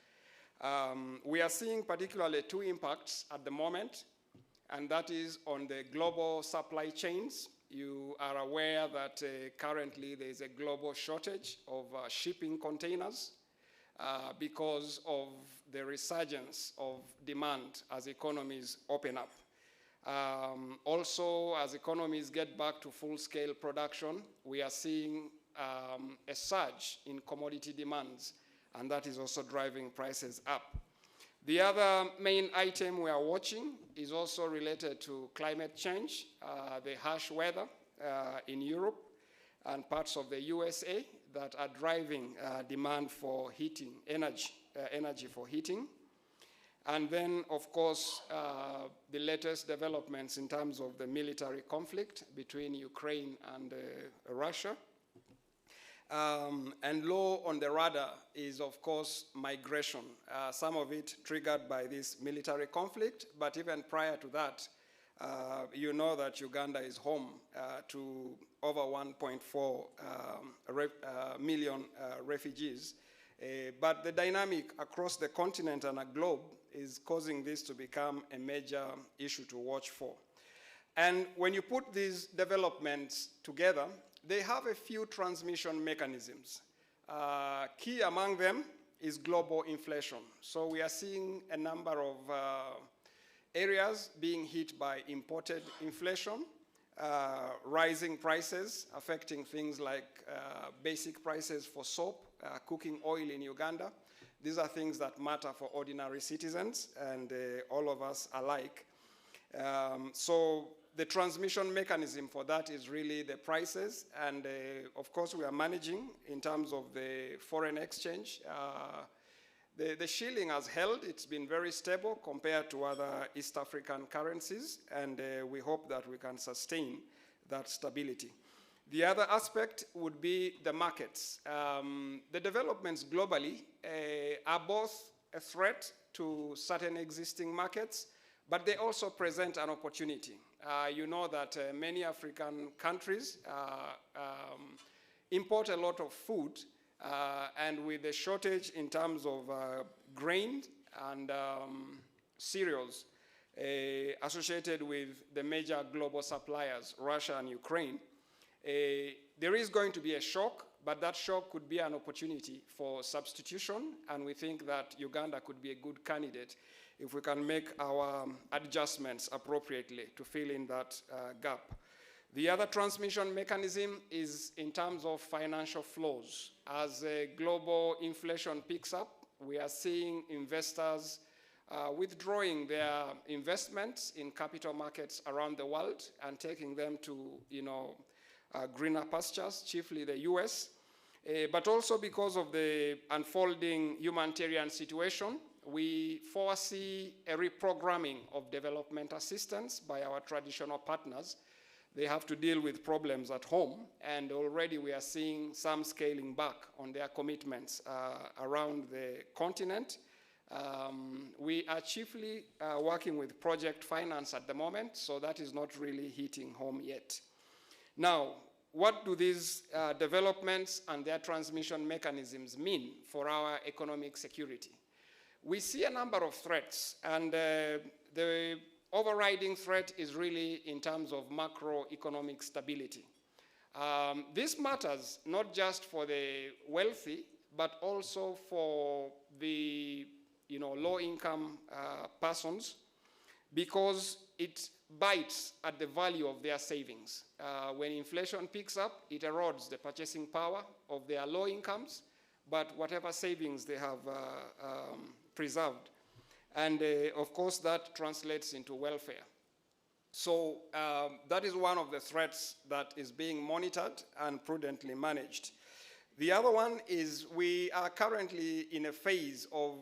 We are seeing particularly 2 impacts at the moment, and that is on the global supply chains. You are aware that currently there is a global shortage of shipping containers because of the resurgence of demand as economies open up. Also, as economies get back to full-scale production, we are seeing a surge in commodity demands, and that is also driving prices up. The other main item we are watching is also related to climate change, the harsh weather in Europe and parts of the USA that are driving demand for heating, energy for heating. And then, of course, the latest developments in terms of the military conflict between Ukraine and Russia. And low on the radar is, of course, migration, some of it triggered by this military conflict, but even prior to that, you know that Uganda is home to over 1.4 million refugees. But the dynamic across the continent and a globe is causing this to become a major issue to watch for. And when you put these developments together, they have a few transmission mechanisms. Key among them is global inflation. So we are seeing a number of areas being hit by imported inflation, rising prices affecting things like basic prices for soap, cooking oil in Uganda. These are things that matter for ordinary citizens and all of us alike. So the transmission mechanism for that is really the prices, and of course we are managing in terms of the foreign exchange. The shilling has held. It's been very stable compared to other East African currencies, and we hope that we can sustain that stability. The other aspect would be the markets. The developments globally are both a threat to certain existing markets, but they also present an opportunity. You know that many African countries import a lot of food, and with the shortage in terms of grain and cereals associated with the major global suppliers, Russia and Ukraine, there is going to be a shock, but that shock could be an opportunity for substitution, and we think that Uganda could be a good candidate if we can make our adjustments appropriately to fill in that gap. The other transmission mechanism is in terms of financial flows. As global inflation picks up, we are seeing investors withdrawing their investments in capital markets around the world and taking them to, greener pastures, chiefly the US. But also because of the unfolding humanitarian situation, we foresee a reprogramming of development assistance by our traditional partners. They have to deal with problems at home, and already we are seeing some scaling back on their commitments around the continent. We are chiefly working with project finance at the moment, so that is not really hitting home yet. Now, what do these developments and their transmission mechanisms mean for our economic security? We see a number of threats, and the overriding threat is really in terms of macroeconomic stability. This matters not just for the wealthy, but also for the low-income persons, because it bites at the value of their savings. When inflation picks up, it erodes the purchasing power of their low incomes, but whatever savings they have preserved. And of course, that translates into welfare. So that is one of the threats that is being monitored and prudently managed. The other one is we are currently in a phase of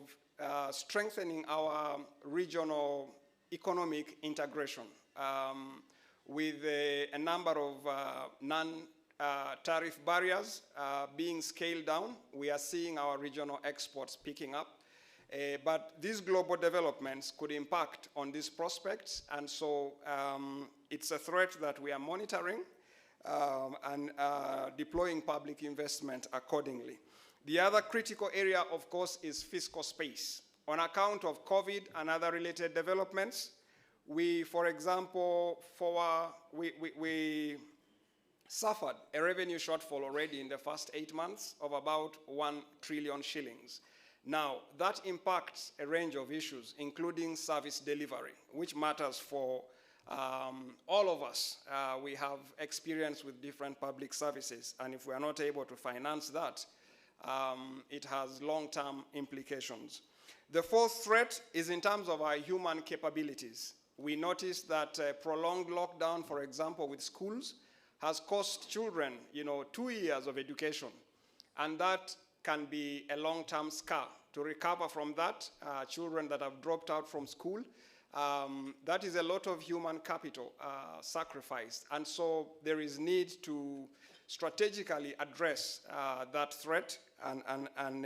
strengthening our regional economic integration with a number of non-tariff barriers being scaled down. We are seeing our regional exports picking up. But these global developments could impact on these prospects, and so it's a threat that we are monitoring and deploying public investment accordingly. The other critical area, of course, is fiscal space. On account of COVID and other related developments, we, for example, we suffered a revenue shortfall already in the first 8 months of about 1 trillion shillings. Now, that impacts a range of issues, including service delivery, which matters for all of us. We have experience with different public services, and if we are not able to finance that, it has long-term implications. The fourth threat is in terms of our human capabilities. We noticed that prolonged lockdown, for example, with schools, has cost children, 2 years of education, and that can be a long-term scar. To recover from that, children that have dropped out from school, that is a lot of human capital sacrificed. And so there is need to strategically address that threat and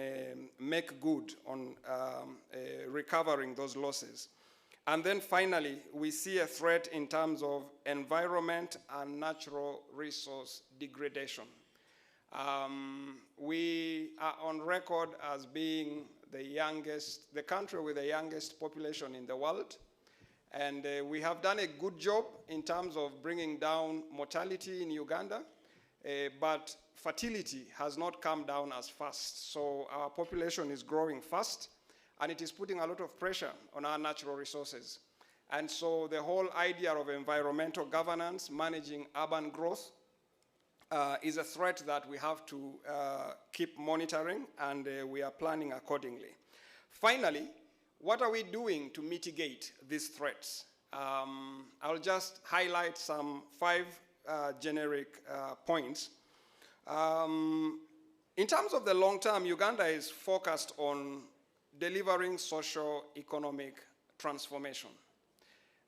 make good on recovering those losses. And then finally, we see a threat in terms of environment and natural resource degradation. We are on record as being the country with the youngest population in the world. And we have done a good job in terms of bringing down mortality in Uganda, but fertility has not come down as fast. So our population is growing fast, and it is putting a lot of pressure on our natural resources. And so the whole idea of environmental governance, managing urban growth, is a threat that we have to keep monitoring, and we are planning accordingly. Finally, what are we doing to mitigate these threats? I'll just highlight some 5 generic points. In terms of the long term, Uganda is focused on delivering socio-economic transformation.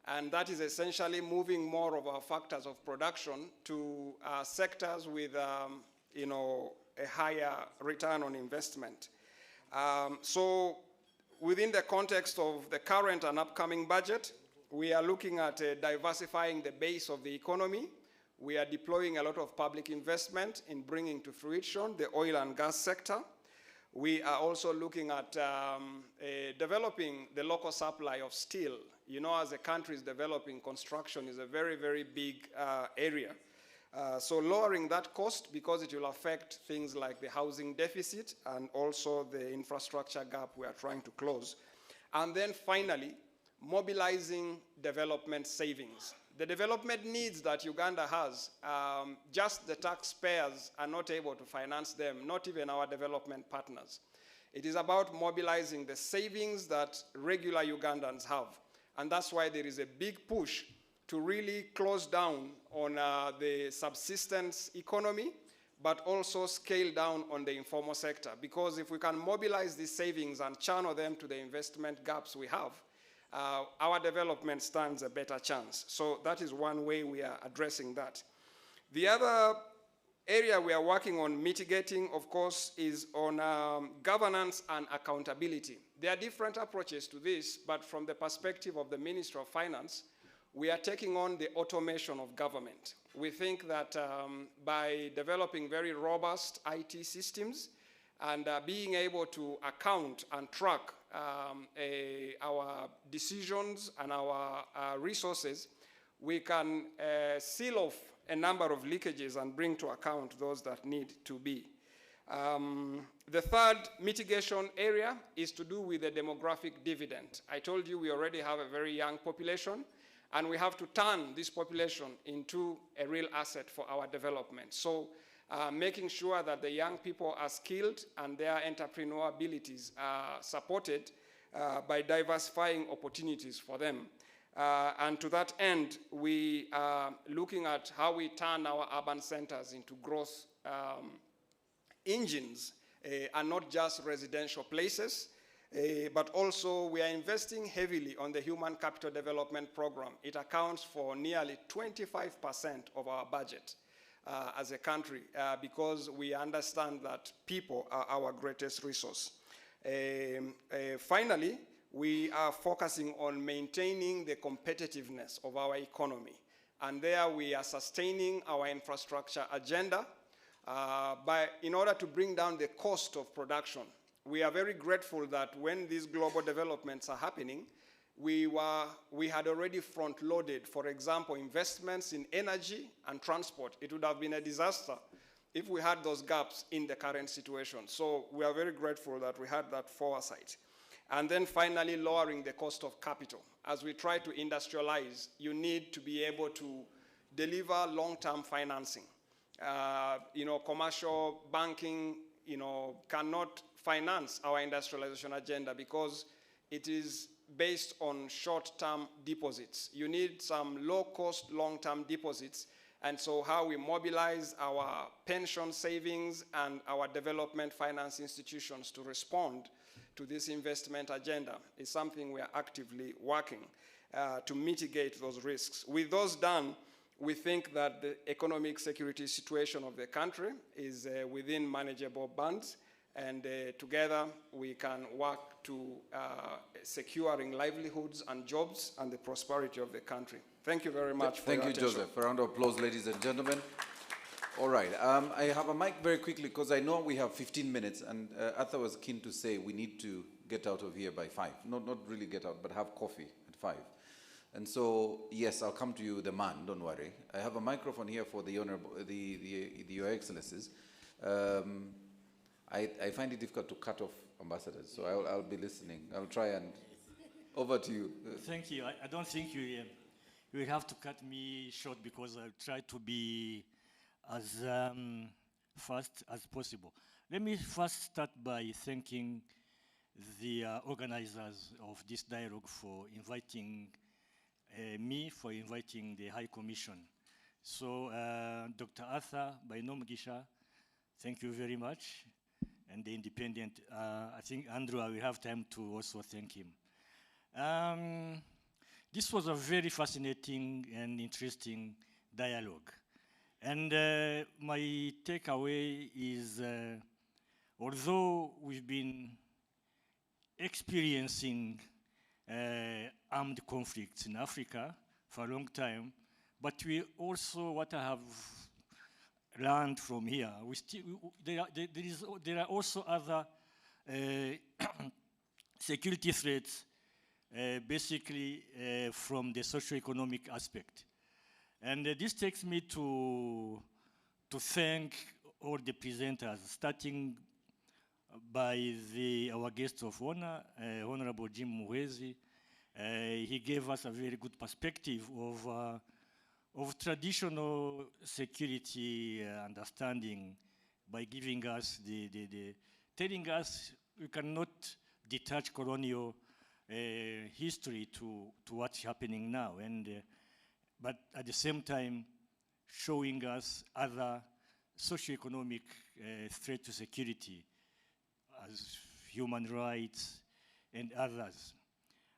And that is essentially moving more of our factors of production to sectors with a higher return on investment. So within the context of the current and upcoming budget, we are looking at diversifying the base of the economy. We are deploying a lot of public investment in bringing to fruition the oil and gas sector. We are also looking at developing the local supply of steel. You know, as a country is developing, construction is a very, very big area. So lowering that cost, because it will affect things like the housing deficit and also the infrastructure gap we are trying to close. And then finally, mobilizing development savings. The development needs that Uganda has, just the taxpayers are not able to finance them, not even our development partners. It is about mobilizing the savings that regular Ugandans have. And that's why there is a big push to really close down on the subsistence economy, but also scale down on the informal sector. Because if we can mobilize these savings and channel them to the investment gaps we have, our development stands a better chance. So that is one way we are addressing that. The other area we are working on mitigating, of course, is on governance and accountability. There are different approaches to this, but from the perspective of the Ministry of Finance, we are taking on the automation of government. We think that by developing very robust IT systems and being able to account and track our decisions and our resources, we can seal off a number of leakages and bring to account those that need to be. The third mitigation area is to do with the demographic dividend. I told you we already have a very young population, and we have to turn this population into a real asset for our development. So making sure that the young people are skilled and their entrepreneurial abilities are supported by diversifying opportunities for them. And to that end, we are looking at how we turn our urban centers into growth engines and not just residential places, but also we are investing heavily on the Human Capital Development Program. It accounts for nearly 25% of our budget as a country because we understand that people are our greatest resource. Finally, we are focusing on maintaining the competitiveness of our economy. And there we are sustaining our infrastructure agenda in order to bring down the cost of production. We are very grateful that when these global developments are happening, we had already front-loaded, for example, investments in energy and transport. It would have been a disaster if we had those gaps in the current situation. So we are very grateful that we had that foresight. And then finally, lowering the cost of capital. As we try to industrialize, you need to be able to deliver long-term financing. Commercial banking, cannot finance our industrialization agenda because it is based on short-term deposits. You need some low-cost, long-term deposits. And so how we mobilize our pension savings and our development finance institutions to respond to this investment agenda is something we are actively working to mitigate those risks. With those done, we think that the economic security situation of the country is within manageable bands, and together we can work to securing livelihoods and jobs and the prosperity of the country. Thank you very much for your attention. Thank you, Joseph. A round of applause, ladies and gentlemen. All right, I have a mic very quickly because I know we have 15 minutes, and Arthur was keen to say we need to get out of here by 5. Not really get out, but have coffee at 5. And so, yes, I'll come to you, the man, don't worry. I have a microphone here for the Honorable, Your Excellencies. I find it difficult to cut off ambassadors, so I'll be listening. I'll try and, over to you. Thank you. I don't think you will have to cut me short because I'll try to be as fast as possible. Let me first start by thanking the organizers of this dialogue for inviting me, for inviting the High Commission. So Dr. Arthur Bainomugisha, thank you very much. And the Independent, I think Andrew, I will have time to also thank him. This was a very fascinating and interesting dialogue. And my takeaway is, although we've been experiencing armed conflicts in Africa for a long time, but we also, what I have learned from here, there are also other security threats, basically from the socio-economic aspect. And this takes me to thank all the presenters, starting by our guest of honor, Honorable Jim Muhwezi. He gave us a very good perspective of traditional security understanding by giving us telling us we cannot detach colonial history to what's happening now, but at the same time showing us other socioeconomic threat to security as human rights and others.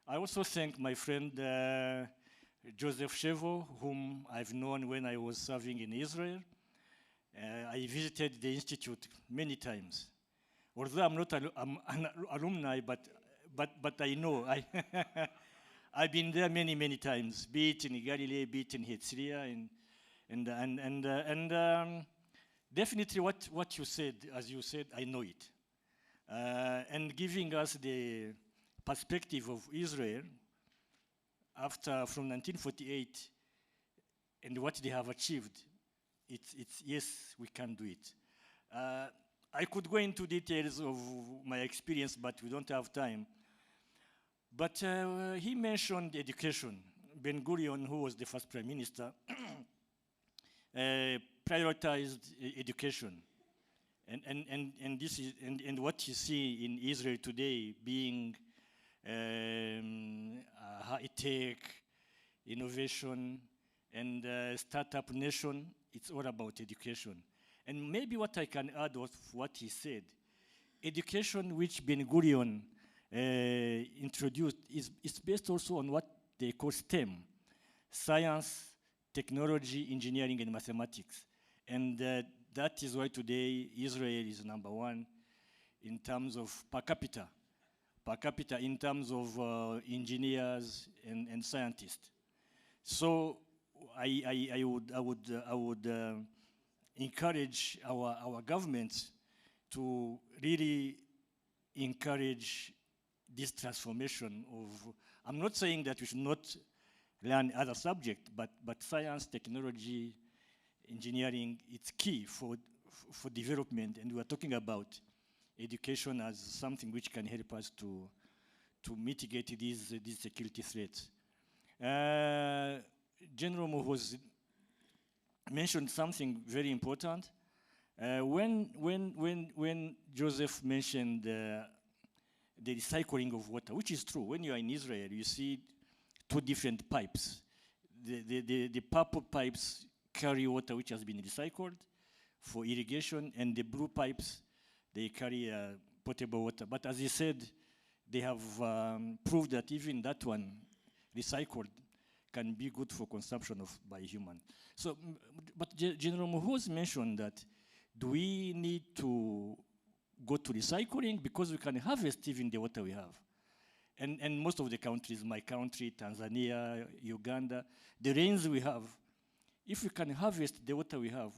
I also thank my friend Joseph Shevo, whom I've known when I was serving in Israel. I visited the institute many times. Although I'm not I'm an alumni, but I know. I've been there many, many times, be it in Galilee, be it in Hetzliya, and definitely what you said, as you said, I know it. And giving us the perspective of Israel from 1948 and what they have achieved, it's yes, we can do it. I could go into details of my experience, but we don't have time. But he mentioned education. Ben-Gurion, who was the first prime minister, prioritized education. And this is what you see in Israel today being high-tech, innovation, and startup nation, it's all about education. And maybe what I can add of what he said, education which Ben-Gurion introduced is based also on what they call STEM, science, technology, engineering, and mathematics. And that is why today Israel is #1 in terms of per capita in terms of engineers and scientists. So I would encourage our governments to really encourage this transformation of, I'm not saying that we should not learn other subjects, but science, technology, engineering, it's key for development, and we are talking about education as something which can help us to mitigate these security threats. General Muhwezi mentioned something very important. When Joseph mentioned the recycling of water, which is true. When you are in Israel, you see two different pipes. The purple pipes carry water which has been recycled for irrigation, and the blue pipes, they carry potable water. But as he said, they have proved that even that one, recycled, can be good for consumption by human. So, but General Muhwezi mentioned that, do we need to go to recycling because we can harvest even the water we have? And most of the countries, my country, Tanzania, Uganda, the rains we have, if we can harvest the water we have,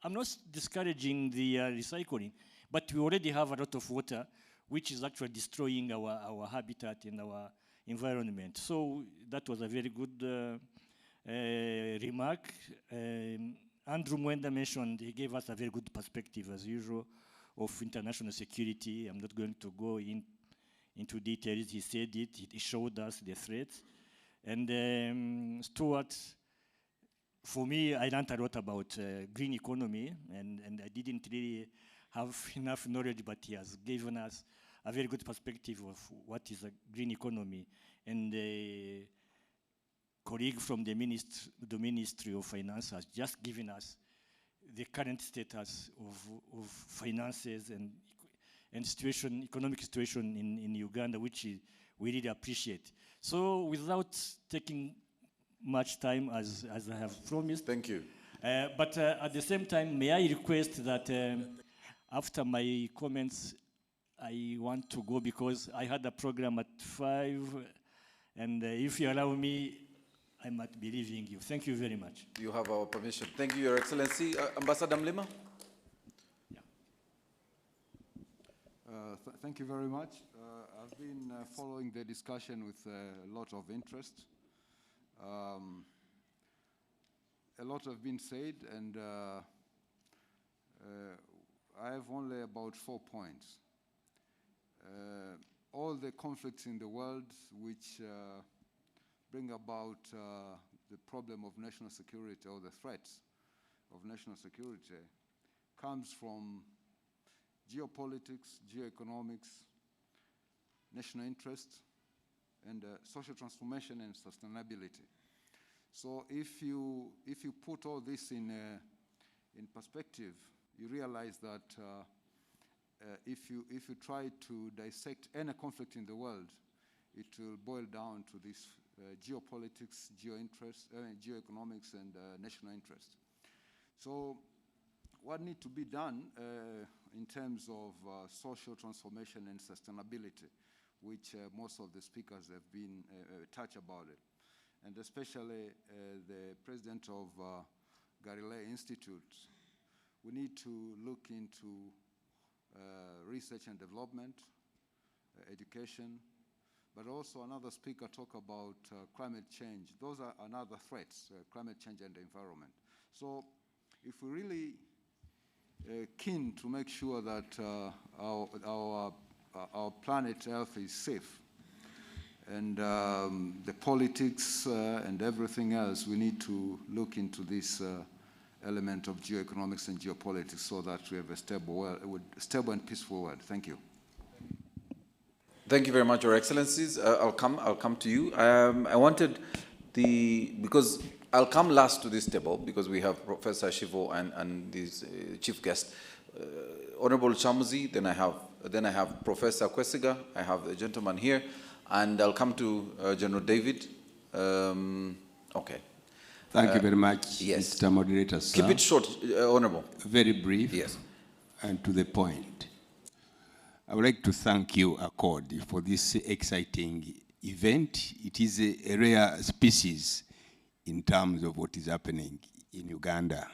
I'm not discouraging the recycling, but we already have a lot of water which is actually destroying our habitat and our environment. So that was a very good remark. Andrew Mwenda mentioned, he gave us a very good perspective, as usual, of international security. I'm not going to go into details. He said it, he showed us the threats. And Stuart, for me, I learned a lot about green economy, and I didn't really have enough knowledge, but he has given us a very good perspective of what is a green economy. And the colleague from the Ministry of Finance has just given us the current status of finances and situation, economic situation in Uganda, which we really appreciate. So without taking much time as I have promised. Thank you. But at the same time, may I request that after my comments, I want to go because I had a program at 5, and if you allow me, I might be leaving you. Thank you very much. You have our permission. Thank you, Your Excellency. Ambassador Mlima? Yeah. Thank you very much. I've been following the discussion with a lot of interest. A lot have been said, and I have only about 4 points. All the conflicts in the world which bring about the problem of national security, or the threats of national security, comes from geopolitics, geoeconomics, national interest, and social transformation and sustainability. So if you put all this in perspective, you realize that if you try to dissect any conflict in the world, it will boil down to this geopolitics, geoeconomics, and national interest. So what needs to be done in terms of social transformation and sustainability, which most of the speakers have been touched about it, and especially the president of Galileo Institute, we need to look into research and development, education, but also another speaker talked about climate change. Those are another threats, climate change and the environment. So if we're really keen to make sure that our planet Earth is safe, and the politics and everything else, we need to look into this element of geoeconomics and geopolitics so that we have a stable and peaceful world. Thank you. Thank you very much, Your Excellencies. I'll come to you. I wanted because I'll come last to this table because we have Professor Shivo and this chief guest, Honorable Chamuzi. Then I have Professor Kwesiga. I have the gentleman here, and I'll come to General David. Okay. Thank you very much, yes. Mr. Moderator, sir. Keep it short, Honorable. Very brief. Yes. And to the point. I would like to thank you, ACODE, for this exciting event. It is a rare species in terms of what is happening in Uganda.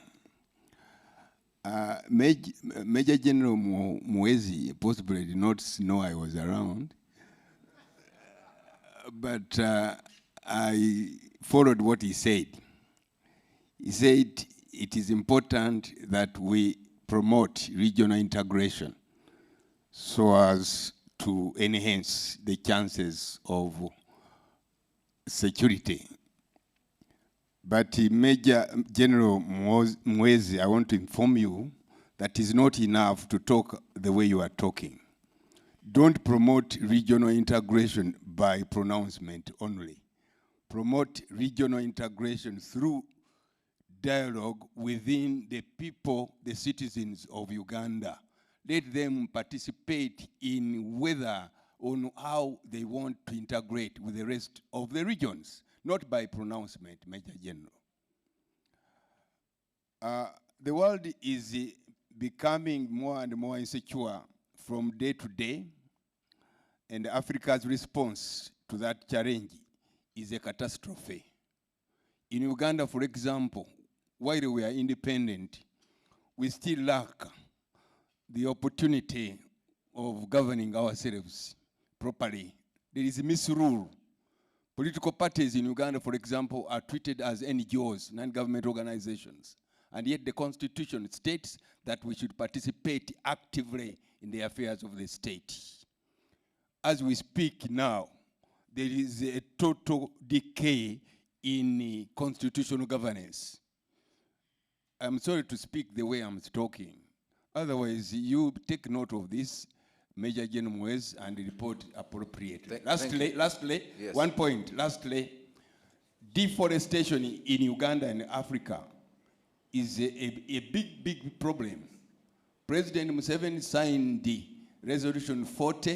Major General Muezi possibly did not know I was around, but I followed what he said. He said it is important that we promote regional integration so as to enhance the chances of security. But Major General Mwezi, I want to inform you that it's not enough to talk the way you are talking. Don't promote regional integration by pronouncement only. Promote regional integration through dialogue within the people, the citizens of Uganda. Let them participate in whether on how they want to integrate with the rest of the regions, not by pronouncement, Major General. The world is becoming more and more insecure from day to day, and Africa's response to that challenge is a catastrophe. In Uganda, for example, while we are independent, we still lack the opportunity of governing ourselves properly. There is misrule Political parties in Uganda, for example, are treated as NGOs, non-government organizations. And yet the constitution states that we should participate actively in the affairs of the state. As we speak now, there is a total decay in constitutional governance. I'm sorry to speak the way I'm talking. Otherwise, you take note of this, Major General Mwez, and report appropriately. Lastly, Yes. one point, lastly, deforestation in Uganda and Africa is a big, big problem. President Museveni signed the Resolution 40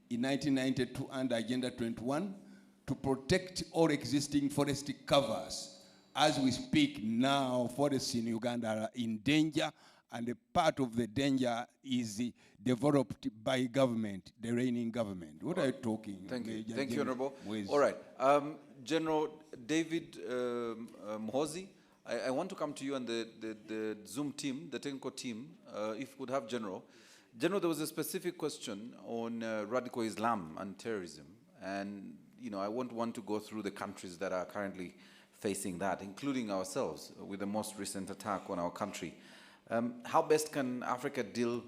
in 1992 under Agenda 21 to protect all existing forest covers. As we speak now, forests in Uganda are in danger, and a part of the danger is developed by government, the reigning government. What are you talking? Thank you. Major Thank you, General Honorable. Mwezi? All right. General David Mhozi, I want to come to you and the Zoom team, the technical team, if we could have General. General, there was a specific question on radical Islam and terrorism. And, you know, I won't want to go through the countries that are currently facing that, including ourselves, with the most recent attack on our country. How best can Africa deal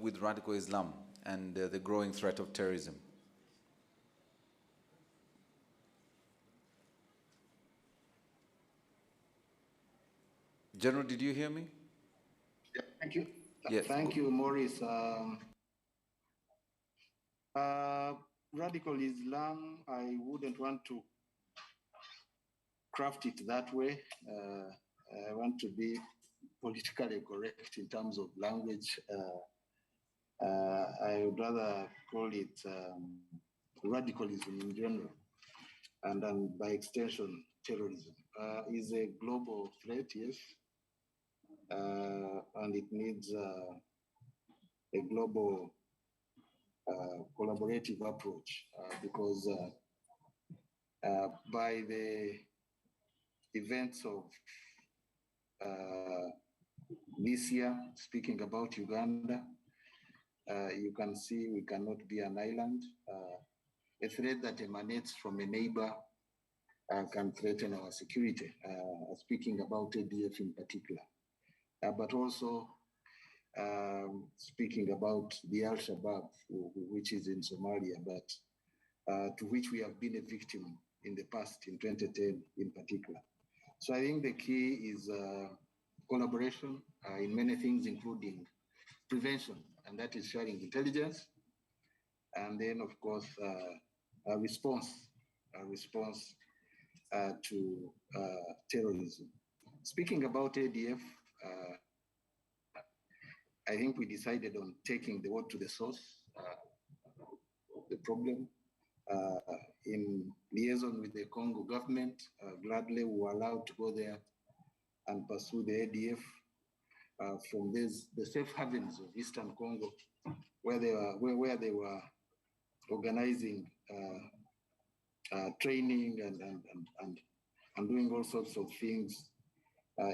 with radical Islam and the growing threat of terrorism? General, did you hear me? Yeah, thank you. Yes. Thank you, Maurice. Radical Islam, I wouldn't want to craft it that way. I want to be politically correct in terms of language. I would rather call it radicalism in general, and then by extension, terrorism. Is a global threat, yes, and it needs a global collaborative approach because by the events of this year, speaking about Uganda, you can see we cannot be an island. A threat that emanates from a neighbor can threaten our security, speaking about ADF in particular. But also speaking about the Al-Shabaab, which is in Somalia, but to which we have been a victim in the past, in 2010 in particular. So I think the key is collaboration in many things, including prevention, and that is sharing intelligence. And then, of course, a response to terrorism. Speaking about ADF, I think we decided on taking the word to the source of the problem. In liaison with the Congo government, gladly we were allowed to go there and pursue the ADF from the safe havens of Eastern Congo, where they were organizing training and doing all sorts of things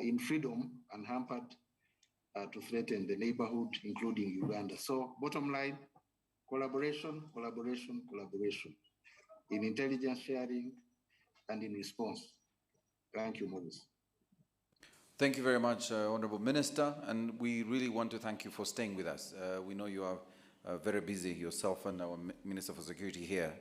in freedom, unhampered, to threaten the neighborhood, including Uganda. So bottom line, collaboration, collaboration, collaboration in intelligence sharing and in response. Thank you, Maurice. Thank you very much, Honorable Minister, and we really want to thank you for staying with us. We know you are very busy yourself and our Minister for Security here.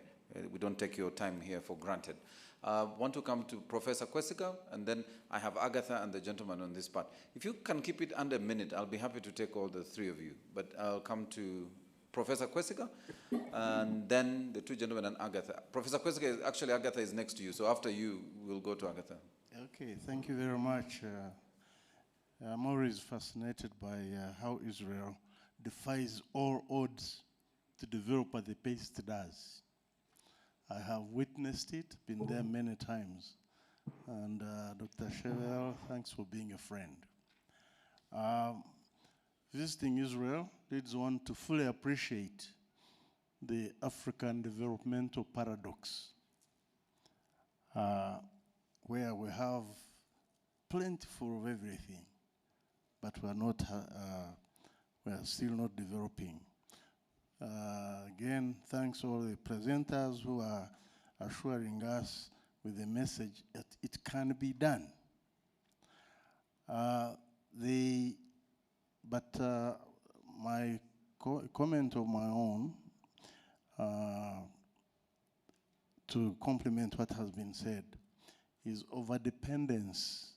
We don't take your time here for granted. Want to come to Professor Kwesiga, and then I have Agatha and the gentleman on this part. If you can keep it under a minute, I'll be happy to take all the three of you, but I'll come to Professor Kwesiga, and then the two gentlemen and Agatha. Professor Kwesiga, actually Agatha is next to you, so after you, we'll go to Agatha. Okay, thank you very much. I'm always fascinated by how Israel defies all odds to develop at the pace it does. I have witnessed it, been there many times. And Dr. Shevel, thanks for being a friend. Visiting Israel leads one to fully appreciate the African developmental paradox, where we have plentiful of everything, but we are still not developing. Again, thanks all the presenters who are assuring us with the message that it can be done. My comment of my own to complement what has been said is overdependence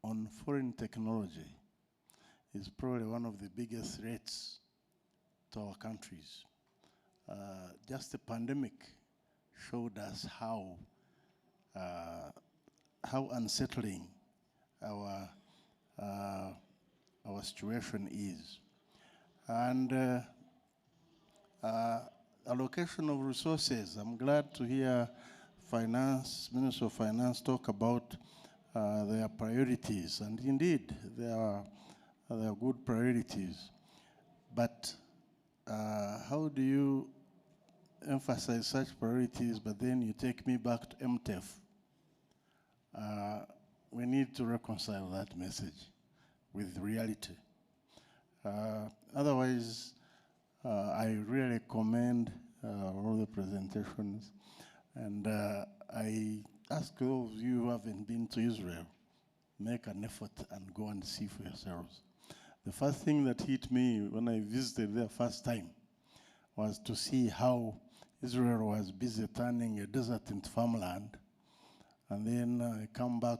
on foreign technology is probably one of the biggest threats to our countries. Just the pandemic showed us how unsettling our situation is. And allocation of resources, I'm glad to hear Minister of Finance talk about their priorities, and indeed, they are good priorities. But how do you emphasize such priorities, but then you take me back to MTEF? We need to reconcile that message with reality. Otherwise, I really commend all the presentations, and I ask those of you who haven't been to Israel, make an effort and go and see for yourselves. The first thing that hit me when I visited there first time was to see how Israel was busy turning a desert into farmland, and then I come back